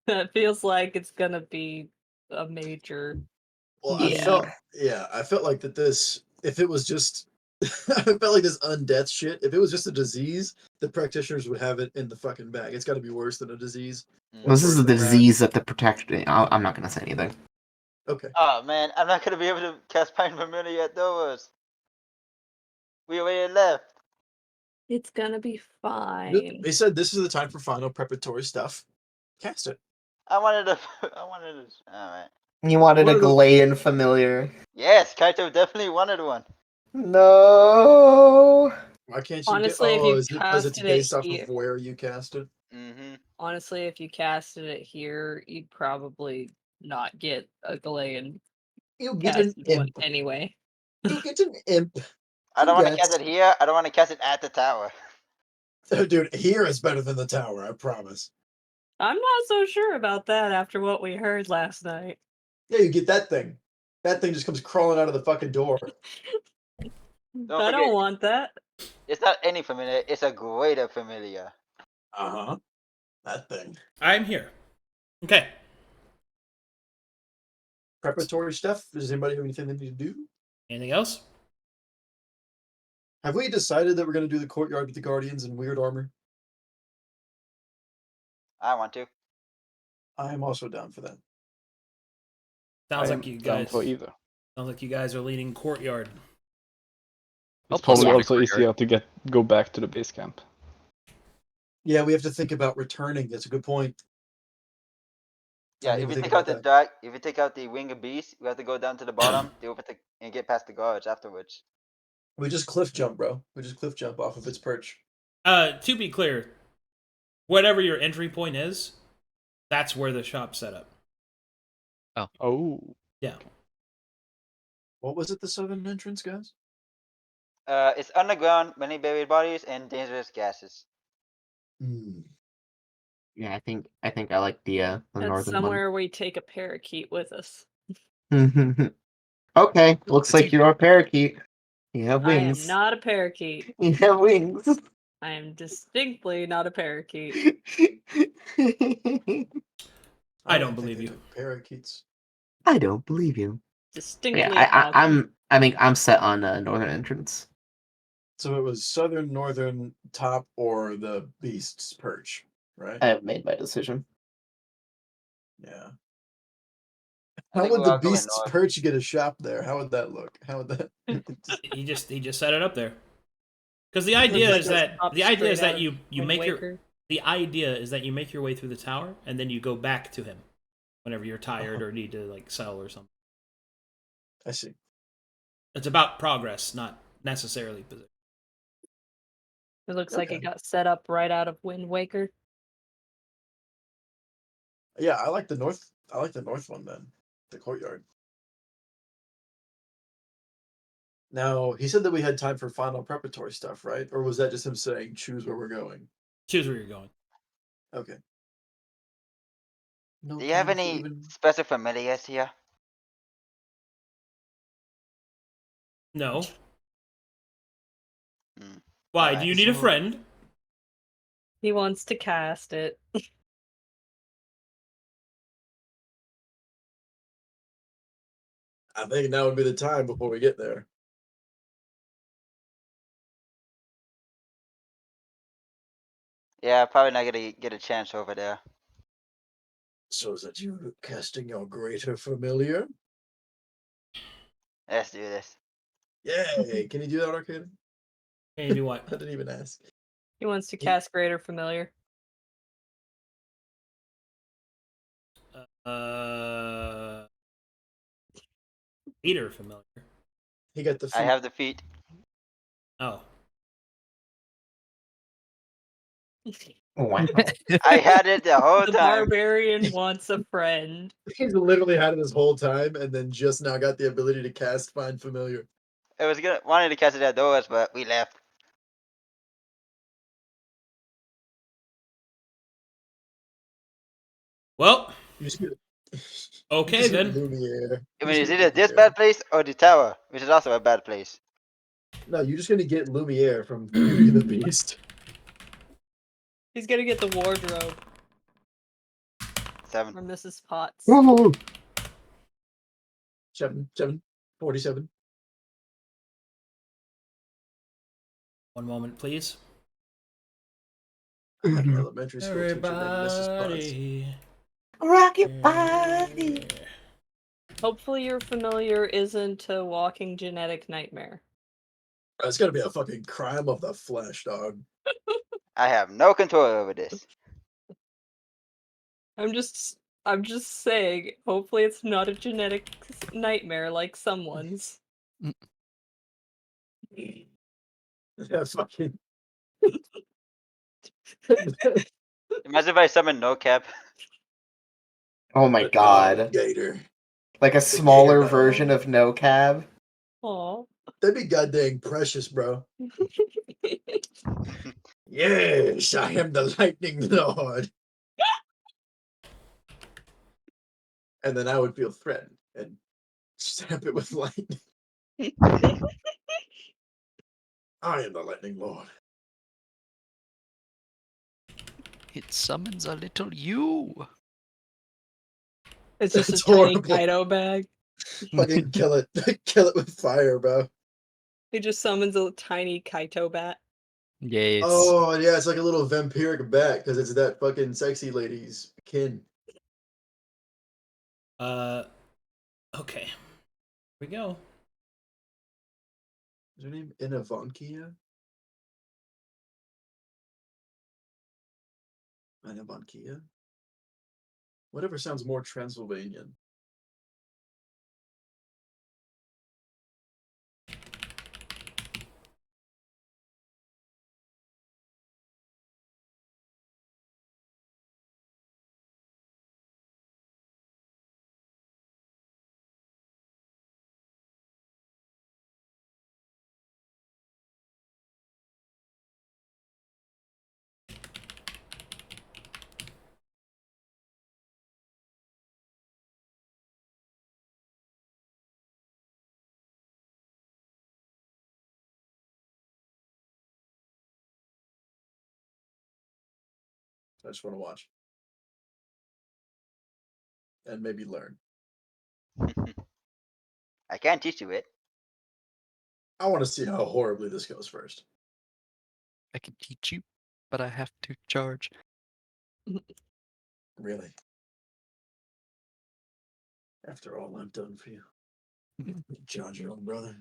That feels like it's gonna be a major. Well, Yeah. I felt like if it was just, I felt like this undeath shit, if it was just a disease, the practitioners would have it in the fucking bag. It's got to be worse than a disease. Well, this is Worse a than that. disease that the protection. I'm not going to say anything. Okay. Oh man, I'm not gonna be able to cast Pine Vermilion yet, though. We already left. It's gonna be fine. They said this is the time for final preparatory stuff. Cast it. I wanted to. I wanted to. All right. You wanted a What are the- Galayan familiar. Yes, Kaito definitely wanted one. No. Why can't you Honestly, get? if Oh, you is it because it's casted it based off here, of where you cast it? Mm-hmm. honestly, if you casted it here, you'd probably not get a Galayan You get an casted one imp. anyway. You get an imp. I don't want to cast Congrats. it here. I don't want to cast it at the tower. Dude, here is better than the tower, I promise. I'm not so sure about that after what we heard last night. Yeah, you get that thing. That thing just comes crawling out of the fucking door. Don't I forget, don't want that. it's not any familiar. It's a greater familiar. Uh-huh. That thing. I'm here. Okay. Preparatory stuff? Does anybody have anything they need to do? Anything else? Have we decided that we're going to do the courtyard with the guardians in weird armor? I want to. I am also down for that. Sounds I like am you down guys. for either. Sounds like you guys are leading courtyard. It's plus probably one also courtyard. easier to go back to the base camp. Yeah, we have to think about returning. That's a good point. I Yeah, didn't if even you think take about out the that. dark, if you take out the wing of beast, we have to go down to the bottom, deal with the, and get past the guards afterwards. We just cliff jump, bro. We just cliff jump off of its perch. To be clear, whatever your entry point is, that's where the shop's set up. Oh. Yeah. What was it, the southern entrance, guys? It's underground, many buried bodies, and dangerous gases. Hmm. Yeah, I think I like the That's northern somewhere we take a parakeet with us. one. Okay, looks like you're a parakeet. You have I am wings. not a parakeet. You have wings. I am distinctly not a parakeet. I don't think believe they you. took parakeets. I don't believe you. Distinctly Yeah, a falcon. I think I'm set on northern entrance. So it was southern, northern, top, or the beast's perch, right? I have made my decision. Yeah. I How think would we're the all going beast's north. perch get a shop there? How would that look? How would that? He just set it up there. Because the idea is that you make your the idea is that you make your way through the tower and then you go back to him whenever you're tired or need to like sell or something. I see. It's about progress, not necessarily position. It looks like Okay. it got set up right out of Wind Waker. Yeah, I like the north. I like the north one then, the courtyard. Now he said that we had time for final preparatory stuff, right? Or was that just him saying choose where we're going? Choose where you're going. Okay. No Do you have time for any even. special familiars here? No. Hmm. Why? Alright, Do you need a so- friend? He wants to cast it. I think now would be the time before we get there. Yeah, probably not gonna get a chance over there. So is that you casting your greater familiar? Let's do this. Yay! Can you do that, Arcadum? Can you do what? I didn't even ask. He wants to cast Greater Familiar. Peter familiar. He got the feet. I have the feet. Oh. Wow. I had it the whole The time. barbarian wants a friend. He's literally had it this whole time, and then just now got the ability to cast Find Familiar. I was gonna wanted to cast it outdoors, but we left. Well, You just get, okay you just get then. Lumiere. I You mean, just it's get either this Lumiere. bad place or the tower, which is also a bad place. No, you're just gonna get Lumiere from Beauty and the Beast. He's gonna get the wardrobe 7. from Mrs. Potts. Woo! 47. One moment, please. I had an elementary school teacher named Mrs. Potts. Everybody. Rock your body. Hopefully your familiar isn't a walking genetic nightmare. It's gonna be a fucking crime of the flesh, dog. I have no control over this. I'm just saying, hopefully it's not a genetic nightmare like someone's. Yeah, fucking. Imagine if I summon No Cap. Oh my god. Gator. Like a smaller version of No Cab. Aw. That'd be goddamn precious, bro. Yes, I am the lightning lord. And then I would feel threatened and stamp it with lightning. I am the lightning lord. It summons a little you. It's just That's a tiny horrible. Kaito bag. Fucking kill it. Kill it with fire, bro. He just summons a tiny Kaito bat. Yeah, it's Oh, yeah, it's like a little vampiric bat because it's that fucking sexy lady's kin. Okay. Here we go. Is her name Inavankia? Inavankia? Whatever sounds more Transylvanian. I just want to watch. And maybe learn. I can't teach you it. I want to see how horribly this goes first. I can teach you, but I have to charge. Really. After all I've done for you. You charge your own brother.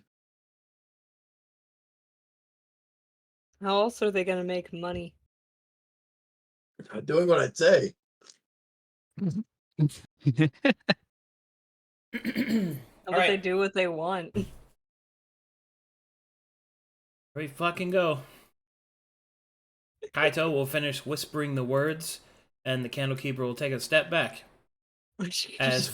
How else are they gonna make money? Not doing what I say. How All about they right, do what they want? here we fucking go. Kaito will finish whispering the words, and the Candlekeeper will take a step back. As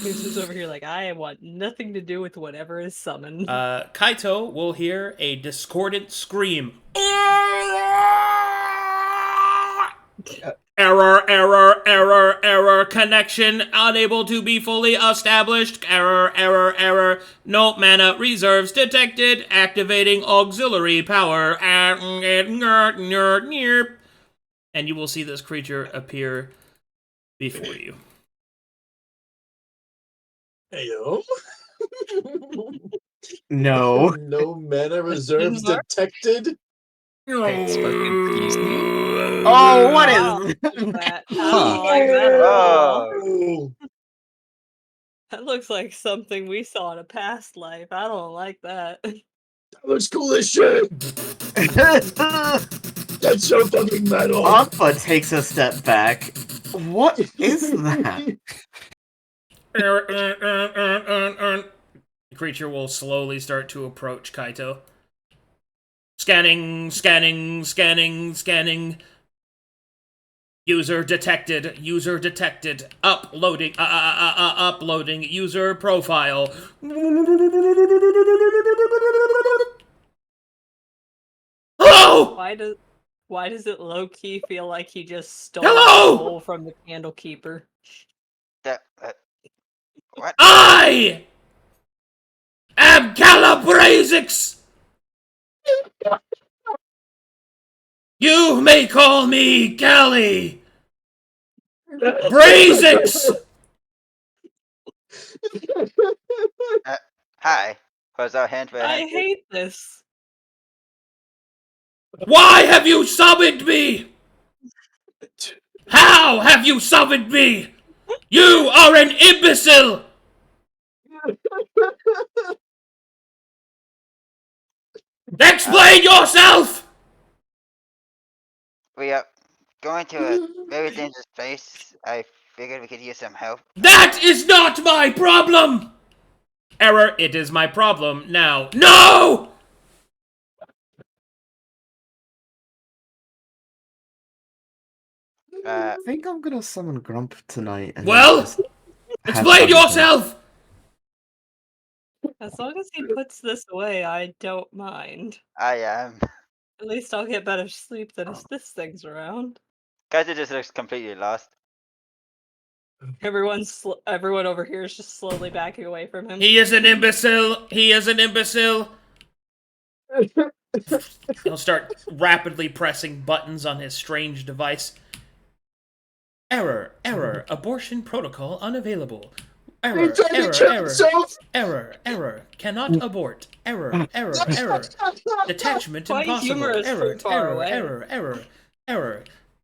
This is over here like, I want nothing to do with whatever is summoned. Kaito will hear a discordant scream. Error, error, error, error. Connection unable to be fully established. Error, error, error. No mana reserves detected. Activating auxiliary power. And you will see this creature appear before you. Heyo. No. No mana reserves Mark? detected. It's fucking easy. Oh, what Wow. is That, I Huh. don't like that at all. Oh. That looks like something we saw in a past life. I don't like that. That looks cool as shit. That's so fucking metal. Anfa takes a step back. What is that? The creature will slowly start to approach Kaito. Scanning, scanning, scanning, scanning. User detected. User detected. Uploading. Uploading user profile. Hello! Why does it low key feel like he just stole Hello! the soul from the Candlekeeper? What? I am Calabrazix! You may call me Callie! Brazix! Hi. Was our hand for a I hand? hate this. Why have you summoned me? How have you summoned me? You are an imbecile! Explain yourself! We are going to a very dangerous place. I figured we could use some help. That is not my problem! Error, it is my problem now. No! I think I'm gonna summon Grump tonight and Well, just have explain fun with him. yourself! As long as he puts this away, I don't mind. I am. At least I'll get better sleep than if this thing's around. Kaito just looks completely lost. Everyone over here is just slowly backing away from him. He is an imbecile! He is an imbecile! He'll start rapidly pressing buttons on his strange device. Error, error, abortion protocol unavailable. Error, error, cannot abort. Error, detachment Quite impossible. humorous from far away.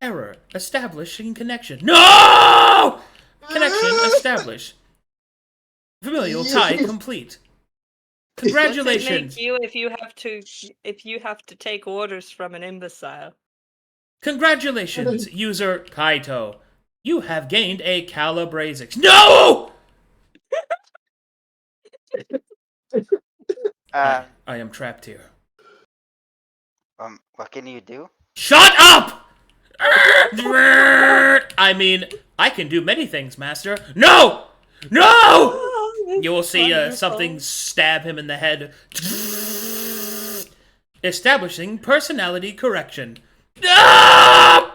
Error, establishing connection. No! Connection established. Familial tie complete. Congratulations. What's it make you if you have to take orders from an imbecile? Congratulations, user Kaito. You have gained a Calibrazix. No! I am trapped here. What can you do? Shut up! I mean, I can do many things, Master. No! No! You will see something stab him in the head. Establishing personality correction. Ah!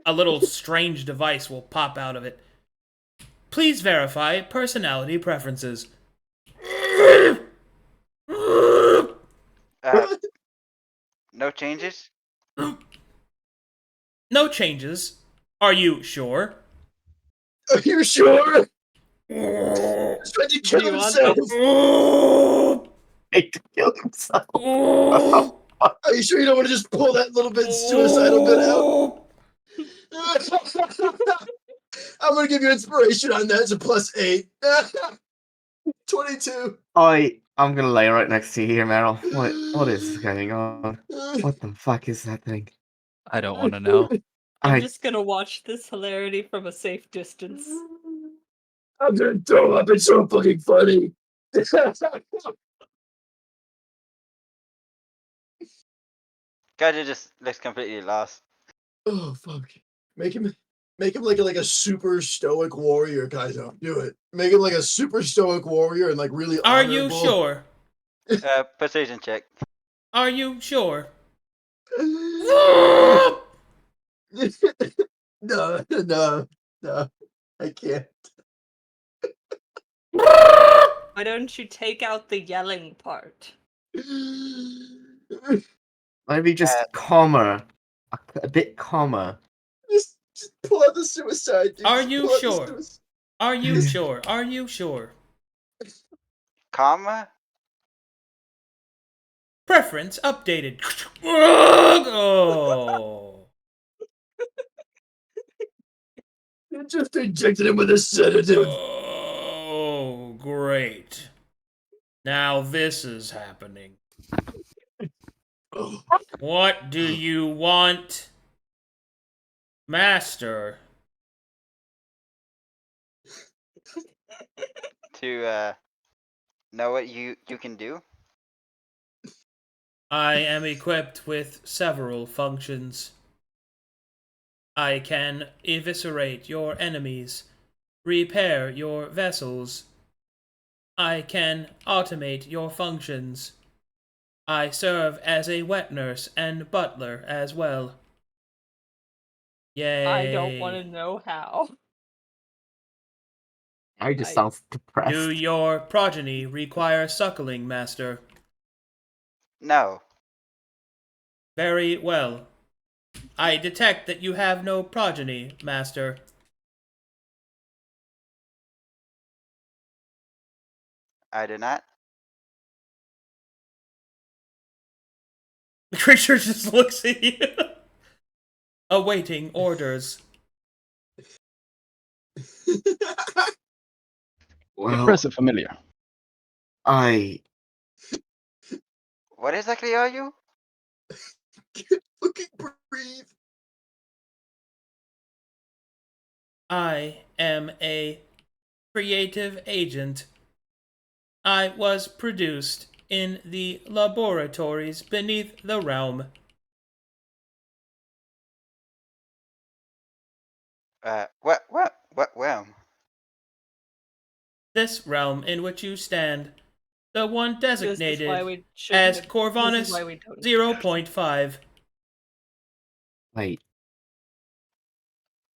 A little strange device will pop out of it. Please verify personality preferences. No changes? No changes. Are you sure? Are you sure? Oh. He's trying to Do kill you want himself. Make to kill himself. Are you sure you don't want to just pull that little bit suicidal bit out? I'm gonna give you inspiration on that. It's a +8. 22. I'm gonna lay right next to you here, Meryl. What is going on? What the fuck is that thing? I don't want to know. I'm just gonna watch this hilarity from a safe distance. I'm gonna throw up. It's so fucking funny. Kaito just looks completely lost. Oh fuck! Make him like a super stoic warrior, Kaito. Do it. Make him like a super stoic warrior and like really. Are you honorable. sure? Persuasion check. Are you sure? No, I can't. Why don't you take out the yelling part? Maybe just calmer. A bit calmer. Just pull out the suicide. Dude. Are Just you pull out the sure? suicide. Are you sure? Are you sure? Karma? Preference updated. Oh. You just injected him with a sedative. Oh, great. Now this is happening. Oh. What do you want, Master? To know what you can do? I am equipped with several functions. I can eviscerate your enemies, repair your vessels. I can automate your functions. I serve as a wet nurse and butler as well. Yay. I don't want to know how. I just sounds depressed. Do your progeny require suckling, Master? No. Very well. I detect that you have no progeny, Master. I do not. The creature just looks at you. Awaiting orders. Well, Impressive familiar. What exactly are you? Fucking breathe. I am a creative agent. I was produced in the laboratories beneath the realm. What realm? This realm in which you stand, the one This is why designated we shouldn't as have- this is Corvinus why we don't. 0.5. wait.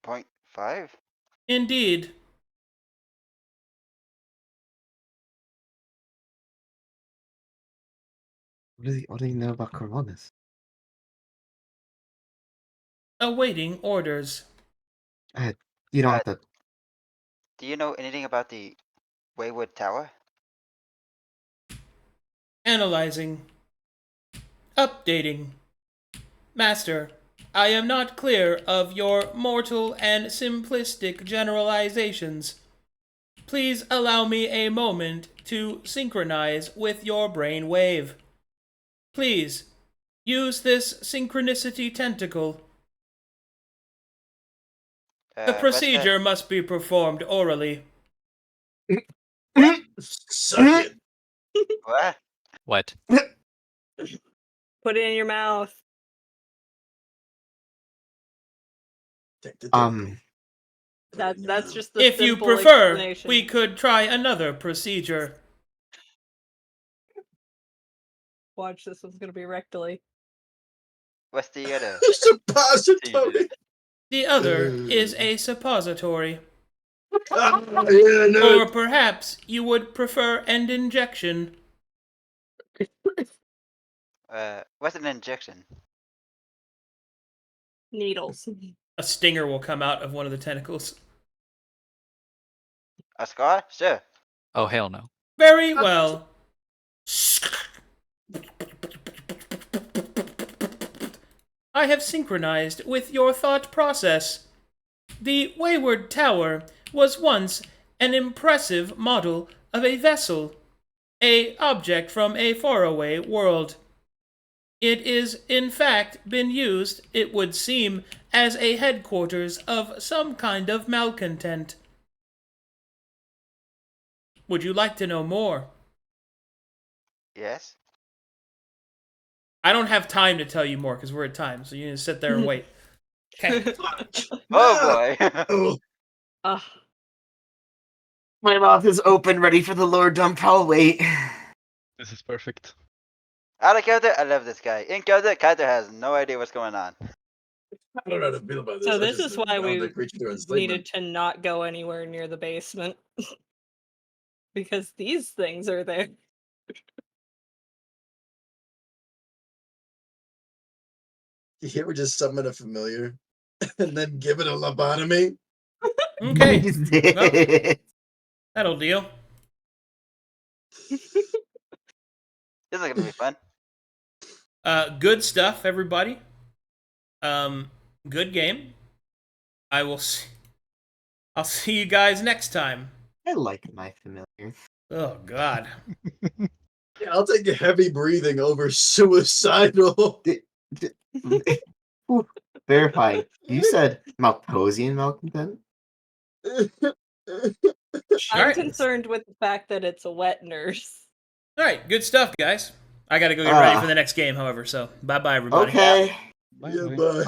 0.5? Indeed. What do you know about Corvinus? Awaiting orders. You don't have to. Do you know anything about the Wayward Tower? Analyzing. Updating. Master, I am not clear of your mortal and simplistic generalizations. Please allow me a moment to synchronize with your brain wave. Please, use this synchronicity tentacle. The What's procedure must be performed orally. Suck it. that? What? What? Put it in your mouth. Take the tentacle. Put it in your That's mouth. just the If you simple prefer, explanation. we could try another procedure. Watch, this one's gonna be rectally. What's the other? Suppository. The other is a suppository. Ah, yeah, no. Or perhaps you would prefer an injection. What's an injection? Needles. A stinger will come out of one of the tentacles. A scar? Sure. Oh, hell no. Very well. I have synchronized with your thought process. The Wayward Tower was once an impressive model of a vessel, a object from a faraway world. It is, in fact, been used, it would seem, as a headquarters of some kind of malcontent. Would you like to know more? Yes. I don't have time to tell you more because we're at time, so you need to sit there and wait. Okay. Oh boy. Oh, Ugh. My mouth is open, ready for the Lord Dump. I'll wait. This is perfect. Out of character, I love this guy. In character, Kaito has no idea what's going on. I don't know how to feel about this. So I this just is why found we the creature to enslavement. needed to not go anywhere near the basement. Because these things are there. You ever just summon a familiar and then give it a lobotomy? Okay. That'll deal. This is gonna be fun. Good stuff, everybody. Good game. I'll see you guys next time. I like my familiar. Oh God. Yeah, I'll take heavy breathing over suicidal. Verify. You said Malposian malcontent? I'm Alright. concerned with the fact that it's a wet nurse. Alright, good stuff, guys. I gotta go get ready for the next game, however, so bye-bye, everybody. Okay. Bye, Yeah, bye. bye.